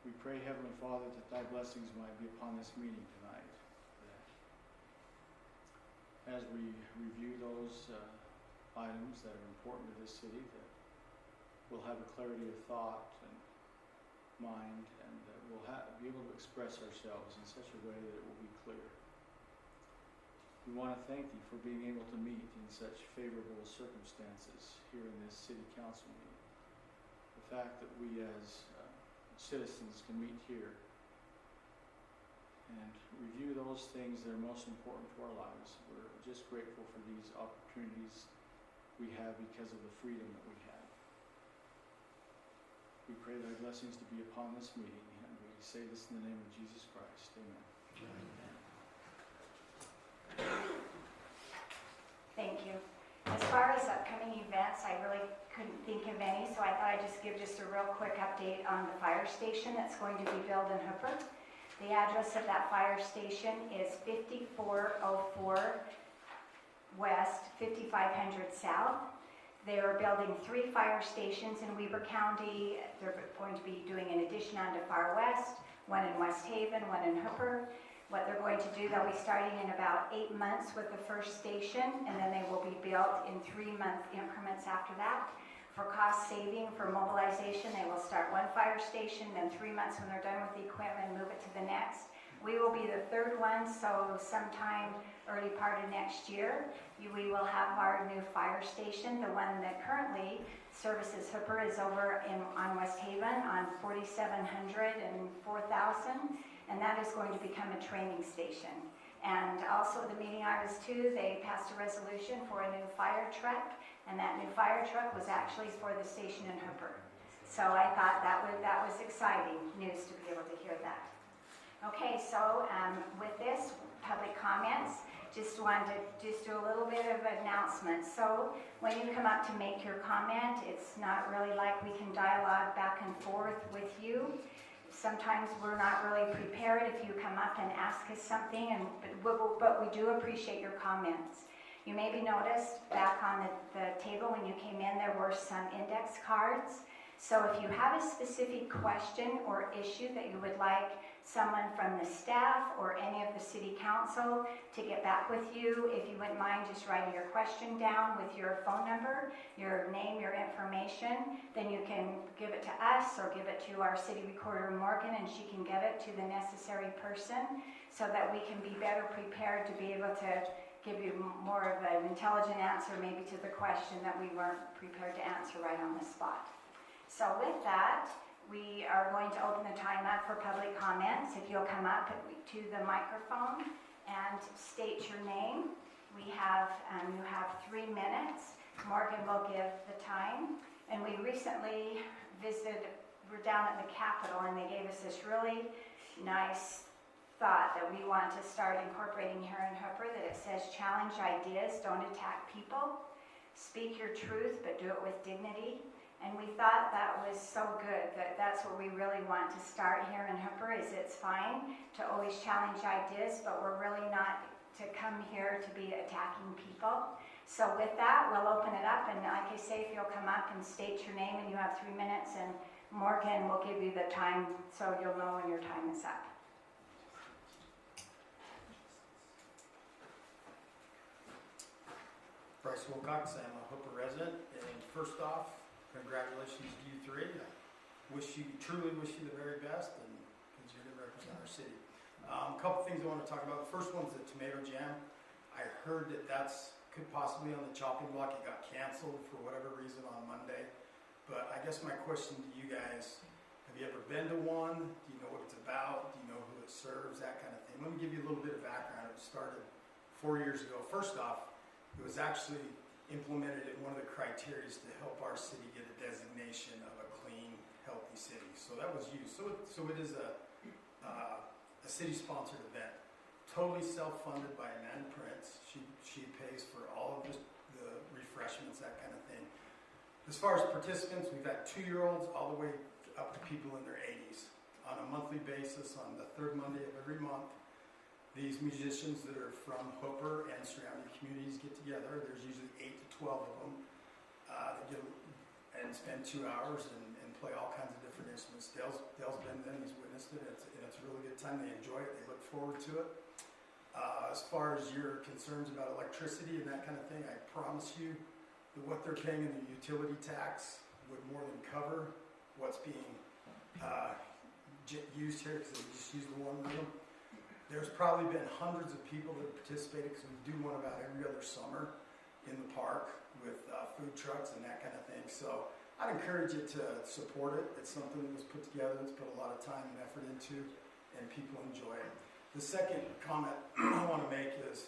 We pray, Heavenly Father, that Thy blessings might be upon this meeting tonight. As we review those items that are important to this city, that we'll have a clarity of thought and mind, and that we'll be able to express ourselves in such a way that it will be clear. We want to thank Thee for being able to meet in such favorable circumstances here in this city council meeting. The fact that we as citizens can meet here and review those things that are most important to our lives. We're just grateful for these opportunities we have because of the freedom that we have. We pray Thy blessings to be upon this meeting, and we say this in the name of Jesus Christ. Amen. Thank you. As far as upcoming events, I really couldn't think of any, so I thought I'd just give a real quick update on the fire station that's going to be built in Hooper. The address of that fire station is 5404 West, 5500 South. They are building 3 fire stations in Weber County. They're going to be doing an addition onto Far West, one in West Haven, one in Hooper. What they're going to do, they'll be starting in about 8 months with the first station, and then they will be built in 3-month increments after that. For cost saving, for mobilization, they will start 1 fire station, then 3 months when they're done with the equipment, move it to the next. We will be the 3rd one, so sometime early part of next year, we will have our new fire station. The one that currently services Hooper is over on West Haven on 4700 and 4000, and that is going to become a training station. And also the meeting I was to, they passed a resolution for a new fire truck, and that new fire truck was actually for the station in Hooper. So I thought that was exciting news to be able to hear that. Okay, so with this, public comments, just wanted to just do a little bit of announcement. So when you come up to make your comment, it's not really like we can dialogue back and forth with you. Sometimes we're not really prepared if you come up and ask us something, but we do appreciate your comments. You maybe noticed back on the table when you came in, there were some index cards. So if you have a specific question or issue that you would like someone from the staff or any of the city council to get back with you, if you wouldn't mind just writing your question down with your phone number, your name, your information, then you can give it to us or give it to our city recorder Morgan, and she can get it to the necessary person so that we can be better prepared to be able to give you more of an intelligent answer maybe to the question that we weren't prepared to answer right on the spot. So with that, we are going to open the time up for public comments. If you'll come up to the microphone and state your name. You have 3 minutes. Morgan will give the time. And we recently we're down at the Capitol, and they gave us this really nice thought that we want to start incorporating here in Hooper, that it says, challenge ideas, don't attack people. Speak your truth, but do it with dignity. And we thought that was so good, that's what we really want to start here in Hooper, is it's fine to always challenge ideas, but we're really not to come here to be attacking people. So with that, we'll open it up, and like I say, if you'll come up and state your name, and you have 3 minutes, and Morgan will give you the time so you'll know when your time is up. Bryce Wilcox, I'm a Hooper resident, and first off, congratulations to you three. I truly wish you the very best, and continue to represent our city. A couple things I want to talk about. The first one's the tomato jam. I heard that could possibly on the chopping block. It got canceled for whatever reason on Monday. But I guess my question to you guys, have you ever been to one? Do you know what it's about? Do you know who it serves? That kind of thing. Let me give you a little bit of background. It started 4 years ago. First off, it was actually implemented in one of the criteria to help our city get a designation of a clean, healthy city. So that was used. So it is a city-sponsored event. Totally self-funded by Amanda Prince. She pays for all of the refreshments, that kind of thing. As far as participants, we've had 2-year-olds all the way up to people in their 80s. On a monthly basis, on the 3rd Monday of every month, these musicians that are from Hooper and surrounding communities get together. There's usually 8 to 12 of them. They get and spend 2 hours and play all kinds of different instruments. Dale's been there, he's witnessed it, and it's a really good time. They enjoy it, they look forward to it. As far as your concerns about electricity and that kind of thing, I promise you that what they're paying in the utility tax would more than cover what's being used here, because they just use the one room. There's probably been hundreds of people that have participated, because we do one about every other summer in the park with food trucks and that kind of thing. So I'd encourage you to support it. It's something that was put together, that's put a lot of time and effort into, and people enjoy it. The second comment I want to make is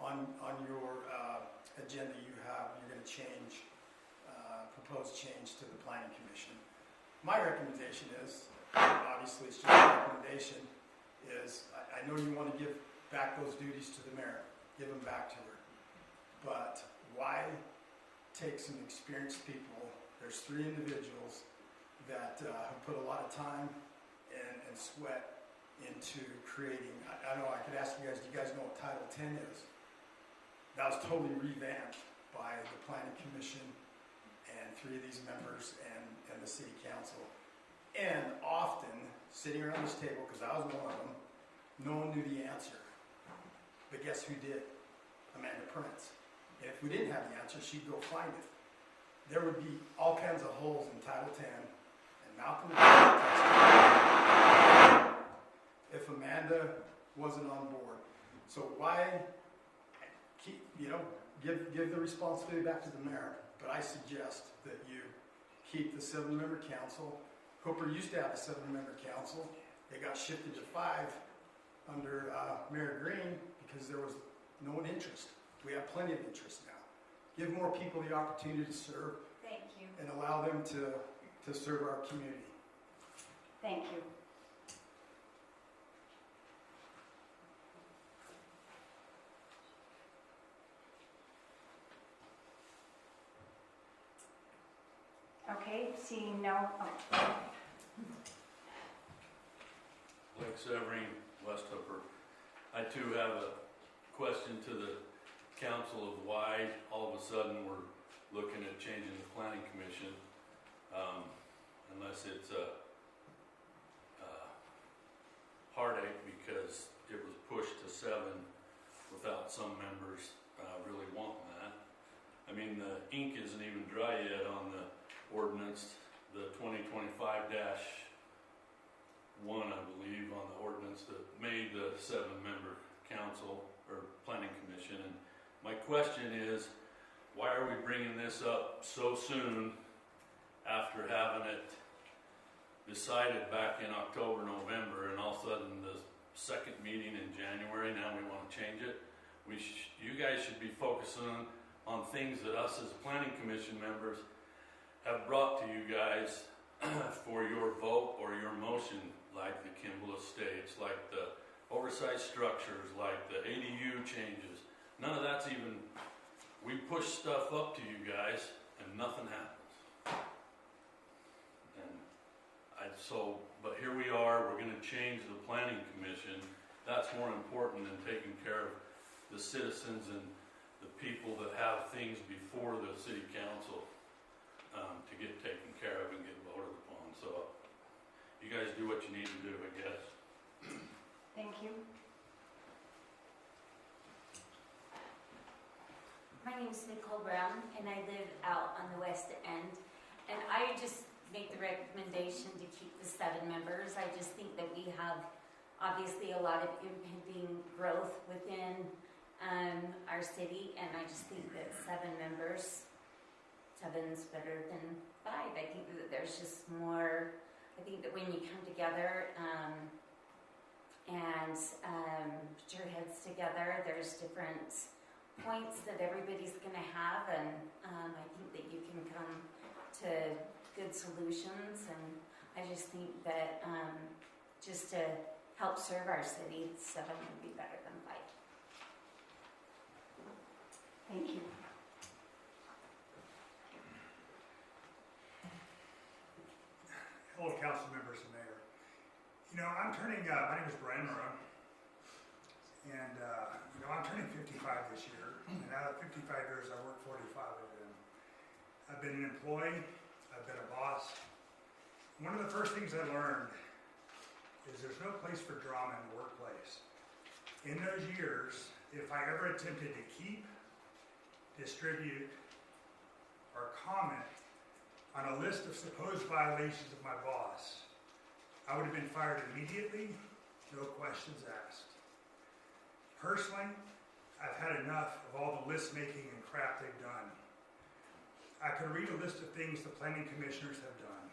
on your agenda you're going to change, propose change to the Planning Commission. My recommendation is, obviously it's just a recommendation, is I know you want to give back those duties to the mayor, give them back to her, but why take some experienced people? There's 3 individuals that have put a lot of time and sweat into creating, I know I could ask you guys, do you guys know what Title 10 is? That was totally revamped by the Planning Commission and 3 of these members and the City Council. And often, sitting around this table, because I was one of them, no one knew the answer. But guess who did? Amanda Prince. And if we didn't have the answer, she'd go find it. There would be all kinds of holes in Title 10, and Malcolm if Amanda wasn't on board. So why give the responsibility back to the mayor? But I suggest that you keep the 7-member council. Hooper used to have a 7-member council. It got shifted to 5 under Mayor Green because there was no interest. We have plenty of interest now. Give more people the opportunity to serve. Thank you. And allow them to serve our community. Thank you. Okay, seeing no. Blake Severing, West Hooper. I too have a question to the council of why all of a sudden we're looking at changing the planning commission, unless it's a heartache because it was pushed to 7 without some members really wanting that. I mean, the ink isn't even dry yet on the ordinance, the 2025-1, I believe, on the ordinance that made the 7-member council or planning commission. And my question is, why are we bringing this up so soon after having it decided back in October, November, and all of a sudden the second meeting in January, now we want to change it? You guys should be focusing on things that us as planning commission members have brought to you guys for your vote or your motion, like the Kimball Estates, like the oversized structures, like the ADU changes. None of that's even, we push stuff up to you guys and nothing happens. But here we are, we're gonna change the planning commission. That's more important than taking care of the citizens and the people that have things before the city council to get taken care of and get voted upon. So you guys do what you need to do, I guess. Thank you. My name is Nicole Brown, and I live out on the west end. And I just make the recommendation to keep the 7 members. I just think that we have obviously a lot of impending growth within our city, and I just think that 7 members, 7's better than 5. I think that there's just more. I think that when you come together and put your heads together, there's different points that everybody's going to have, and I think that you can come to good solutions, and I just think that just to help serve our city, 7 would be better than 5. Thank you. Hello, council members and mayor. You know, I'm turning, my name is Brian Murrow, and you know, I'm turning 55 this year, and out of 55 years, I worked 45 of them. I've been an employee, I've been a boss. One of the first things I learned is there's no place for drama in the workplace. In those years, if I ever attempted to keep, distribute, or comment on a list of supposed violations of my boss, I would have been fired immediately, no questions asked. Personally, I've had enough of all the list making and crap they've done. I could read a list of things the planning commissioners have done.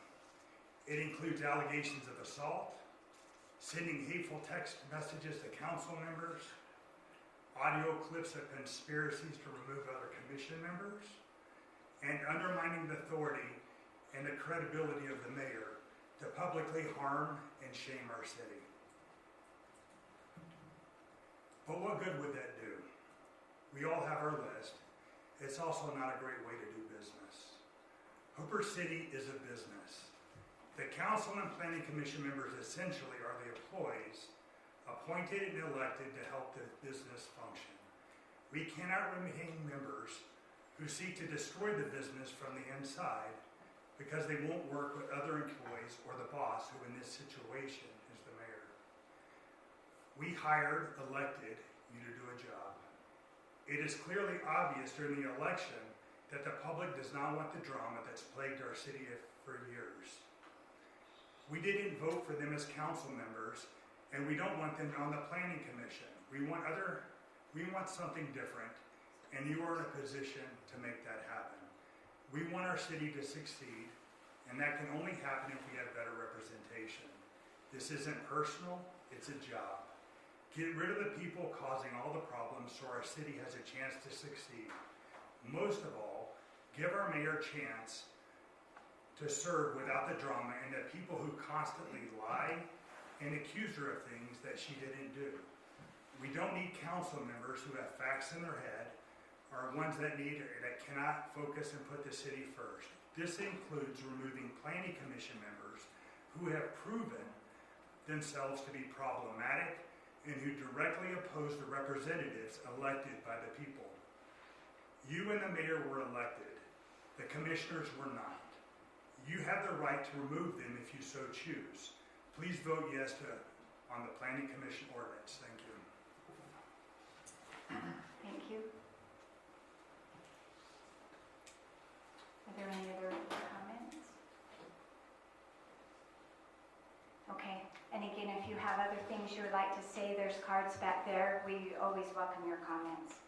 It includes allegations of assault, sending hateful text messages to council members, audio clips of conspiracies to remove other commission members, and undermining the authority and the credibility of the mayor to publicly harm and shame our city. But what good would that do? We all have our list. It's also not a great way to do business. Hooper City is a business. The council and planning commission members essentially are the employees appointed and elected to help the business function. We cannot remain members who seek to destroy the business from the inside because they won't work with other employees or the boss, who in this situation is the mayor. We hired, elected you to do a job. It is clearly obvious during the election that the public does not want the drama that's plagued our city for years. We didn't vote for them as council members, and we don't want them on the planning commission. We want something different, and you are in a position to make that happen. We want our city to succeed, and that can only happen if we have better representation. This isn't personal, it's a job. Get rid of the people causing all the problems so our city has a chance to succeed. Most of all, give our mayor a chance to serve without the drama and the people who constantly lie and accuse her of things that she didn't do. We don't need council members who have facts in their head, or ones that cannot focus and put the city first. This includes removing planning commission members who have proven themselves to be problematic and who directly oppose the representatives elected by the people. You and the mayor were elected. The commissioners were not. You have the right to remove them if you so choose. Please vote yes on the planning commission ordinance. Thank you. Thank you. Are there any other comments? Okay, and again, if you have other things you would like to say, there's cards back there. We always welcome your comments.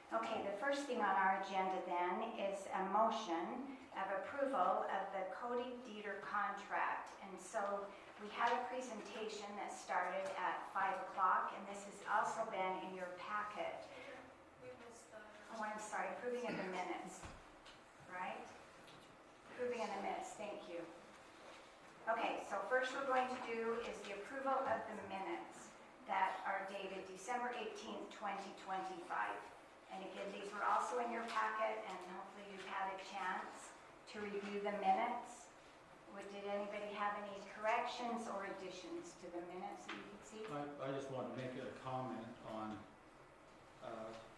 Okay, the first thing on our agenda then is a motion of approval of the Cody Dieter contract. And so we had a presentation that started at 5 o'clock, and this has also been in your packet. Oh, I'm sorry, approving of the minutes, right? Approving of the minutes, thank you. Okay, so first we're going to do is the approval of the minutes that are dated December 18th, 2025. And again, these were also in your packet, and hopefully you've had a chance to review the minutes. Did anybody have any corrections or additions to the minutes that you could see? I just want to make a comment on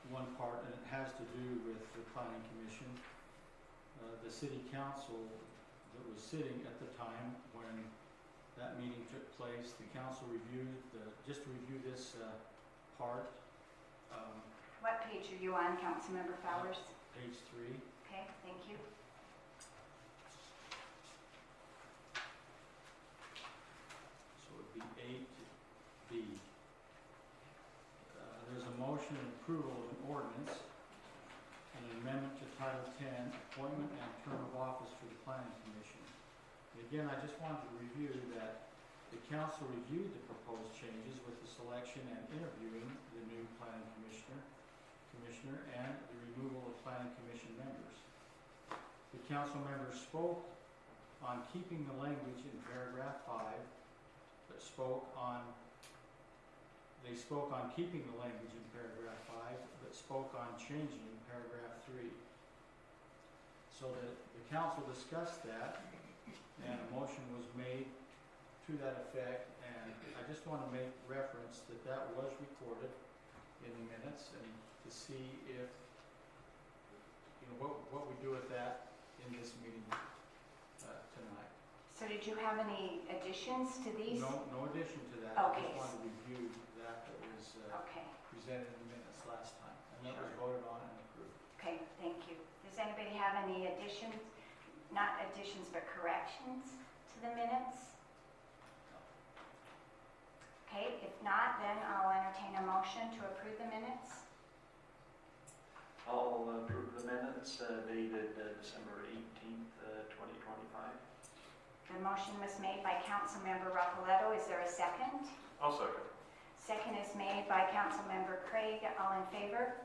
one part, and it has to do with the planning commission. The city council that was sitting at the time when that meeting took place, the council reviewed just to review this part. What page are you on, Councilmember Fowers? Page 3. Okay, thank you. So it would be 8B. There's a motion and approval of an ordinance, an amendment to Title 10, appointment and term of office for the Planning Commission. And again, I just wanted to review that the council reviewed the proposed changes with the selection and interviewing the new planning commissioner, and the removal of planning commission members. The council members spoke on keeping the language in paragraph 5, but spoke on keeping the language in paragraph 5, but spoke on changing paragraph 3. So the council discussed that, and a motion was made to that effect, and I just want to make reference that that was recorded in the minutes, and to see if, what we do with that in this meeting tonight. So did you have any additions to these? No addition to that. Okay. I just wanted to review that was Okay. presented in the minutes last time, and that was voted on and approved. Okay, thank you. Does anybody have any additions, not additions, but corrections to the minutes? Okay, if not, then I'll entertain a motion to approve the minutes. I'll approve the minutes dated December 18th, 2025. The motion was made by Councilmember Rappaletto. Is there a second? I'll second. Second is made by Councilmember Craig. All in favor?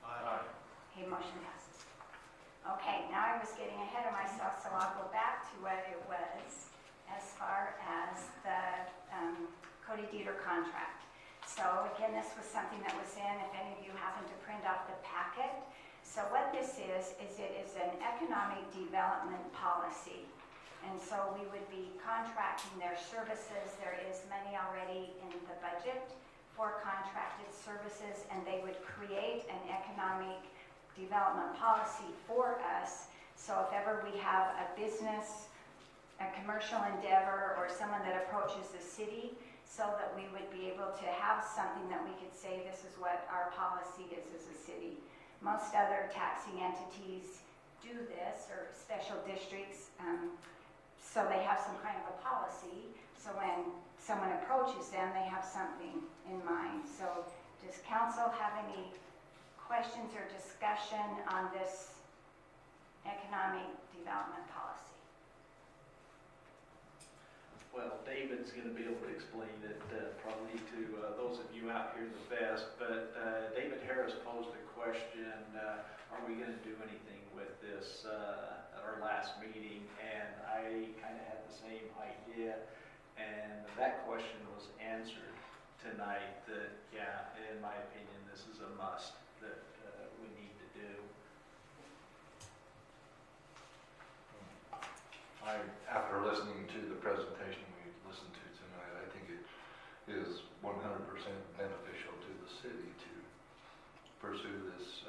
Aye. Okay, motion passes. Okay, now I was getting ahead of myself, so I'll go back to what it was as far as the Cody Dieter contract. So again, this was something that was in, if any of you happen to print off the packet. So what this is it is an economic development policy. And so we would be contracting their services. There is money already in the budget for contracted services, and they would create an economic development policy for us. So if ever we have a business, a commercial endeavor, or someone that approaches the city, so that we would be able to have something that we could say, this is what our policy is as a city. Most other taxing entities do this, or special districts, so they have some kind of a policy. So when someone approaches them, they have something in mind. So does council have any questions or discussion on this economic development policy? Well, David's going to be able to explain it probably to those of you out here the best, but David Harris posed a question, are we going to do anything with this at our last meeting? And I kind of had the same idea, and that question was answered tonight that, yeah, in my opinion, this is a must that we need to do. After listening to the presentation we listened to tonight, I think it is 100% beneficial to the city to pursue this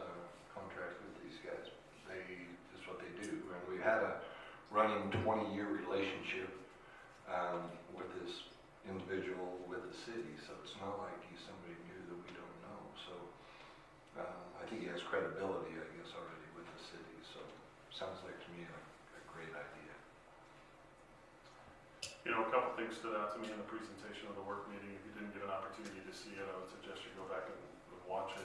contract with these guys. It's what they do. And we had a running 20-year relationship with this individual with the city, so it's not like he's somebody new that we don't know. So I think he has credibility, I guess, already with the city. So sounds like to me a great idea. You know, a couple things stood out to me in the presentation of the work meeting. If you didn't get an opportunity to see it, I would suggest you go back and watch it.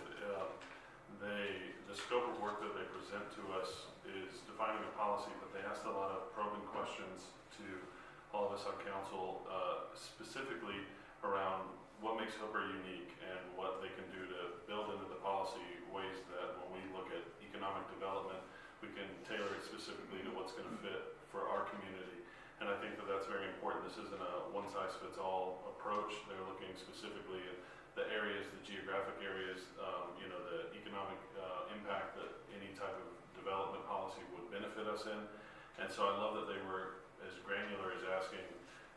The scope of work that they present to us is defining a policy, but they asked a lot of probing questions to all of us on council, specifically around what makes Hooper unique and what they can do to build into the policy ways that when we look at economic development, we can tailor it specifically to what's going to fit for our community. And I think that that's very important. This isn't a one-size-fits-all approach. They're looking specifically at the areas, the geographic areas, the economic impact that any type of development policy would benefit us in. And so I love that they were as granular as asking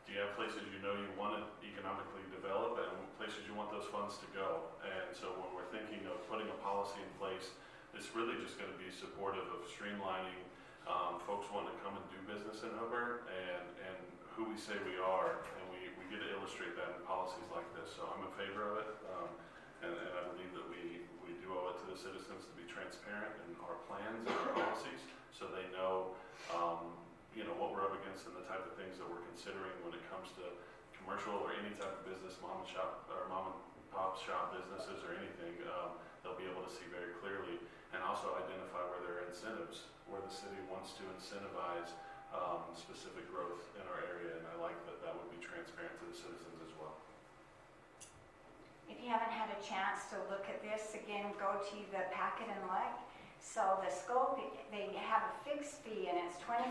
Do you have places you know you want to economically develop and places you want those funds to go? And so when we're thinking of putting a policy in place, it's really just going to be supportive of streamlining folks wanting to come and do business in Hooper and who we say we are, and we get to illustrate that in policies like this. So I'm in favor of it, and I believe that we do owe it to the citizens to be transparent in our plans and our policies, so they know what we're up against and the type of things that we're considering when it comes to commercial or any type of business, mom and pop shop businesses or anything. They'll be able to see very clearly, and also identify where there are incentives, where the city wants to incentivize specific growth in our area, and I like that would be transparent to the citizens as well. If you haven't had a chance to look at this, again, go to the packet and look. So the scope, they have a fixed fee, and it's $2,500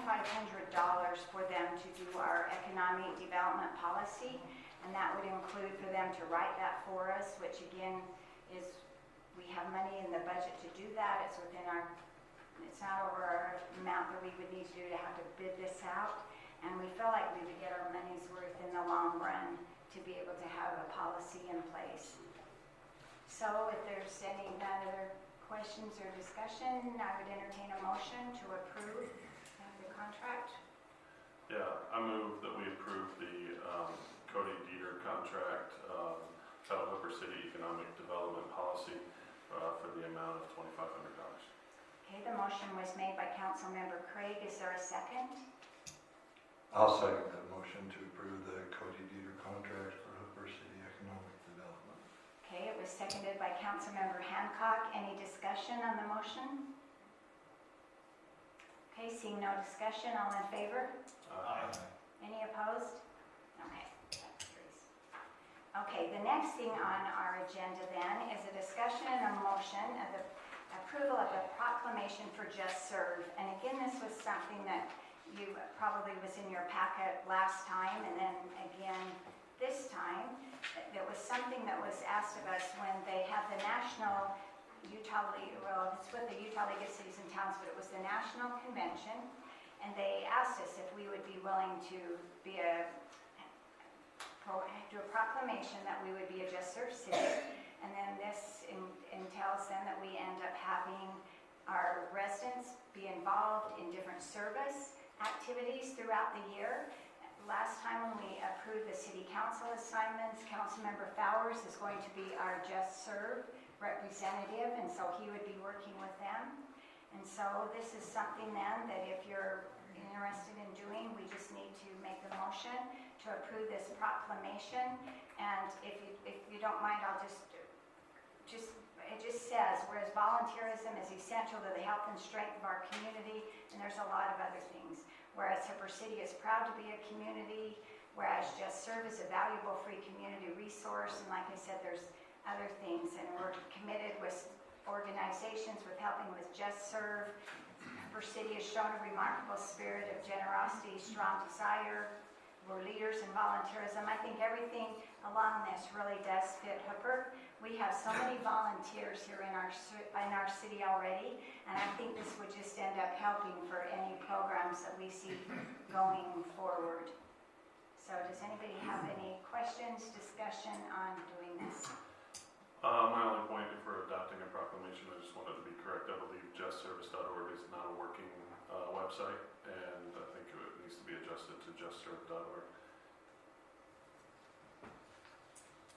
for them to do our economic development policy, and that would include for them to write that for us, which again is, we have money in the budget to do that. It's within our, it's not over our amount that we would need to do to have to bid this out, and we feel like we would get our money's worth in the long run to be able to have a policy in place. So if there's any other questions or discussion, I would entertain a motion to approve the contract. Yeah, I move that we approve the Cody Dieter contract, Title Hooper City Economic Development Policy for the amount of $2,500. Okay, the motion was made by Councilmember Craig. Is there a second? I'll second that motion to approve the Cody Dieter contract for Hooper City Economic Development. Okay, it was seconded by Councilmember Hancock. Any discussion on the motion? Okay, seeing no discussion, all in favor? Aye. Any opposed? Okay, that carries. Okay, the next thing on our agenda then is a discussion and a motion of the approval of the proclamation for Just Serve. And again, this was something that you probably was in your packet last time, and then again this time. There was something that was asked of us when they had the national Utah League, well, it's with the Utah League of Cities and Towns, but it was the national convention, and they asked us if we would be willing to be do a proclamation that we would be a Just Serve city, and then this entails then that we end up having our residents be involved in different service activities throughout the year. Last time when we approved the city council assignments, Councilmember Fowers is going to be our Just Serve representative, and so he would be working with them. And so this is something then that if you're interested in doing, we just need to make the motion to approve this proclamation. And if you don't mind, I'll it just says, whereas volunteerism is essential to the health and strength of our community, and there's a lot of other things. Whereas Hooper City is proud to be a community, whereas Just Serve is a valuable free community resource, and like I said, there's other things, and we're committed with organizations with helping with Just Serve. Hooper City has shown a remarkable spirit of generosity, strong desire. We're leaders in volunteerism. I think everything along this really does fit Hooper. We have so many volunteers here in our city already, and I think this would just end up helping for any programs that we see going forward. So does anybody have any questions, discussion on doing this? My only point, if we're adopting a proclamation, I just wanted to be correct. I believe justservice.org is not a working website, and I think it needs to be adjusted to justserve.org.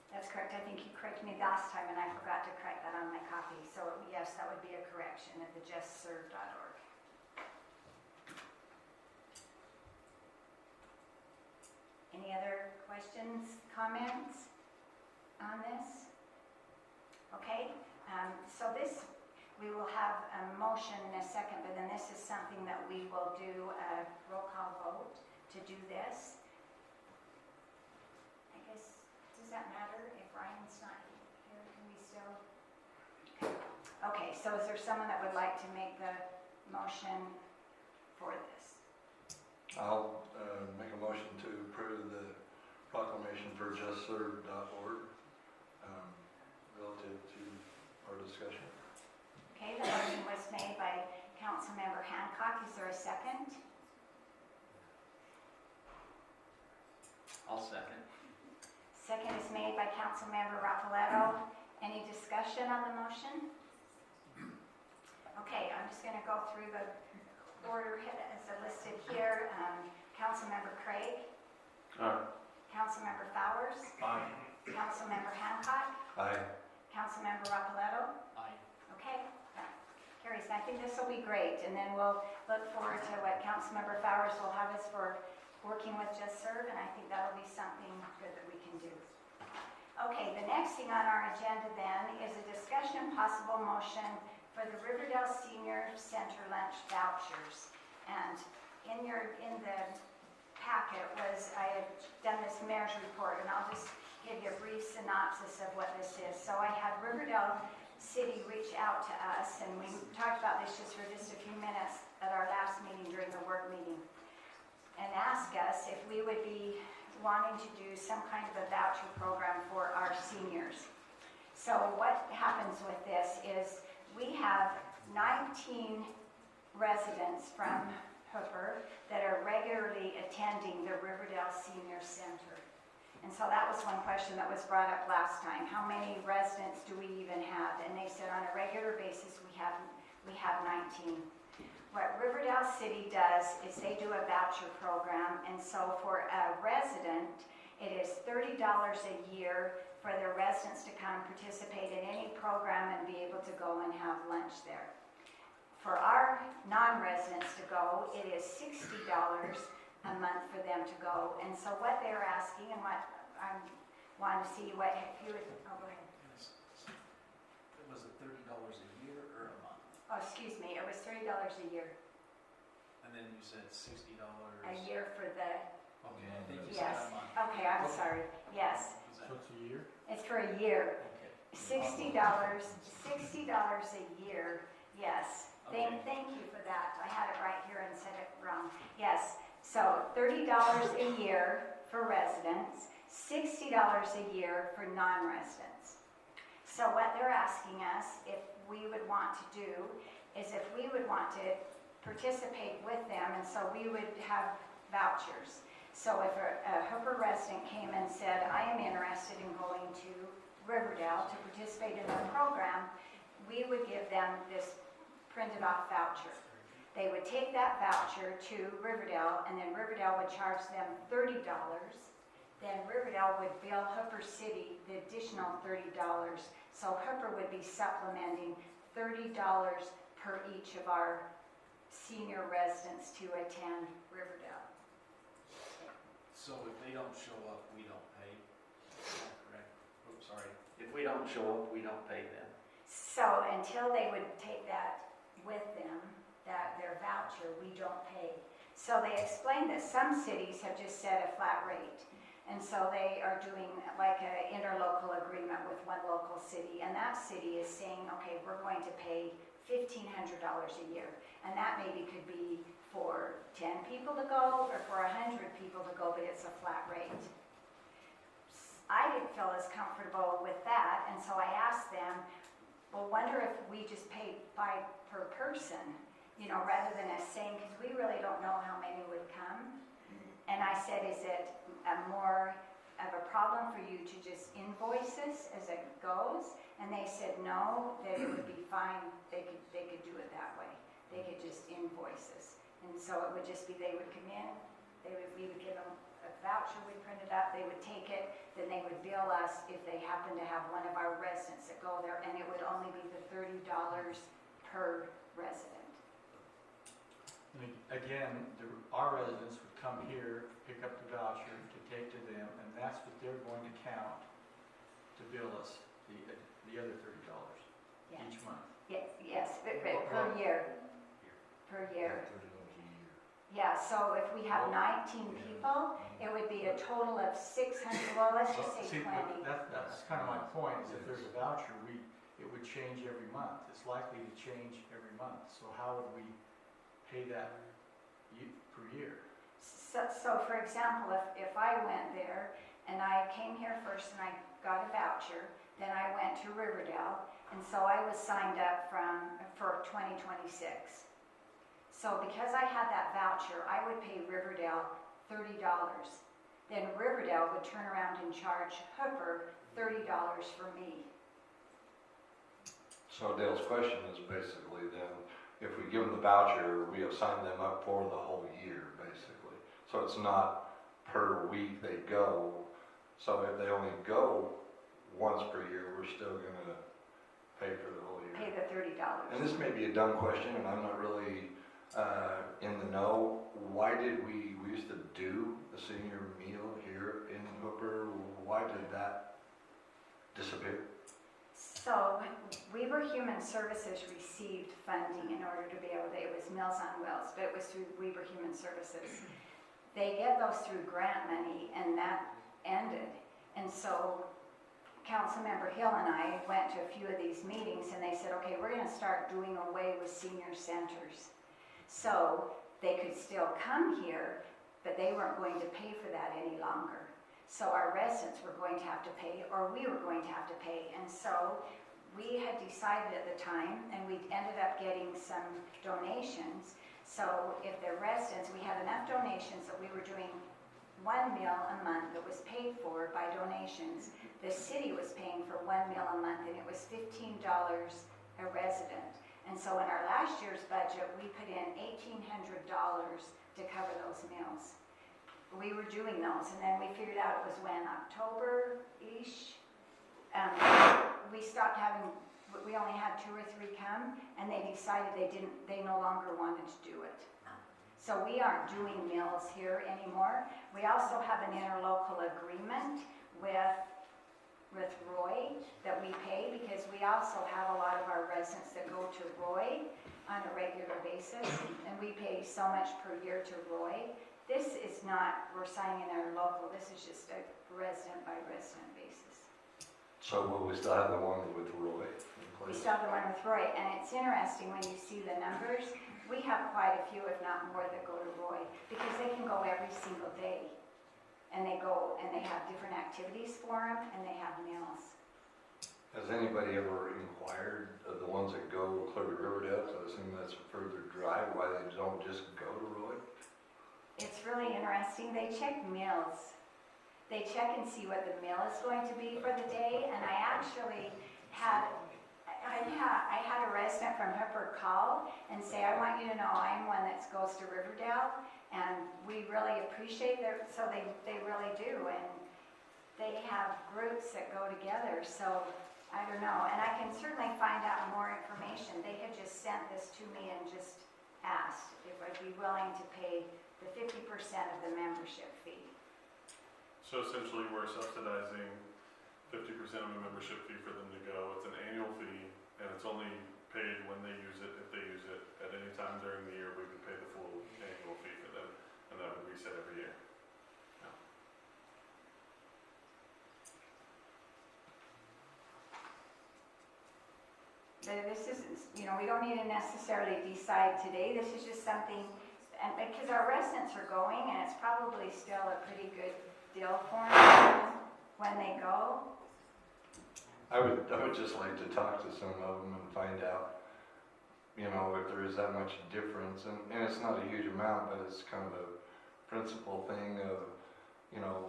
That's correct. I think you corrected me last time, and I forgot to correct that on my copy. So yes, that would be a correction at the justserve.org. Any other questions, comments on this? Okay, so this, we will have a motion in a second, but then this is something that we will do a roll call vote to do this. I guess, does that matter if Ryan's not here? Can we still? Okay, so is there someone that would like to make the motion for this? I'll make a motion to approve the proclamation for justserve.org relative to our discussion. Okay, the motion was made by Councilmember Hancock. Is there a second? Councilmember Rapoletto. Any discussion on the motion? Okay, I'm just going to go through the order as listed here. Councilmember Craig. Aye. Councilmember Fowers. Aye. Councilmember Hancock. Aye. Councilmember Rapoletto. Aye. Okay, that carries. I think this will be great, and then we'll look forward to what Councilmember Fowers will have us for working with Just Serve, and I think that'll be something good that we can do. Okay, the next thing on our agenda then is a discussion and possible motion for the Riverdale Senior Center lunch vouchers. And in the packet was, I had done this mayor's report, and I'll just give you a brief synopsis of what this is. So I had Riverdale City reach out to us, and we talked about this just for a few minutes at our last meeting during the work meeting, and ask us if we would be wanting to do some kind of a voucher program for our seniors. So what happens with this is we have 19 residents from Hooper that are regularly attending the Riverdale Senior Center. And so that was one question that was brought up last time. How many residents do we even have? And they said on a regular basis we have 19. What Riverdale City does is they do a voucher program, and so for a resident, it is $30 a year for the residents to come participate in any program and be able to go and have lunch there. For our non-residents to go, it is $60 a month for them to go. And so what they're asking, and what I want to see what if you would, oh, go ahead. Was it $30 a year or a month? Oh, excuse me, it was $30 a year. And then you said $60. A year for the, Okay, I think you yes. said a month. Okay, I'm sorry. Yes, Was that- So it's a year? it's for a year. Okay. $60 a year, yes. Thank you for that. I had it right here and said it wrong. Yes, so $30 a year for residents, $60 a year for non-residents. So what they're asking us, if we would want to do, is if we would want to participate with them, and so we would have vouchers. So if a Hooper resident came and said, I am interested in going to Riverdale to participate in their program, we would give them this printed off voucher. They would take that voucher to Riverdale, and then Riverdale would charge them $30. Then Riverdale would bill Hooper City the additional $30. So Hooper would be supplementing $30 per each of our senior residents to attend Riverdale. So if they don't show up, we don't pay? Is that correct? Oops, sorry. If we don't show up, we don't pay them? So until they would take that with them, their voucher, we don't pay. So they explained that some cities have just set a flat rate. And so they are doing like an interlocal agreement with one local city. And that city is saying, okay, we're going to pay $1,500 a year. And that maybe could be for 10 people to go or for 100 people to go, but it's a flat rate. I didn't feel as comfortable with that, and so I asked them, well, wonder if we just paid per person, rather than us saying, because we really don't know how many would come. And I said, is it more of a problem for you to just invoice us as it goes? And they said no, that it would be fine. They could do it that way. They could just invoice us. And so it would just be they would come in, we would give them a voucher we printed up, they would take it, then they would bill us if they happen to have one of our residents that go there, and it would only be the $30 per resident. And again, our residents would come here, pick up the voucher to take to them, and that's what they're going to count to bill us, the other $30 each month. Yes, but per year. Per year. Yeah, so if we have 19 people, it would be a total of 600, well, let's just say 20. That's kind of my point, is if there's a voucher, it would change every month. It's likely to change every month. So how would we pay that per year? So for example, if I went there and I came here first and I got a voucher, then I went to Riverdale, and so I was signed up for 2026. So because I had that voucher, I would pay Riverdale $30. Then Riverdale would turn around and charge Hooper $30 for me. So Dale's question is basically then, if we give them the voucher, we have signed them up for the whole year, basically. So it's not per week they go. So if they only go once per year, we're still gonna pay for the whole year. Pay the $30. And this may be a dumb question, and I'm not really in the know. Why did we used to do a senior meal here in Hooper? Why did that disappear? So Weber Human Services received funding in order to be able to, it was Meals on Wheels, but it was through Weber Human Services. They get those through grant money, and that ended. And so Councilmember Hill and I went to a few of these meetings, and they said, okay, we're gonna start doing away with senior centers. So they could still come here, but they weren't going to pay for that any longer. So our residents were going to have to pay, or we were going to have to pay. And so we had decided at the time, and we ended up getting some donations. So if the residents, we had enough donations that we were doing 1 meal a month that was paid for by donations. The city was paying for 1 meal a month, and it was $15 a resident. And so in our last year's budget, we put in $1,800 to cover those meals. We were doing those, and then we figured out it was when, October-ish, we stopped having, we only had 2 or 3 come, and they decided they no longer wanted to do it. So we aren't doing meals here anymore. We also have an interlocal agreement with Roy that we pay, because we also have a lot of our residents that go to Roy on a regular basis, and we pay so much per year to Roy. This is not, we're signing our local, this is just a resident by resident basis. So will we still have the one with Roy in We place? still have the one with Roy, and it's interesting when you see the numbers, we have quite a few, if not more, that go to Roy, because they can go every single day. And they go, and they have different activities for them, and they have meals. Has anybody ever inquired of the ones that go clear to Riverdale, so I assume that's a further drive, why they don't just go to Roy? It's really interesting. They check meals. They check and see what the meal is going to be for the day. And I actually had, I had a resident from Hooper call and say, I want you to know I'm one that goes to Riverdale, and we really appreciate their, so they really do. And they have groups that go together. So I don't know. And I can certainly find out more information. They had just sent this to me and just asked if I'd be willing to pay the 50% of the membership fee. So essentially, we're subsidizing 50% of the membership fee for them to go. It's an annual fee, and it's only paid when they use it. If they use it at any time during the year, we would pay the full annual fee for them, and that would reset every year. This isn't, we don't need to necessarily decide today. This is just something, and because our residents are going, and it's probably still a pretty good deal for them when they go. I would just like to talk to some of them and find out, if there is that much difference, and it's not a huge amount, but it's kind of a principal thing of,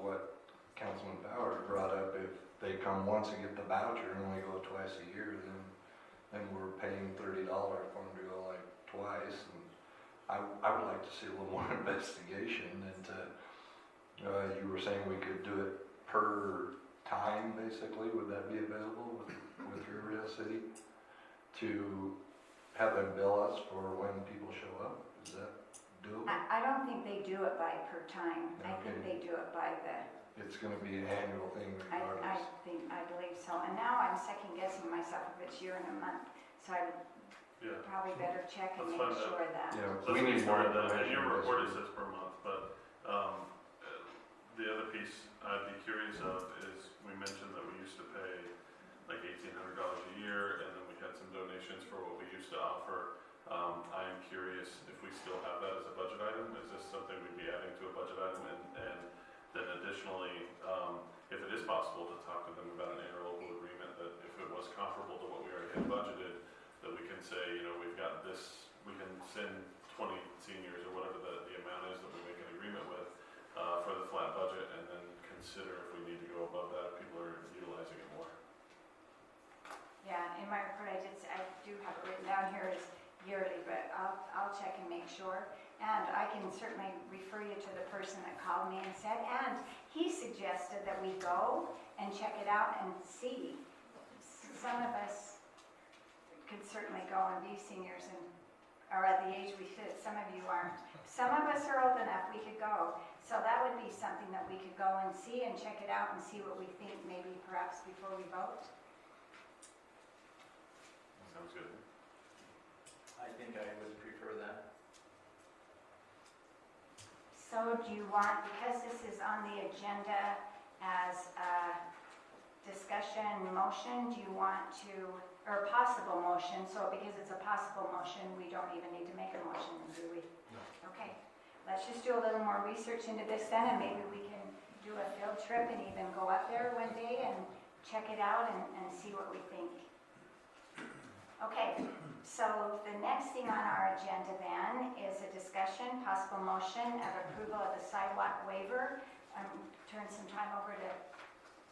what Councilman Bauer brought up. If they come once and get the voucher and only go twice a year, then we're paying $30 for them to go like twice. And I would like to see a little more investigation into, you were saying we could do it per time, basically. Would that be available with Riverdale City to have them bill us for when people show up? Is that doable? I don't think they do it by per time. I think they do it by the, It's going to be an annual thing regardless. I believe so. And now I'm second guessing myself if it's year and a month. So I would probably better check and Let's make find out. sure that. Yeah, Let's we need make more sure that, and information. your report it says per month, but the other piece I'd be curious of is, we mentioned that we used to pay like $1,800 a year, and then we had some donations for what we used to offer. I am curious if we still have that as a budget item. Is this something we'd be adding to a budget item? And then additionally, if it is possible to talk to them about an interlocal agreement, that if it was comparable to what we already had budgeted, that we can say, we've got this, we can send 20 seniors or whatever the amount is that we make an agreement with for the flat budget, and then can consider if we need to go above that, if people are utilizing it more. Yeah, in my report, I do have it written down here as yearly, but I'll check and make sure. And I can certainly refer you to the person that called me and said, and he suggested that we go and check it out and see. Some of us could certainly go and be seniors and are at the age we fit. Some of you aren't. Some of us are old enough, we could go. So that would be something that we could go and see and check it out and see what we think, maybe perhaps before we vote. Sounds good. I think I would prefer that. So do you want, because this is on the agenda as a discussion motion, do you want to, or a possible motion, so because it's a possible motion, we don't even need to make a motion, do we? No. Okay, let's just do a little more research into this then, and maybe we can do a field trip and even go up there one day and check it out and see what we think. Okay, so the next thing on our agenda then is a discussion, possible motion of approval of the sidewalk waiver. Turn some time over to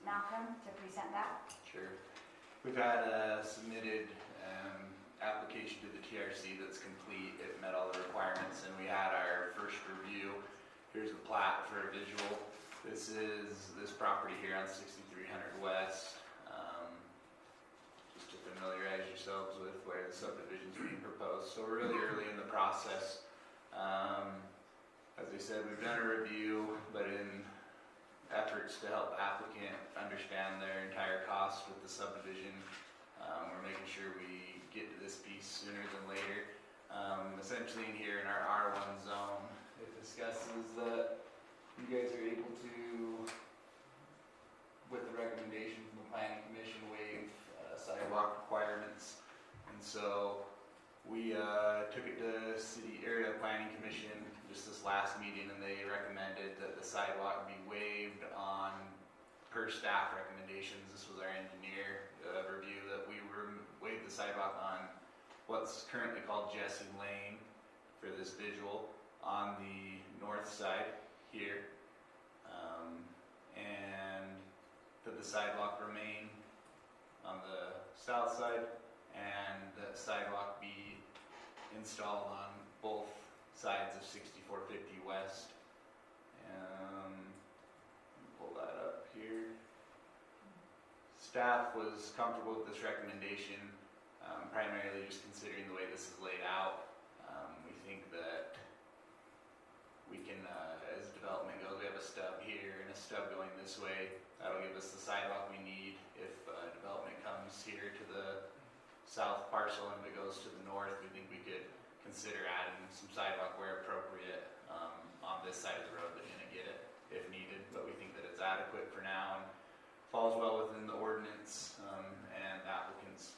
Malcolm to present that. Sure. We've had a submitted application to the TRC that's complete. It met all the requirements, and we had our first review. Here's the plat for a visual. This is this property here on 6300 West. Just to familiarize yourselves with where the subdivision's being proposed. So we're really early in the process. As I said, we've done a review, but in efforts to help applicant understand their entire cost with the subdivision, we're making sure we get to this piece sooner than later. Essentially in here in our R1 zone, it discusses that you guys are able to, with the recommendation from the Planning Commission, waive sidewalk requirements. And so we took it to City Area Planning Commission just this last meeting, and they recommended that the sidewalk be waived on per staff recommendations. This was our engineer review, that we waived the sidewalk on what's currently called Jesse Lane for this visual on the north side here, and that the sidewalk remain on the south side, and that sidewalk be installed on both sides of 6450 West. Pull that up here. Staff was comfortable with this recommendation, primarily just considering the way this is laid out. We think that we can, as development goes, we have a stub here and a stub going this way. That'll give us the sidewalk we need. If development comes here to the south parcel and if it goes to the north, we think we could consider adding some sidewalk where appropriate on this side of the road that you're gonna get it if needed, but we think that it's adequate for now and falls well within the ordinance, and applicants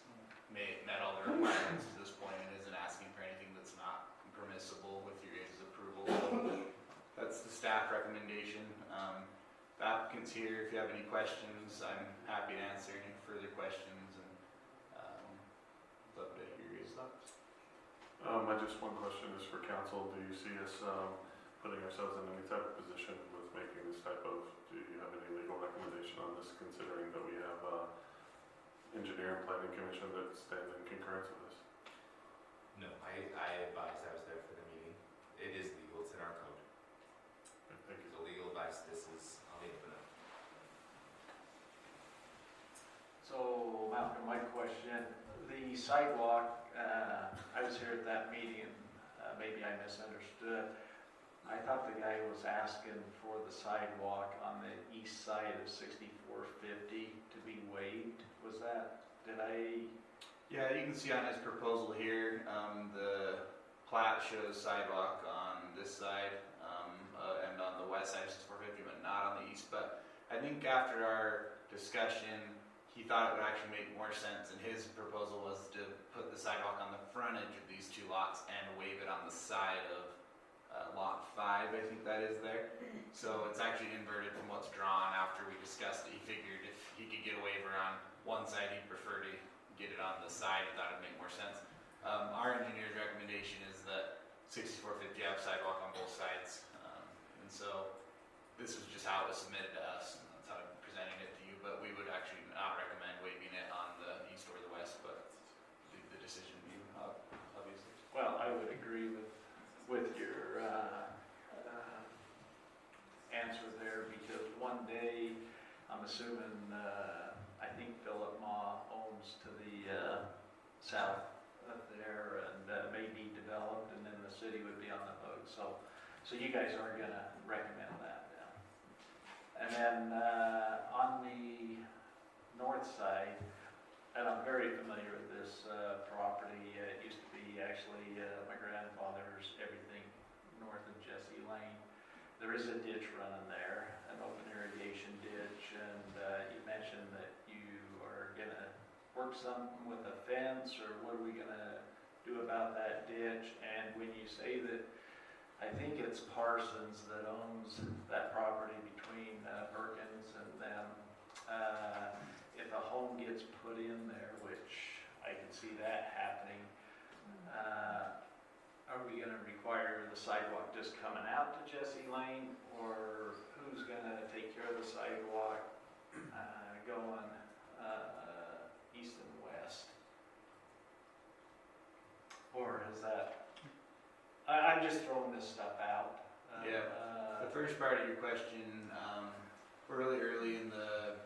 met all the requirements to this point and isn't asking for anything that's not permissible with your guys' approval. So that's the staff recommendation. The applicant's here. If you have any questions, I'm happy to answer any further questions, and love to hear your thoughts. One question is for council. Do you see us putting ourselves in any type of position with making this type of, do you have any legal recommendation on this, considering that we have engineer and planning commission that stand in concurrence with this? No, I advised, I was there for the meeting. It is legal, it's in our code. Okay, thank you. So legal advice, this is on the open up. So, Malcolm, my question, the sidewalk, I was here at that meeting, maybe I misunderstood. I thought the guy was asking for the sidewalk on the east side of 6450 to be waived. Was that, Yeah, you can see on his proposal here, the plat shows sidewalk on this side and on the west side of 6450, but not on the east. But I think after our discussion, he thought it would actually make more sense, and his proposal was to put the sidewalk on the frontage of these two lots and waive it on the side of lot 5, I think that is there. So it's actually inverted from what's drawn after we discussed it. He figured if he could get a waiver on one side, he'd prefer to get it on the side. He thought it'd make more sense. Our engineer's recommendation is that 6450 have sidewalk on both sides. And so this was just how it was submitted to us, and that's how I'm presenting it to you, but we would actually not recommend waiving it on the east or the west, but the decision to you, obviously. Well, I would agree with your answer there, because one day, I'm assuming, I think Philip Ma owns to the south of there, and may be developed, and then the city would be on the hook. So you guys aren't gonna recommend that now. And then on the north side, and I'm very familiar with this property. It used to be actually my grandfather's everything north of Jesse Lane. There is a ditch running there, an open irrigation ditch, and you mentioned that you are gonna work something with a fence, or what are we gonna do about that ditch? And when you say that, I think it's Parsons that owns that property between Perkins and them. If a home gets put in there, which I can see that happening, are we gonna require the sidewalk just coming out to Jesse Lane, or who's gonna take care of the sidewalk going east and west? Or is that, I'm just throwing this stuff out. The first part of your question, we're really early in the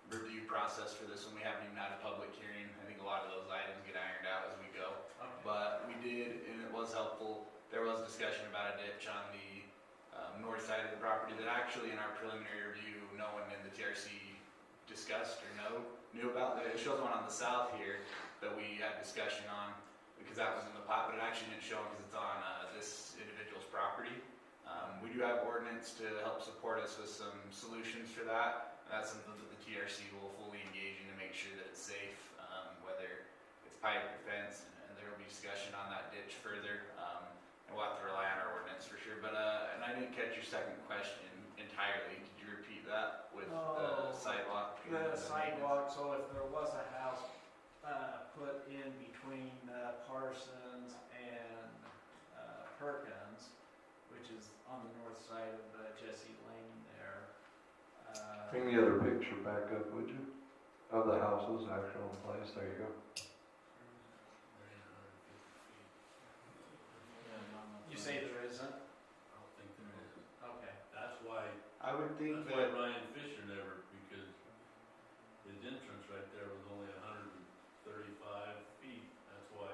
review process for this one. We haven't even had a public hearing. I think a lot of those items get ironed out as we go. Okay. But we did, and it was helpful, there was discussion about a ditch on the north side of the property that actually in our preliminary review, no one in the TRC discussed or knew about. It shows one on the south here that we had discussion on, because that was in the plat, but it actually didn't show because it's on this individual's property. We do have ordinance to help support us with some solutions for that. That's something that the TRC will fully engage in to make sure that it's safe, whether it's pipe or fence, and there will be discussion on that ditch further. And we'll have to rely on our ordinance for sure. But and I didn't catch your second question entirely. Could you repeat that with the sidewalk? The sidewalk, so if there was a house put in between Parsons and Perkins, which is on the north side of Jesse Lane there. Bring the other picture back up, would you? Of the houses, actual in place, there you go. You say there isn't? I don't think there is. Okay. That's why, I would think that's why that Ryan Fisher never, because his entrance right there was only 135 feet. That's why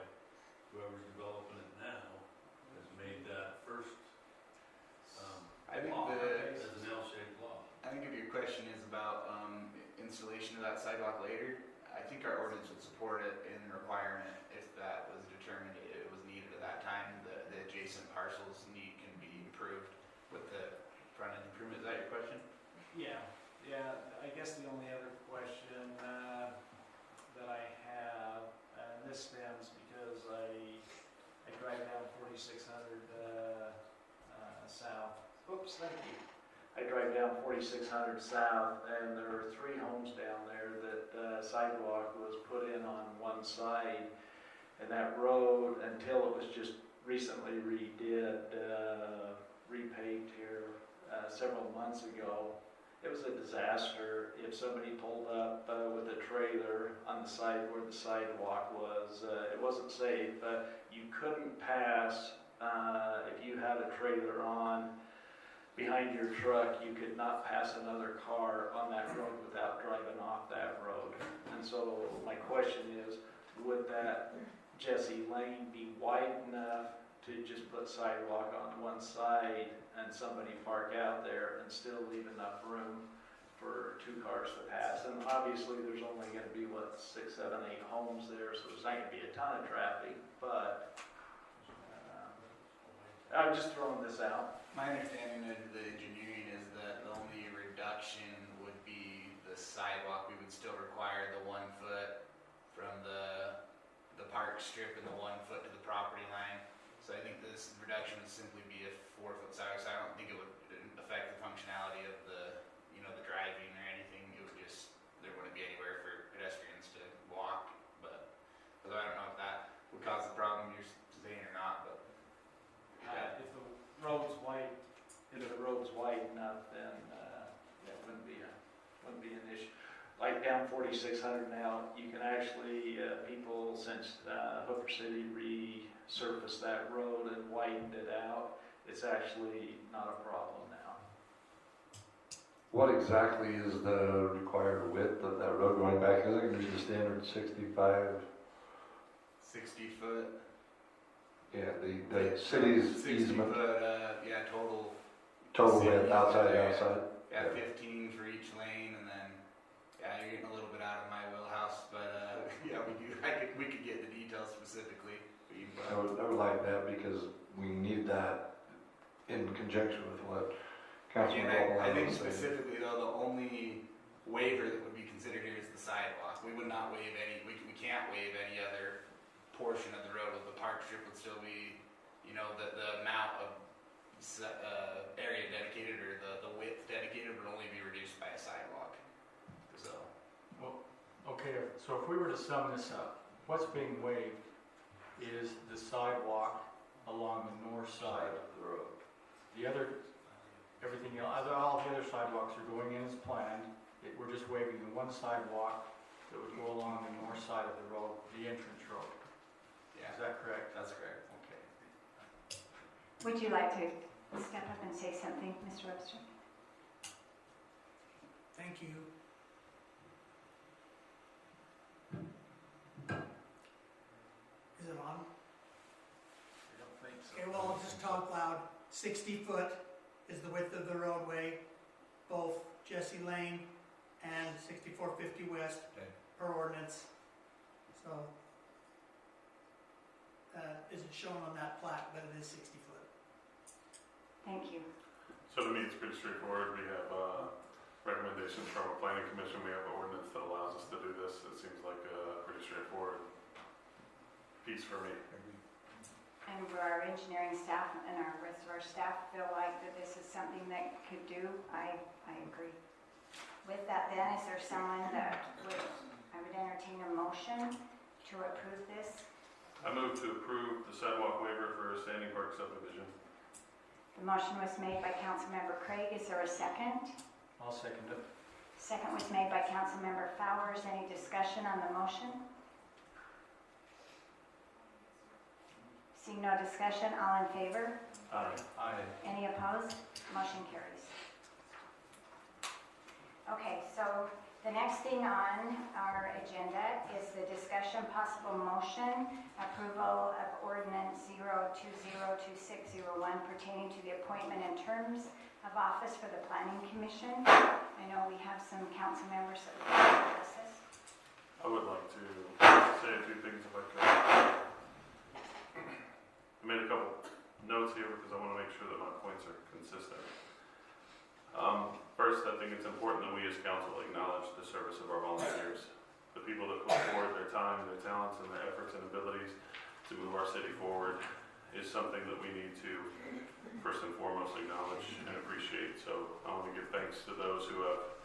whoever's developing it now has made that first I think lot the as an L-shaped lot. I think if your question is about installation of that sidewalk later, I think our ordinance would support it in requirement if that was determined it was needed at that time. The adjacent parcels can be improved with the front end improvement. Is that your question? Yeah. I guess the only other question that I have, and this stems because I drive down 4600 south. Oops, thank you. I drive down 4600 south, and there are 3 homes down there that sidewalk was put in on one side, and that road, until it was just recently repaved here several months ago, it was a disaster. If somebody pulled up with a trailer on the side where the sidewalk was, it wasn't safe. You couldn't pass if you had a trailer on behind your truck. You could not pass another car on that road without driving off that road. And so my question is, would that Jesse Lane be wide enough to just put sidewalk on one side and somebody park out there and still leave enough room for 2 cars to pass? And obviously there's only going to be, 6, 7, 8 homes there, so there's not going to be a ton of traffic, but I'm just throwing this out. My understanding of the engineering is that the only reduction would be the sidewalk. We would still require the 1 foot from the park strip and the 1 foot to the property line. So I think this reduction would simply be a 4-foot sidewalk. So I don't think it would affect the functionality of the driving or anything. It would just, there wouldn't be anywhere for pedestrians to walk. But although I don't know if that would cause the problem you're saying or not, but If the road's wide enough, then around 4,600 now. You can actually, people since Hooper City resurfaced that road and widened it out, it's actually not a problem now. What exactly is the required width of that road going back? Is it gonna be the standard 65? 60 foot. Yeah, the city's 60 easement, foot, total. total city width, outside to easement, outside? Yeah, 15 for each lane, and then, you're getting a little bit out of my wheelhouse, but, we could get the details specifically. I would like that because we need that in conjunction with what Councilman Bowles I think was saying. specifically though, the only waiver that would be considered here is the sidewalk. We would not waive any, we can't waive any other portion of the road. The park strip would still be, the amount of area dedicated or the width dedicated would only be reduced by a sidewalk. So. Well, okay, so if we were to sum this up, what's being waived is the sidewalk along the north side of the road. The other, everything else, all the other sidewalks are going in as planned. We're just waiving the one sidewalk that would go along the north side of the road, the entrance road. Yeah. Is that correct? That's correct. Okay. Would you like to step up and say something, Mr. Webster? Thank you. Is it on? I don't think so. Okay, well, I'll just talk loud. 60 foot is the width of the roadway, both Jesse Lane and 6450 West Okay. per ordinance. So, isn't shown on that plat, but it is 60 foot. Thank you. So to me, it's pretty straightforward. We have recommendations from a planning commission. We have an ordinance that allows us to do this. It seems like a pretty straightforward piece for me. And where our engineering staff and our rest of our staff feel like that this is something that could do, I agree. With that then, is there someone that I would entertain a motion to approve this? I move to approve the sidewalk waiver for Standing Park subdivision. The motion was made by Councilmember Craig. Is there a second? I'll second it. Second was made by Councilmember Fowers. Any discussion on the motion? Seeing no discussion, all in favor? Aye. Aye. Any opposed? Motion carries. Okay, so the next thing on our agenda is the discussion, possible motion, approval of ordinance 0202601 pertaining to the appointment and terms of office for the Planning Commission. I know we have some council members that would like to address this. I would like to say a few things if I could. I made a couple notes here because I want to make sure that my points are consistent. First, I think it's important that we as council acknowledge the service of our volunteers, the people that put forward their time, their talents, and their efforts and abilities to move our city forward is something that we need to first and foremost acknowledge and appreciate. So I want to give thanks to those who have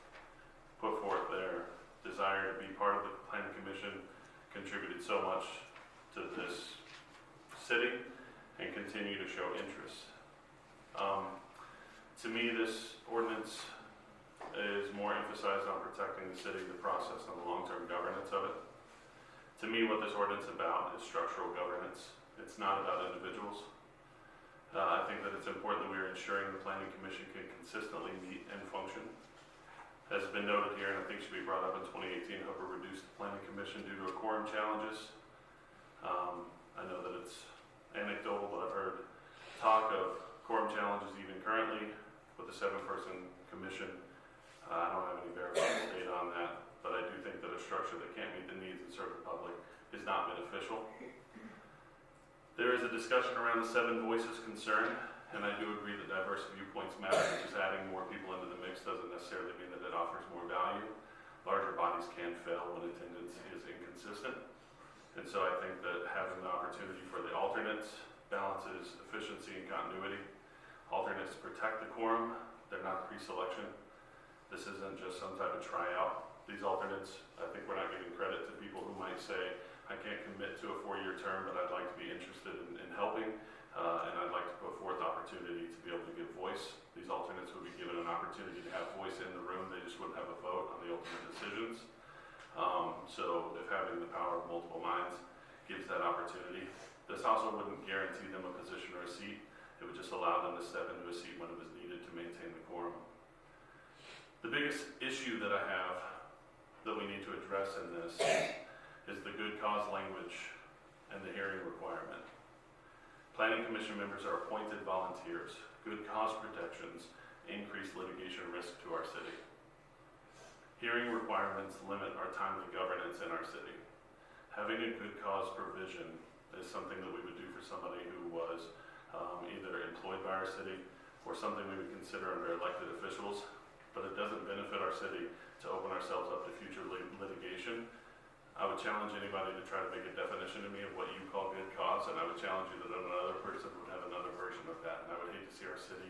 put forth their desire to be part of the Planning Commission, contributed so much to this city, and continue to show interest. To me, this ordinance is more emphasized on protecting the city, the process, and the long-term governance of it. To me, what this ordinance is about is structural governance. It's not about individuals. I think that it's important that we are ensuring the Planning Commission can consistently meet and function. As has been noted here, and I think should be brought up in 2018, Hooper reduced the Planning Commission due to a quorum challenges. I know that it's anecdotal, but I've heard talk of quorum challenges even currently with the 7-person commission. I don't have any verifiable data on that, but I do think that a structure that can't meet the needs and serve the public is not beneficial. There is a discussion around the 7 voices concern, and I do agree that diverse viewpoints matter. Just adding more people into the mix doesn't necessarily mean that it offers more value. Larger bodies can fail when attendance is inconsistent. And so I think that having the opportunity for the alternates balances efficiency and continuity. Alternates protect the quorum. They're not pre-selection. This isn't just some type of tryout. These alternates, I think we're not giving credit to people who might say, I can't commit to a 4-year term, but I'd like to be interested in helping, and I'd like to put forth opportunity to be able to give voice. These alternates would be given an opportunity to have voice in the room. They just wouldn't have a vote on the ultimate decisions. So if having the power of multiple minds gives that opportunity, this also wouldn't guarantee them a position or a seat. It would just allow them to step into a seat when it was needed to maintain the quorum. The biggest issue that I have that we need to address in this is the good cause language and the hearing requirement. Planning Commission members are appointed volunteers. Good cause protections increase litigation risk to our city. Hearing requirements limit our timely governance in our city. Having a good cause provision is something that we would do for somebody who was either employed by our city or something we would consider under elected officials, but it doesn't benefit our city to open ourselves up to future litigation. I would challenge anybody to try to make a definition to me of what you call good cause, and I would challenge you that another person would have another version of that. And I would hate to see our city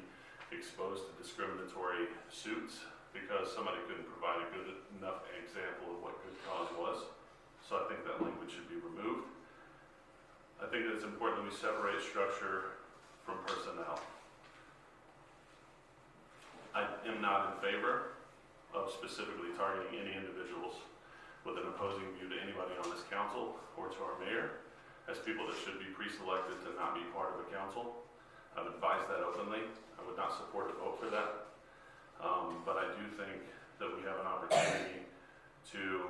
exposed to discriminatory suits because somebody couldn't provide a good enough example of what good cause was. So I think that language should be removed. I think that it's important that we separate structure from personnel. I am not in favor of specifically targeting any individuals with an opposing view to anybody on this council or to our mayor as people that should be pre-selected to not be part of a council. I've advised that openly. I would not support a vote for that. But I do think that we have an opportunity to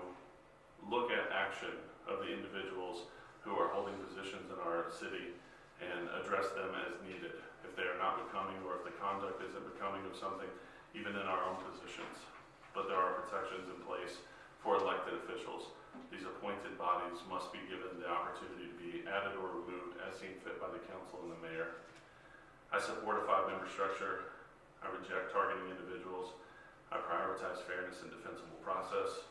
look at action of the individuals who are holding positions in our city and address them as needed. If they are not becoming, or if the conduct isn't becoming of something, even in our own positions. But there are protections in place for elected officials. These appointed bodies must be given the opportunity to be added or removed as seen fit by the council and the mayor. I support a 5-member structure. I reject targeting individuals. I prioritize fairness and defensible process.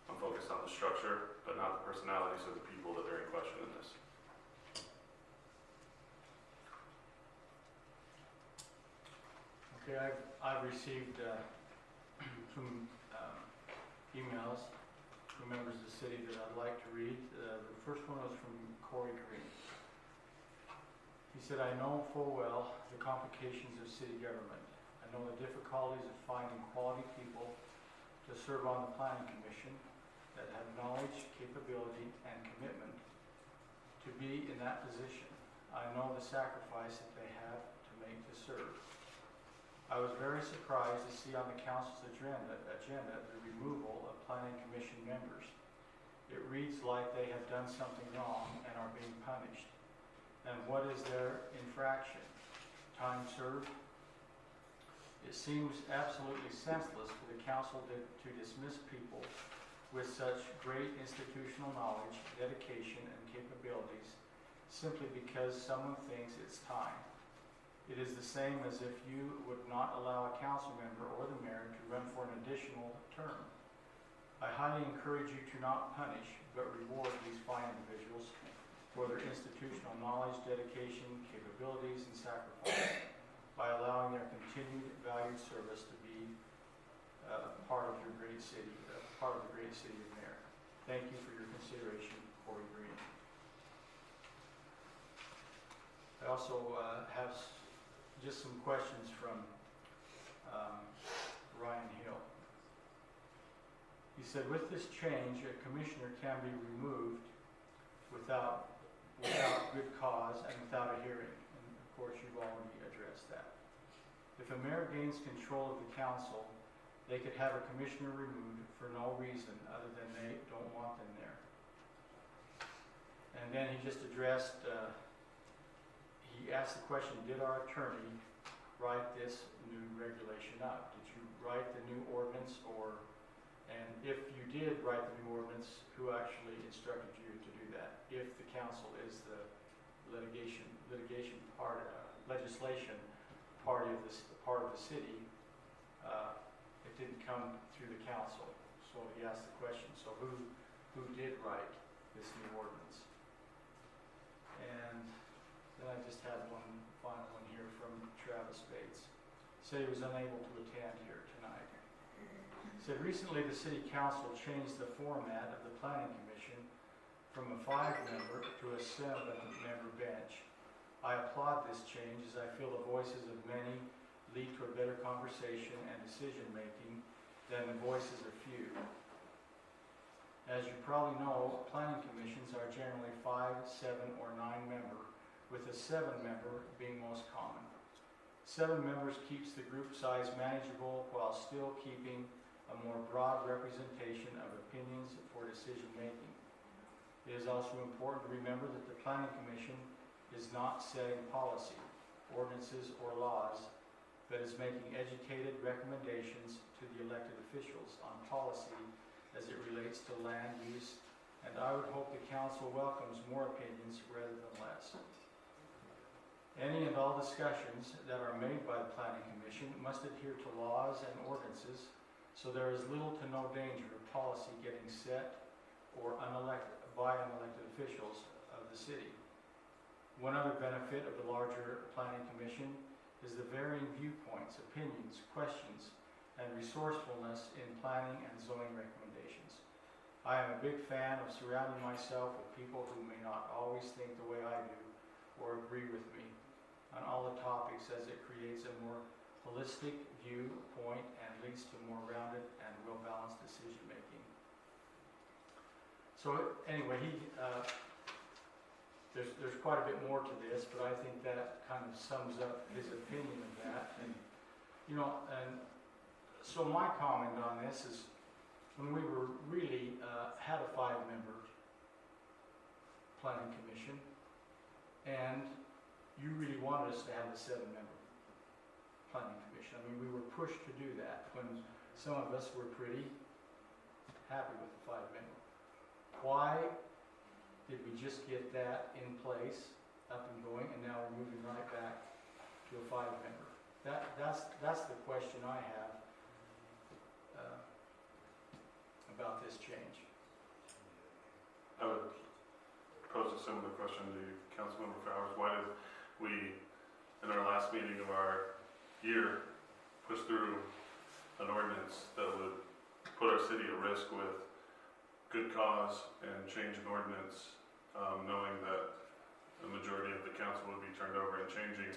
I'm focused on the structure, but not the personalities of the people that are in question in this. Okay, I've received some emails from members of the city that I'd like to read. The first one was from Corey Green. He said, I know full well the complications of city government. I know the difficulties of finding quality people to serve on the planning commission that have knowledge, capability, and commitment to be in that position. I know the sacrifice that they have to make to serve. I was very surprised to see on the council's agenda the removal of planning commission members. It reads like they have done something wrong and are being punished. And what is their infraction? Time served? It seems absolutely senseless for the council to dismiss people with such great institutional knowledge, dedication, and capabilities simply because someone thinks it's time. It is the same as if you would not allow a council member or the mayor to run for an additional term. I highly encourage you to not punish, but reward these fine individuals for their institutional knowledge, dedication, capabilities, and sacrifice by allowing their continued valued service to be part of your great city, part of the great city of Mayor. Thank you for your consideration, Corey Green. I also have just some questions from Ryan Hill. He said, with this change, a commissioner can be removed without good cause and without a hearing. And of course, you've already addressed that. If a mayor gains control of the council, they could have a commissioner removed for no reason other than they don't want them there. And then he just addressed, he asked the question, did our attorney write this new regulation up? Did you write the new ordinance, and if you did write the new ordinance, who actually instructed you to do that? If the council is the legislation party of this part of the city, it didn't come through the council. So he asked the question, so who did write this new ordinance? And then I just had one final one here from Travis Bates. He said he was unable to attend here tonight. He said recently the city council changed the format of the planning commission from a 5-member to a 7-member bench. I applaud this change as I feel the voices of many lead to a better conversation and decision making than the voices of few. As you probably know, planning commissions are generally 5, 7, or 9 member, with a 7 member being most common. 7 members keeps the group size manageable while still keeping a more broad representation of opinions for decision making. It is also important to remember that the planning commission is not setting policy, ordinances, or laws, but is making educated recommendations to the elected officials on policy as it relates to land use, and I would hope the council welcomes more opinions rather than less. Any and all discussions that are made by the planning commission must adhere to laws and ordinances, so there is little to no danger of policy getting set or by unelected officials of the city. One other benefit of the larger planning commission is the varying viewpoints, opinions, questions, and resourcefulness in planning and zoning recommendations. I am a big fan of surrounding myself with people who may not always think the way I do or agree with me on all the topics, as it creates a more holistic viewpoint and leads to more rounded and well-balanced decision making. So anyway, there's quite a bit more to this, but I think that kind of sums up his opinion of that. And so my comment on this is, when we were really had a 5-member planning commission, and you really wanted us to have a 7-member planning commission. I mean, we were pushed to do that when some of us were pretty happy with the 5-member. Why did we just get that in place, up and going, and now we're moving right back to a 5-member? That's the question I have about this change. I would pose a similar question to Councilmember Flowers. Why did we, in our last meeting of our year, push through an ordinance that would put our city at risk with good cause and change an ordinance, knowing that the majority of the council would be turned over and changing?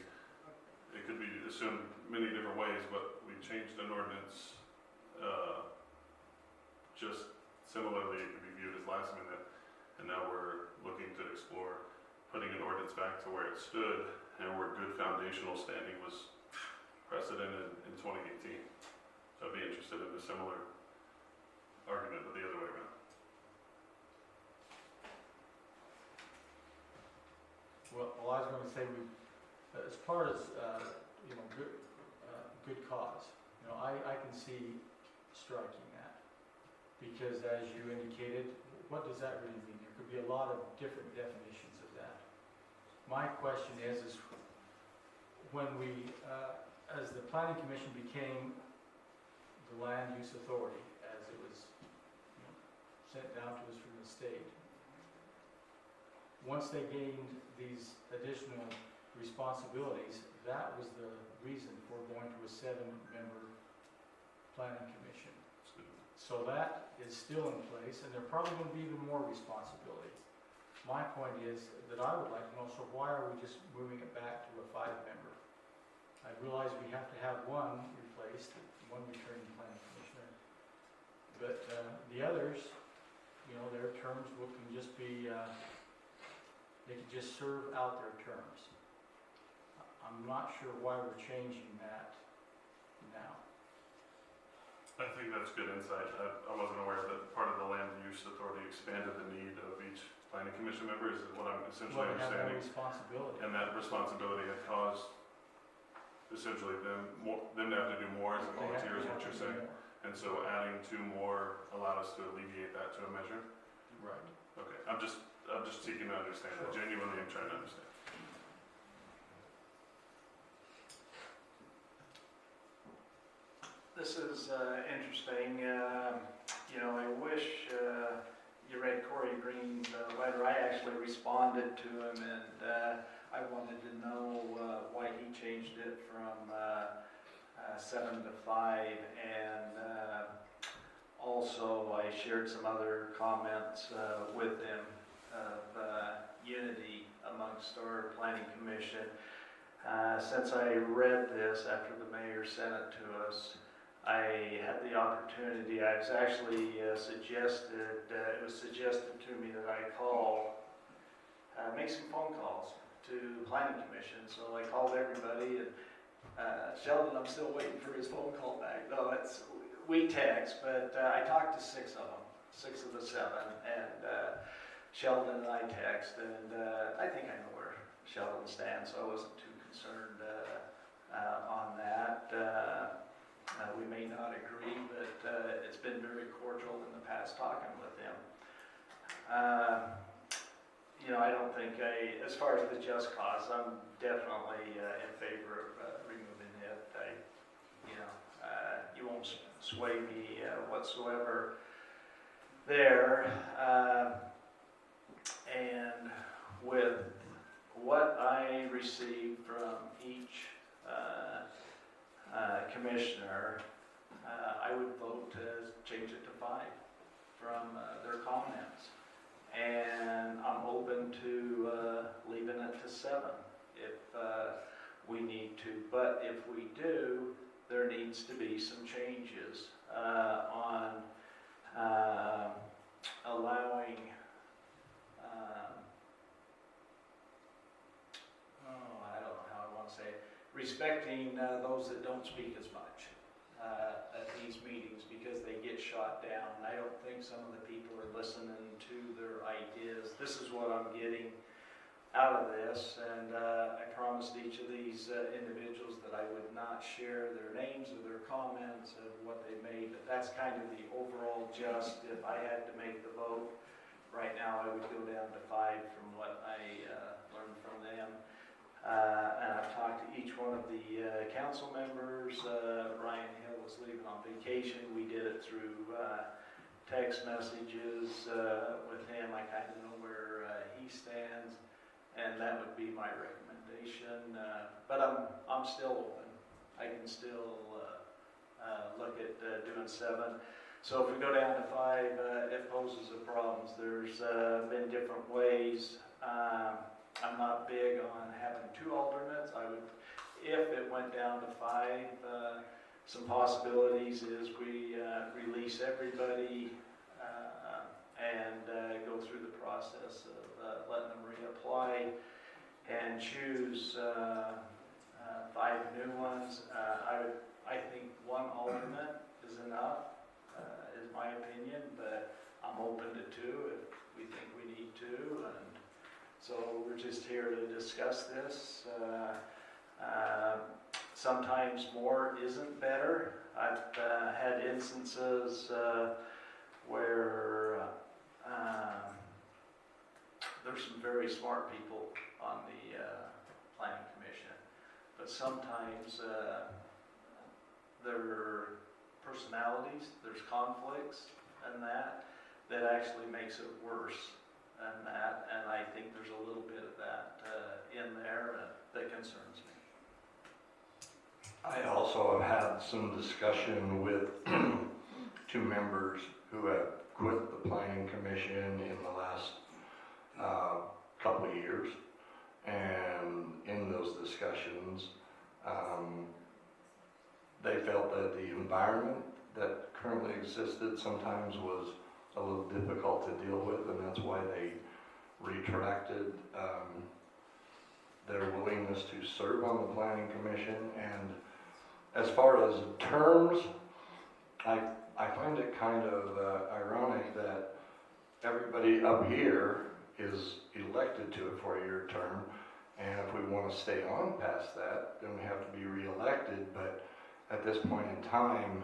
It could be assumed many different ways, but we changed an ordinance just similarly. It could be viewed as last minute, and now we're looking to explore putting an ordinance back to where it stood and where good foundational standing was precedented in 2018. So I'd be interested in a similar argument, but the other way around. Well, I was going to say, as far as good cause, I can see striking that, because as you indicated, what does that really mean? There could be a lot of different definitions of that. My question is when we, as the Planning Commission became the land use authority, as it was sent down to us from the state, once they gained these additional responsibilities, that was the reason for going to a 7-member planning commission. So that is still in place, and there probably going to be even more responsibility. My point is that I would like to know, so why are we just moving it back to a 5-member? I realize we have to have one replaced, one returning planning commissioner, but the others, their terms can just be, they can just serve out their terms. I'm not sure why we're changing that now. I think that's good insight. I wasn't aware that part of the land use authority expanded the need of each planning commission member, is what I'm essentially understanding. Responsibility. And that responsibility had caused essentially them to have to do more as a volunteer, is what you're saying. And so adding 2 more allowed us to alleviate that to a measure. Right. Okay. I'm just seeking to understand. Sure. Genuinely, I'm trying to understand. This is interesting. I wish you read Corey Green's letter. I actually responded to him, and I wanted to know why he changed it from 7 to 5, and also I shared some other comments with him of unity amongst our planning commission. Since I read this after the mayor sent it to us, I had the opportunity, I was actually suggested, it was suggested to me that I call, make some phone calls to Planning Commission. So I called everybody, and Sheldon, I'm still waiting for his phone call back. No, we text, but I talked to 6 of them, 6 of the 7, and Sheldon and I text, and I think I know where Sheldon stands, so I wasn't too concerned on that. We may not agree, but it's been very cordial in the past talking with him. I don't think as far as the just cause, I'm definitely in favor of removing it. You won't sway me whatsoever there. And with what I received from each commissioner, I would vote to change it to 5 from their comments. And I'm open to leaving it to 7 if we need to. But if we do, there needs to be some changes on allowing I don't know how I want to say it, respecting those that don't speak as much at these meetings, because they get shot down. I don't think some of the people are listening to their ideas. This is what I'm getting out of this, and I promised each of these individuals that I would not share their names or their comments of what they made, but that's kind of the overall gist. If I had to make the vote right now, I would go down to 5 from what I learned from them. And I've talked to each one of the council members. Ryan Hill was leaving on vacation. We did it through text messages with him. I kind of know where he stands, and that would be my recommendation. But I'm still open. I can still look at doing 7. So if we go down to 5, it poses a problem. There's been different ways. I'm not big on having 2 alternates. I would, if it went down to 5, some possibilities is we release everybody and go through the process of letting them reapply and choose 5 new ones. I think 1 alternate is enough, is my opinion, but I'm open to 2 if we think we need to. And so we're just here to discuss this. Sometimes more isn't better. I've had instances where there's some very smart people on the Planning Commission, but sometimes there are personalities, there's conflicts and that actually makes it worse. And I think there's a little bit of that in there that concerns me. I also have had some discussion with 2 members who have quit the Planning Commission in the last couple of years, and in those discussions, they felt that the environment that currently existed sometimes was a little difficult to deal with, and that's why they retracted their willingness to serve on the Planning Commission. And as far as terms, I find it kind of ironic that everybody up here is elected to a 4-year term, and if we want to stay on past that, then we have to be re-elected. But at this point in time,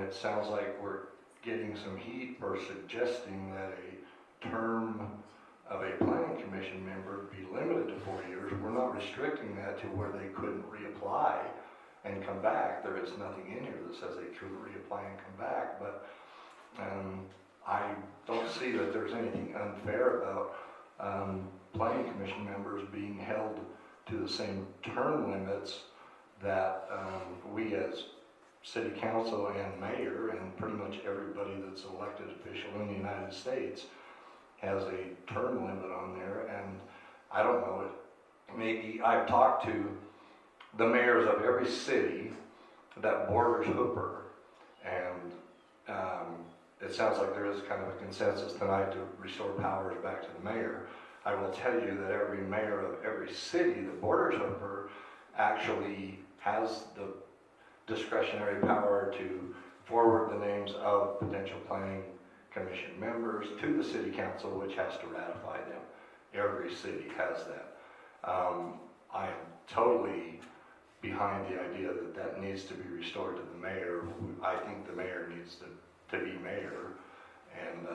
it sounds like we're getting some heat for suggesting that a term of a Planning Commission member be limited to 4 years. We're not restricting that to where they couldn't reapply and come back. There is nothing in here that says they couldn't reapply and come back, but I don't see that there's anything unfair about Planning Commission members being held to the same term limits that we as City Council and Mayor and pretty much everybody that's elected official in the United States has a term limit on there. And I don't know, maybe I've talked to the mayors of every city that borders Hooper. And it sounds like there is kind of a consensus tonight to restore powers back to the mayor. I will tell you that every mayor of every city that borders Hooper actually has the discretionary power to forward the names of potential planning commission members to the city council, which has to ratify them. Every city has that. I am totally behind the idea that that needs to be restored to the mayor. I think the mayor needs to be mayor, and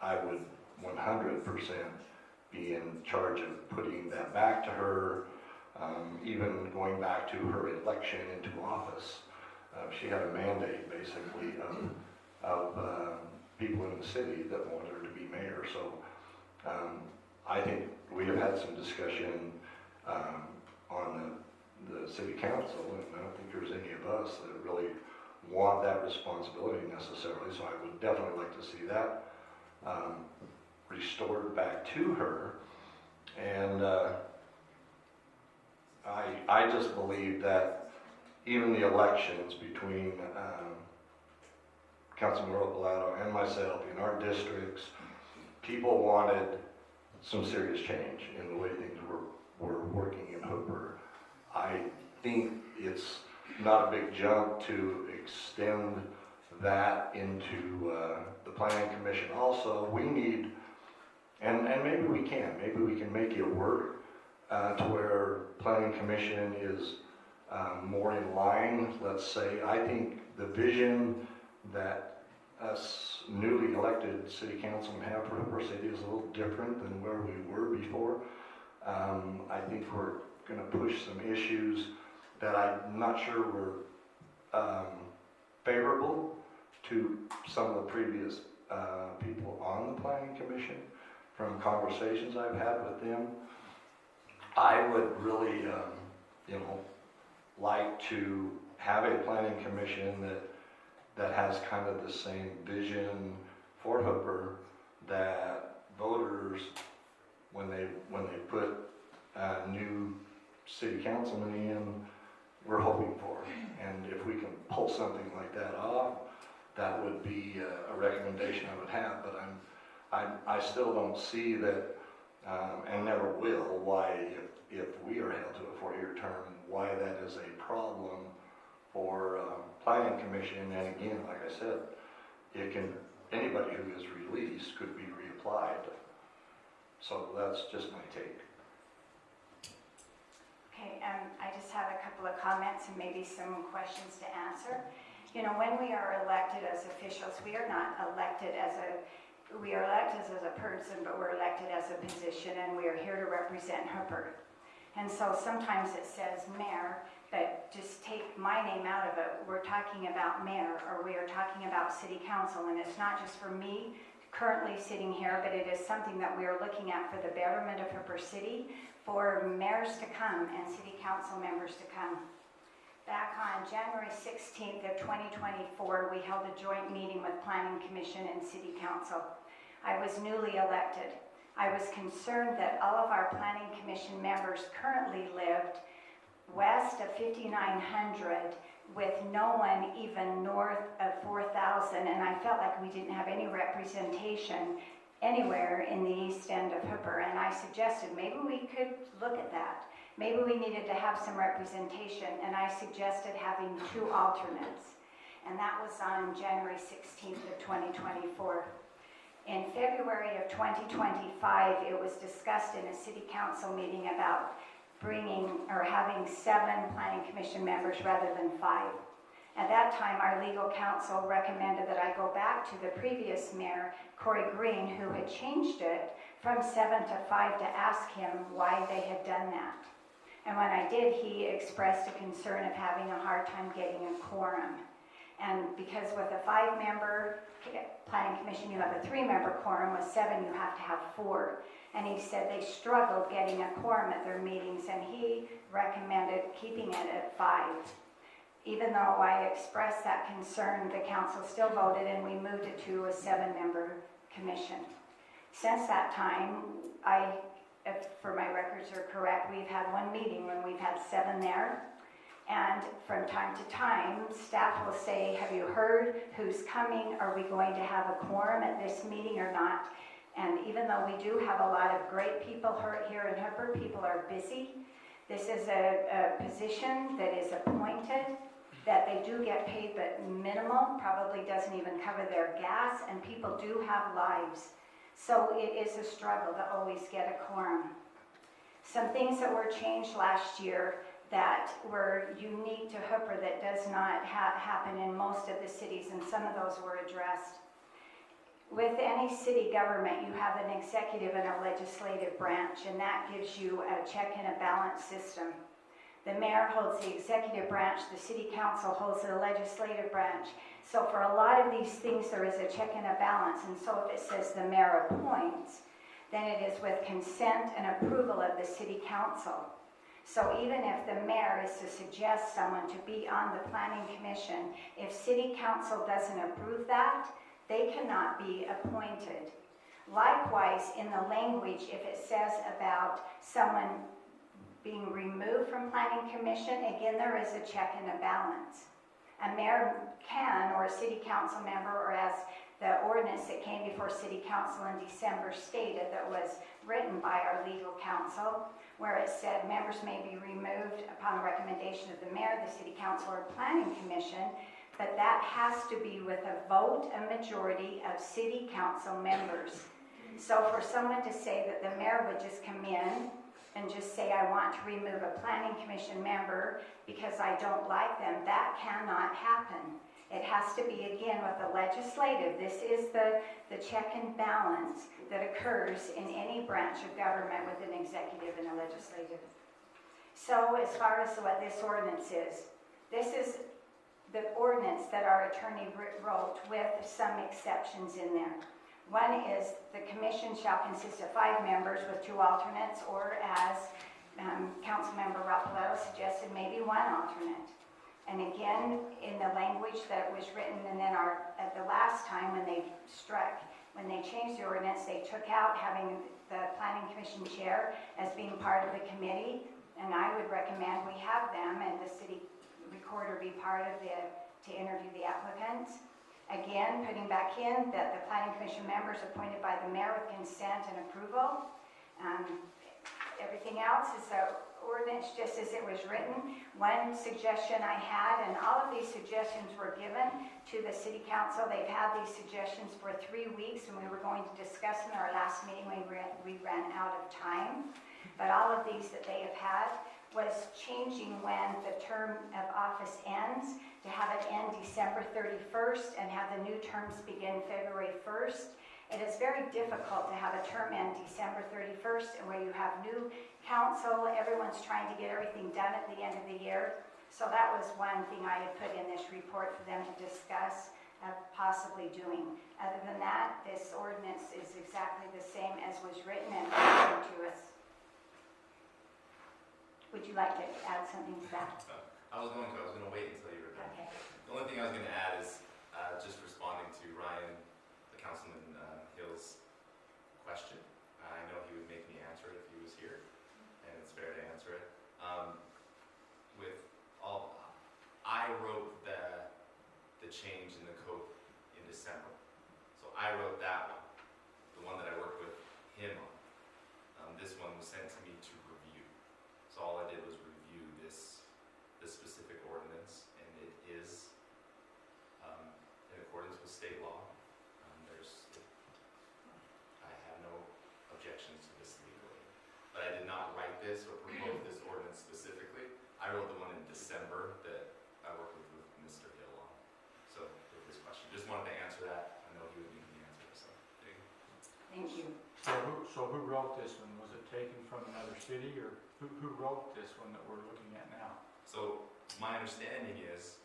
I would 100% be in charge of putting that back to her, even going back to her election into office. She had a mandate, basically, of people in the city that wanted her to be mayor. So I think we have had some discussion on the city council, and I don't think there's any of us that really want that responsibility necessarily. So I would definitely like to see that restored back to her. And I just believe that even the elections between Councilman Earl Bellato and myself in our districts, people wanted some serious change in the way things were working in Hooper. I think it's not a big jump to extend that into the Planning Commission also. We need, and maybe we can make it work to where Planning Commission is more in line, let's say. I think the vision that us newly elected city councilmen have for Hooper City is a little different than where we were before. I think we're going to push some issues that I'm not sure were favorable to some of the previous people on the Planning Commission. From conversations I've had with them, I would really, like to have a Planning Commission that has kind of the same vision for Hooper that voters, when they put new city councilmen in, we're hoping for. And if we can pull something like that off, that would be a recommendation I would have. But I still don't see that, and never will, why if we are held to a 4-year term, why that is a problem for Planning Commission. And again, like I said, anybody who is released could be reapplied. So that's just my take. Okay, I just have a couple of comments and maybe some questions to answer. You know, when we are elected as officials, we are not elected as we are elected as a person, but we're elected as a position, and we are here to represent Hooper. And so sometimes it says mayor, but just take my name out of it. We're talking about mayor, or we are talking about city council, and it's not just for me currently sitting here, but it is something that we are looking at for the betterment of Hooper City, for mayors to come and city council members to come. Back on January 16th of 2024, we held a joint meeting with Planning Commission and City Council. I was newly elected. I was concerned that all of our Planning Commission members currently lived west of 5900 with no one even north of 4000, and I felt like we didn't have any representation anywhere in the east end of Hooper, and I suggested maybe we could look at that. Maybe we needed to have some representation, and I suggested having 2 alternates, and that was on January 16th of 2024. In February of 2025, it was discussed in a city council meeting about having 7 Planning Commission members rather than 5. At that time, our legal counsel recommended that I go back to the previous mayor, Corey Green, who had changed it from 7 to 5 to ask him why they had done that. And when I did, he expressed a concern of having a hard time getting a quorum. And because with a 5-member Planning Commission, you have a 3-member quorum. With 7, you have to have 4. And he said they struggled getting a quorum at their meetings, and he recommended keeping it at 5. Even though I expressed that concern, the council still voted, and we moved it to a 7-member commission. Since that time, if my records are correct, we've had 1 meeting when we've had 7 there. And from time to time, staff will say, have you heard who's coming? Are we going to have a quorum at this meeting or not? And even though we do have a lot of great people here in Hooper, people are busy. This is a position that is appointed, that they do get paid but minimal, probably doesn't even cover their gas, and people do have lives. So it is a struggle to always get a quorum. Some things that were changed last year that were unique to Hooper that does not happen in most of the cities, and some of those were addressed. With any city government, you have an executive and a legislative branch, and that gives you a check and a balance system. The mayor holds the executive branch, the city council holds the legislative branch. So for a lot of these things, there is a check and a balance, and so if it says the mayor appoints, then it is with consent and approval of the city council. So even if the mayor is to suggest someone to be on the planning commission, if city council doesn't approve that, they cannot be appointed. Likewise, in the language, if it says about someone being removed from planning commission, again, there is a check and a balance. A mayor can, or a city council member, or as the ordinance that came before city council in December stated, that was written by our legal counsel, where it said members may be removed upon the recommendation of the mayor, the city council, or planning commission, but that has to be with a vote, a majority of city council members. So for someone to say that the mayor would just come in and just say, I want to remove a planning commission member because I don't like them, that cannot happen. It has to be, again, with the legislative. This is the check and balance that occurs in any branch of government with an executive and a legislative. So as far as what this ordinance is, this is the ordinance that our attorney wrote with some exceptions in there. One is the commission shall consist of 5 members with 2 alternates, or as Councilmember Rappaletto suggested, maybe 1 alternate. And again, in the language that was written, and then at the last time when they changed the ordinance, they took out having the planning commission chair as being part of the committee, and I would recommend we have them and the city recorder be part of to interview the applicants. Again, putting back in that the planning commission members appointed by the mayor with consent and approval. Everything else is the ordinance just as it was written. One suggestion I had, and all of these suggestions were given to the city council. They've had these suggestions for 3 weeks, and we were going to discuss them in our last meeting. We ran out of time. But all of these that they have had was changing when the term of office ends, to have it end December 31st and have the new terms begin February 1st. It is very difficult to have a term end December 31st and where you have new council, everyone's trying to get everything done at the end of the year. So that was one thing I had put in this report for them to discuss possibly doing. Other than that, this ordinance is exactly the same as was written and presented to us. Would you like to add something to that? I was going to wait until you were done. Okay. The only thing I was going to add is just responding to Ryan, the Councilman Hill's question. I know he would make me answer it if he was here, and it's fair to answer it. I wrote the change in the code in December, so I wrote that one, the one that I worked with him on. This one was sent to me to review. So all I did was review this specific ordinance, and it is in accordance with state law. I have no objections to this legally, but I did not write this or propose this ordinance specifically. I wrote the one in December that I worked with Mr. Hill on. So with this question, just wanted to answer that. I know he would need the answer. So thank you. So who wrote this one? Was it taken from another city, or who wrote this one that we're looking at now? So my understanding is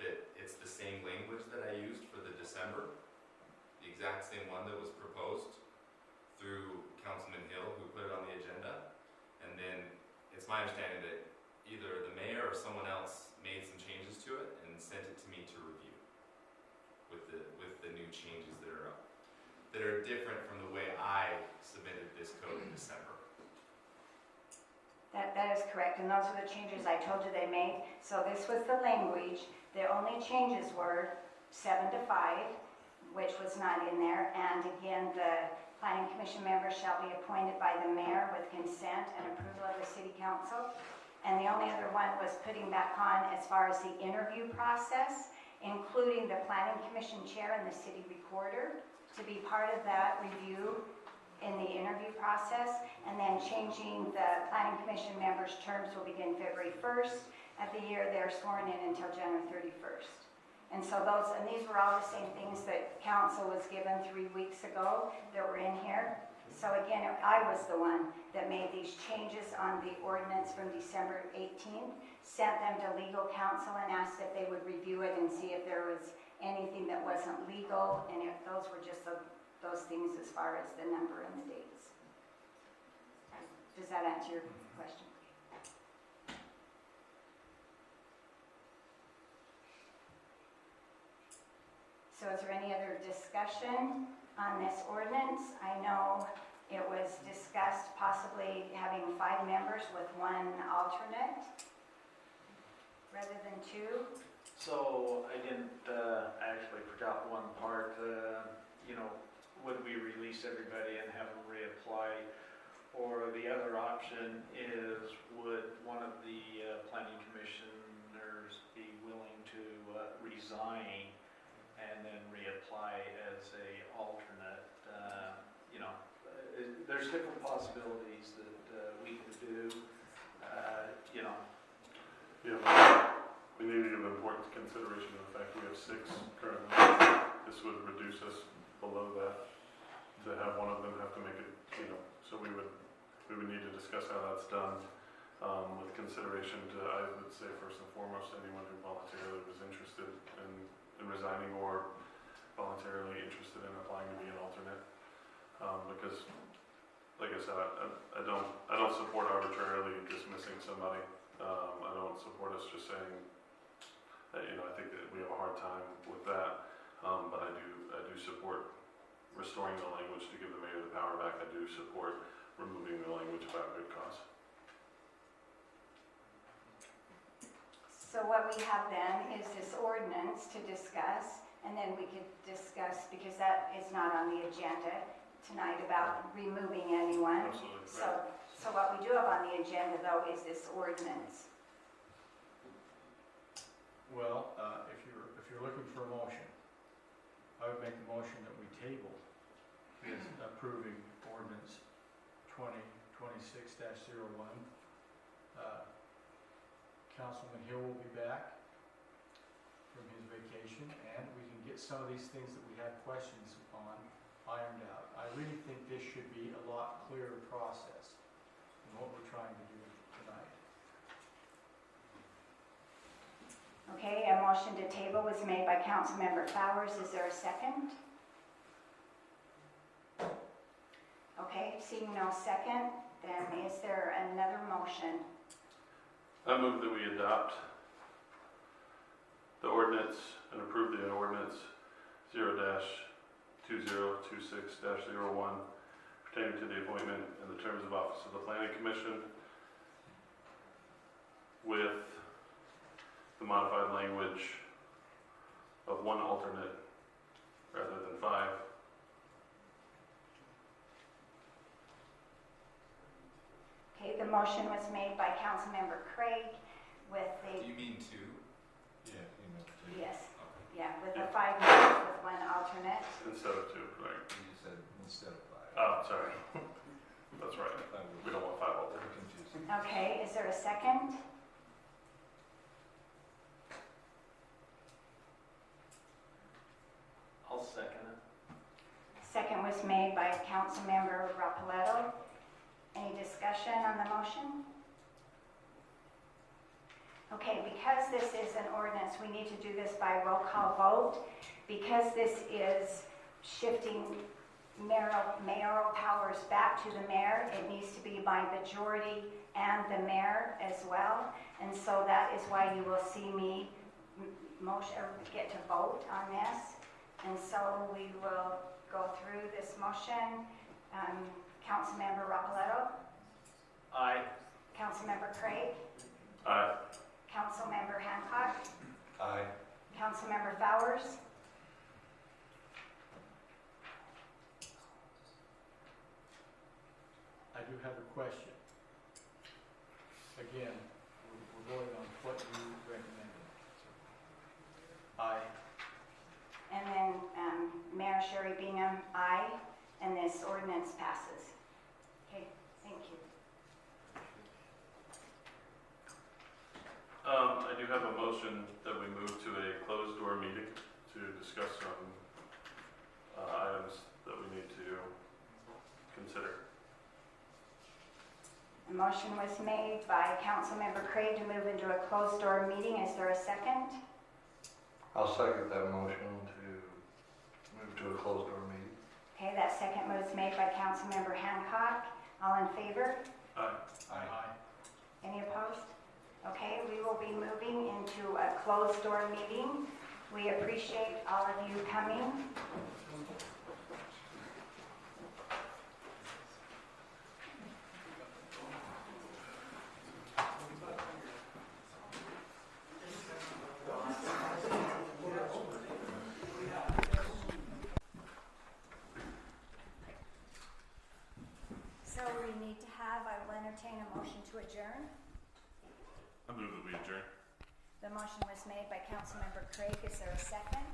that it's the same language that I used for the December, the exact same one that was proposed through Councilman Hill, who put it on the agenda. And then it's my understanding that either the mayor or someone else made some changes to it and sent it to me to review with the new changes that are different from the way I submitted this code in December. That is correct, and those are the changes I told you they made. So this was the language. The only changes were 7 to 5, which was not in there, and again, the planning commission members shall be appointed by the mayor with consent and approval of the city council. And the only other one was putting back on as far as the interview process, including the planning commission chair and the city recorder to be part of that review in the interview process, and then changing the planning commission members' terms will begin February 1st of the year. They're sworn in until January 31st. And so these were all the same things that council was given 3 weeks ago that were in here. So again, I was the one that made these changes on the ordinance from December 18th, sent them to legal counsel and asked if they would review it and see if there was anything that wasn't legal, and if those were just those things as far as the number and the dates. Does that answer your question? So is there any other discussion on this ordinance? I know it was discussed possibly having 5 members with 1 alternate rather than 2. So I didn't actually forgot one part. Would we release everybody and have them reapply? Or the other option is, would one of the planning commissioners be willing to resign and then reapply as a alternate? There's different possibilities that we could do. Yeah, we need to give important consideration to the fact we have 6 currently. This would reduce us below that, to have one of them have to make it, so we would need to discuss how that's done, with consideration to, I would say first and foremost, anyone who voluntarily was interested in resigning or voluntarily interested in applying to be an alternate, because, like I said, I don't support arbitrarily dismissing somebody. I don't support us just saying that, I think that we have a hard time with that, but I do support restoring the language to give the mayor the power back. I do support removing the language about good cause. So what we have then is this ordinance to discuss, and then we could discuss, because that is not on the agenda tonight, about removing anyone. Absolutely. So what we do have on the agenda, though, is this ordinance. Well, if you're looking for a motion, I would make the motion that we table this approving ordinance 2026-01. Councilman Hill will be back from his vacation, and we can get some of these things that we have questions on ironed out. I really think this should be a lot clearer process than what we're trying to do tonight. Okay, a motion to table was made by Councilmember Flowers. Is there a second? Okay, seeing no second, then is there another motion? I move that we adopt the ordinance and approve the ordinance 0-2026-01 pertaining to the appointment and the terms of office of the Planning Commission, with the modified language of 1 alternate rather than 5. Okay, the motion was made by Councilmember Craig with the... You mean 2? Yeah, you meant 2. Yes, yeah, with the 5 members with 1 alternate. Instead of 2, right? You just said instead of 5. Oh, sorry. That's right. We don't want 5 alternates. Confusing. Okay, is there a second? I'll second it. Second was made by Councilmember Rapoletto. Any discussion on the motion? Okay, because this is an ordinance, we need to do this by roll call vote. Because this is shifting mayoral powers back to the mayor, it needs to be by majority and the mayor as well. And so that is why you will see me get to vote on this. And so we will go through this motion. Councilmember Rapoletto? Aye. Councilmember Craig, Aye. Councilmember Hancock, Aye. Councilmember Bowers, I do have a question. Again, we're going on what you recommended. Aye. and then Mayor Sherry Bingham, aye, and this ordinance passes. Okay, thank you. I do have a motion that we move to a closed door meeting to discuss some items that we need to consider. A motion was made by Councilmember Craig to move into a closed door meeting. Is there a second? I'll second that motion to move to a closed door meeting. Okay, that second was made by Councilmember Hancock. All in favor? Aye. Aye. Any opposed? Okay, we will be moving into a closed door meeting. We appreciate all of you coming. So we need to have, I will entertain a motion to adjourn. I move that we adjourn. The motion was made by Councilmember Craig. Is there a second?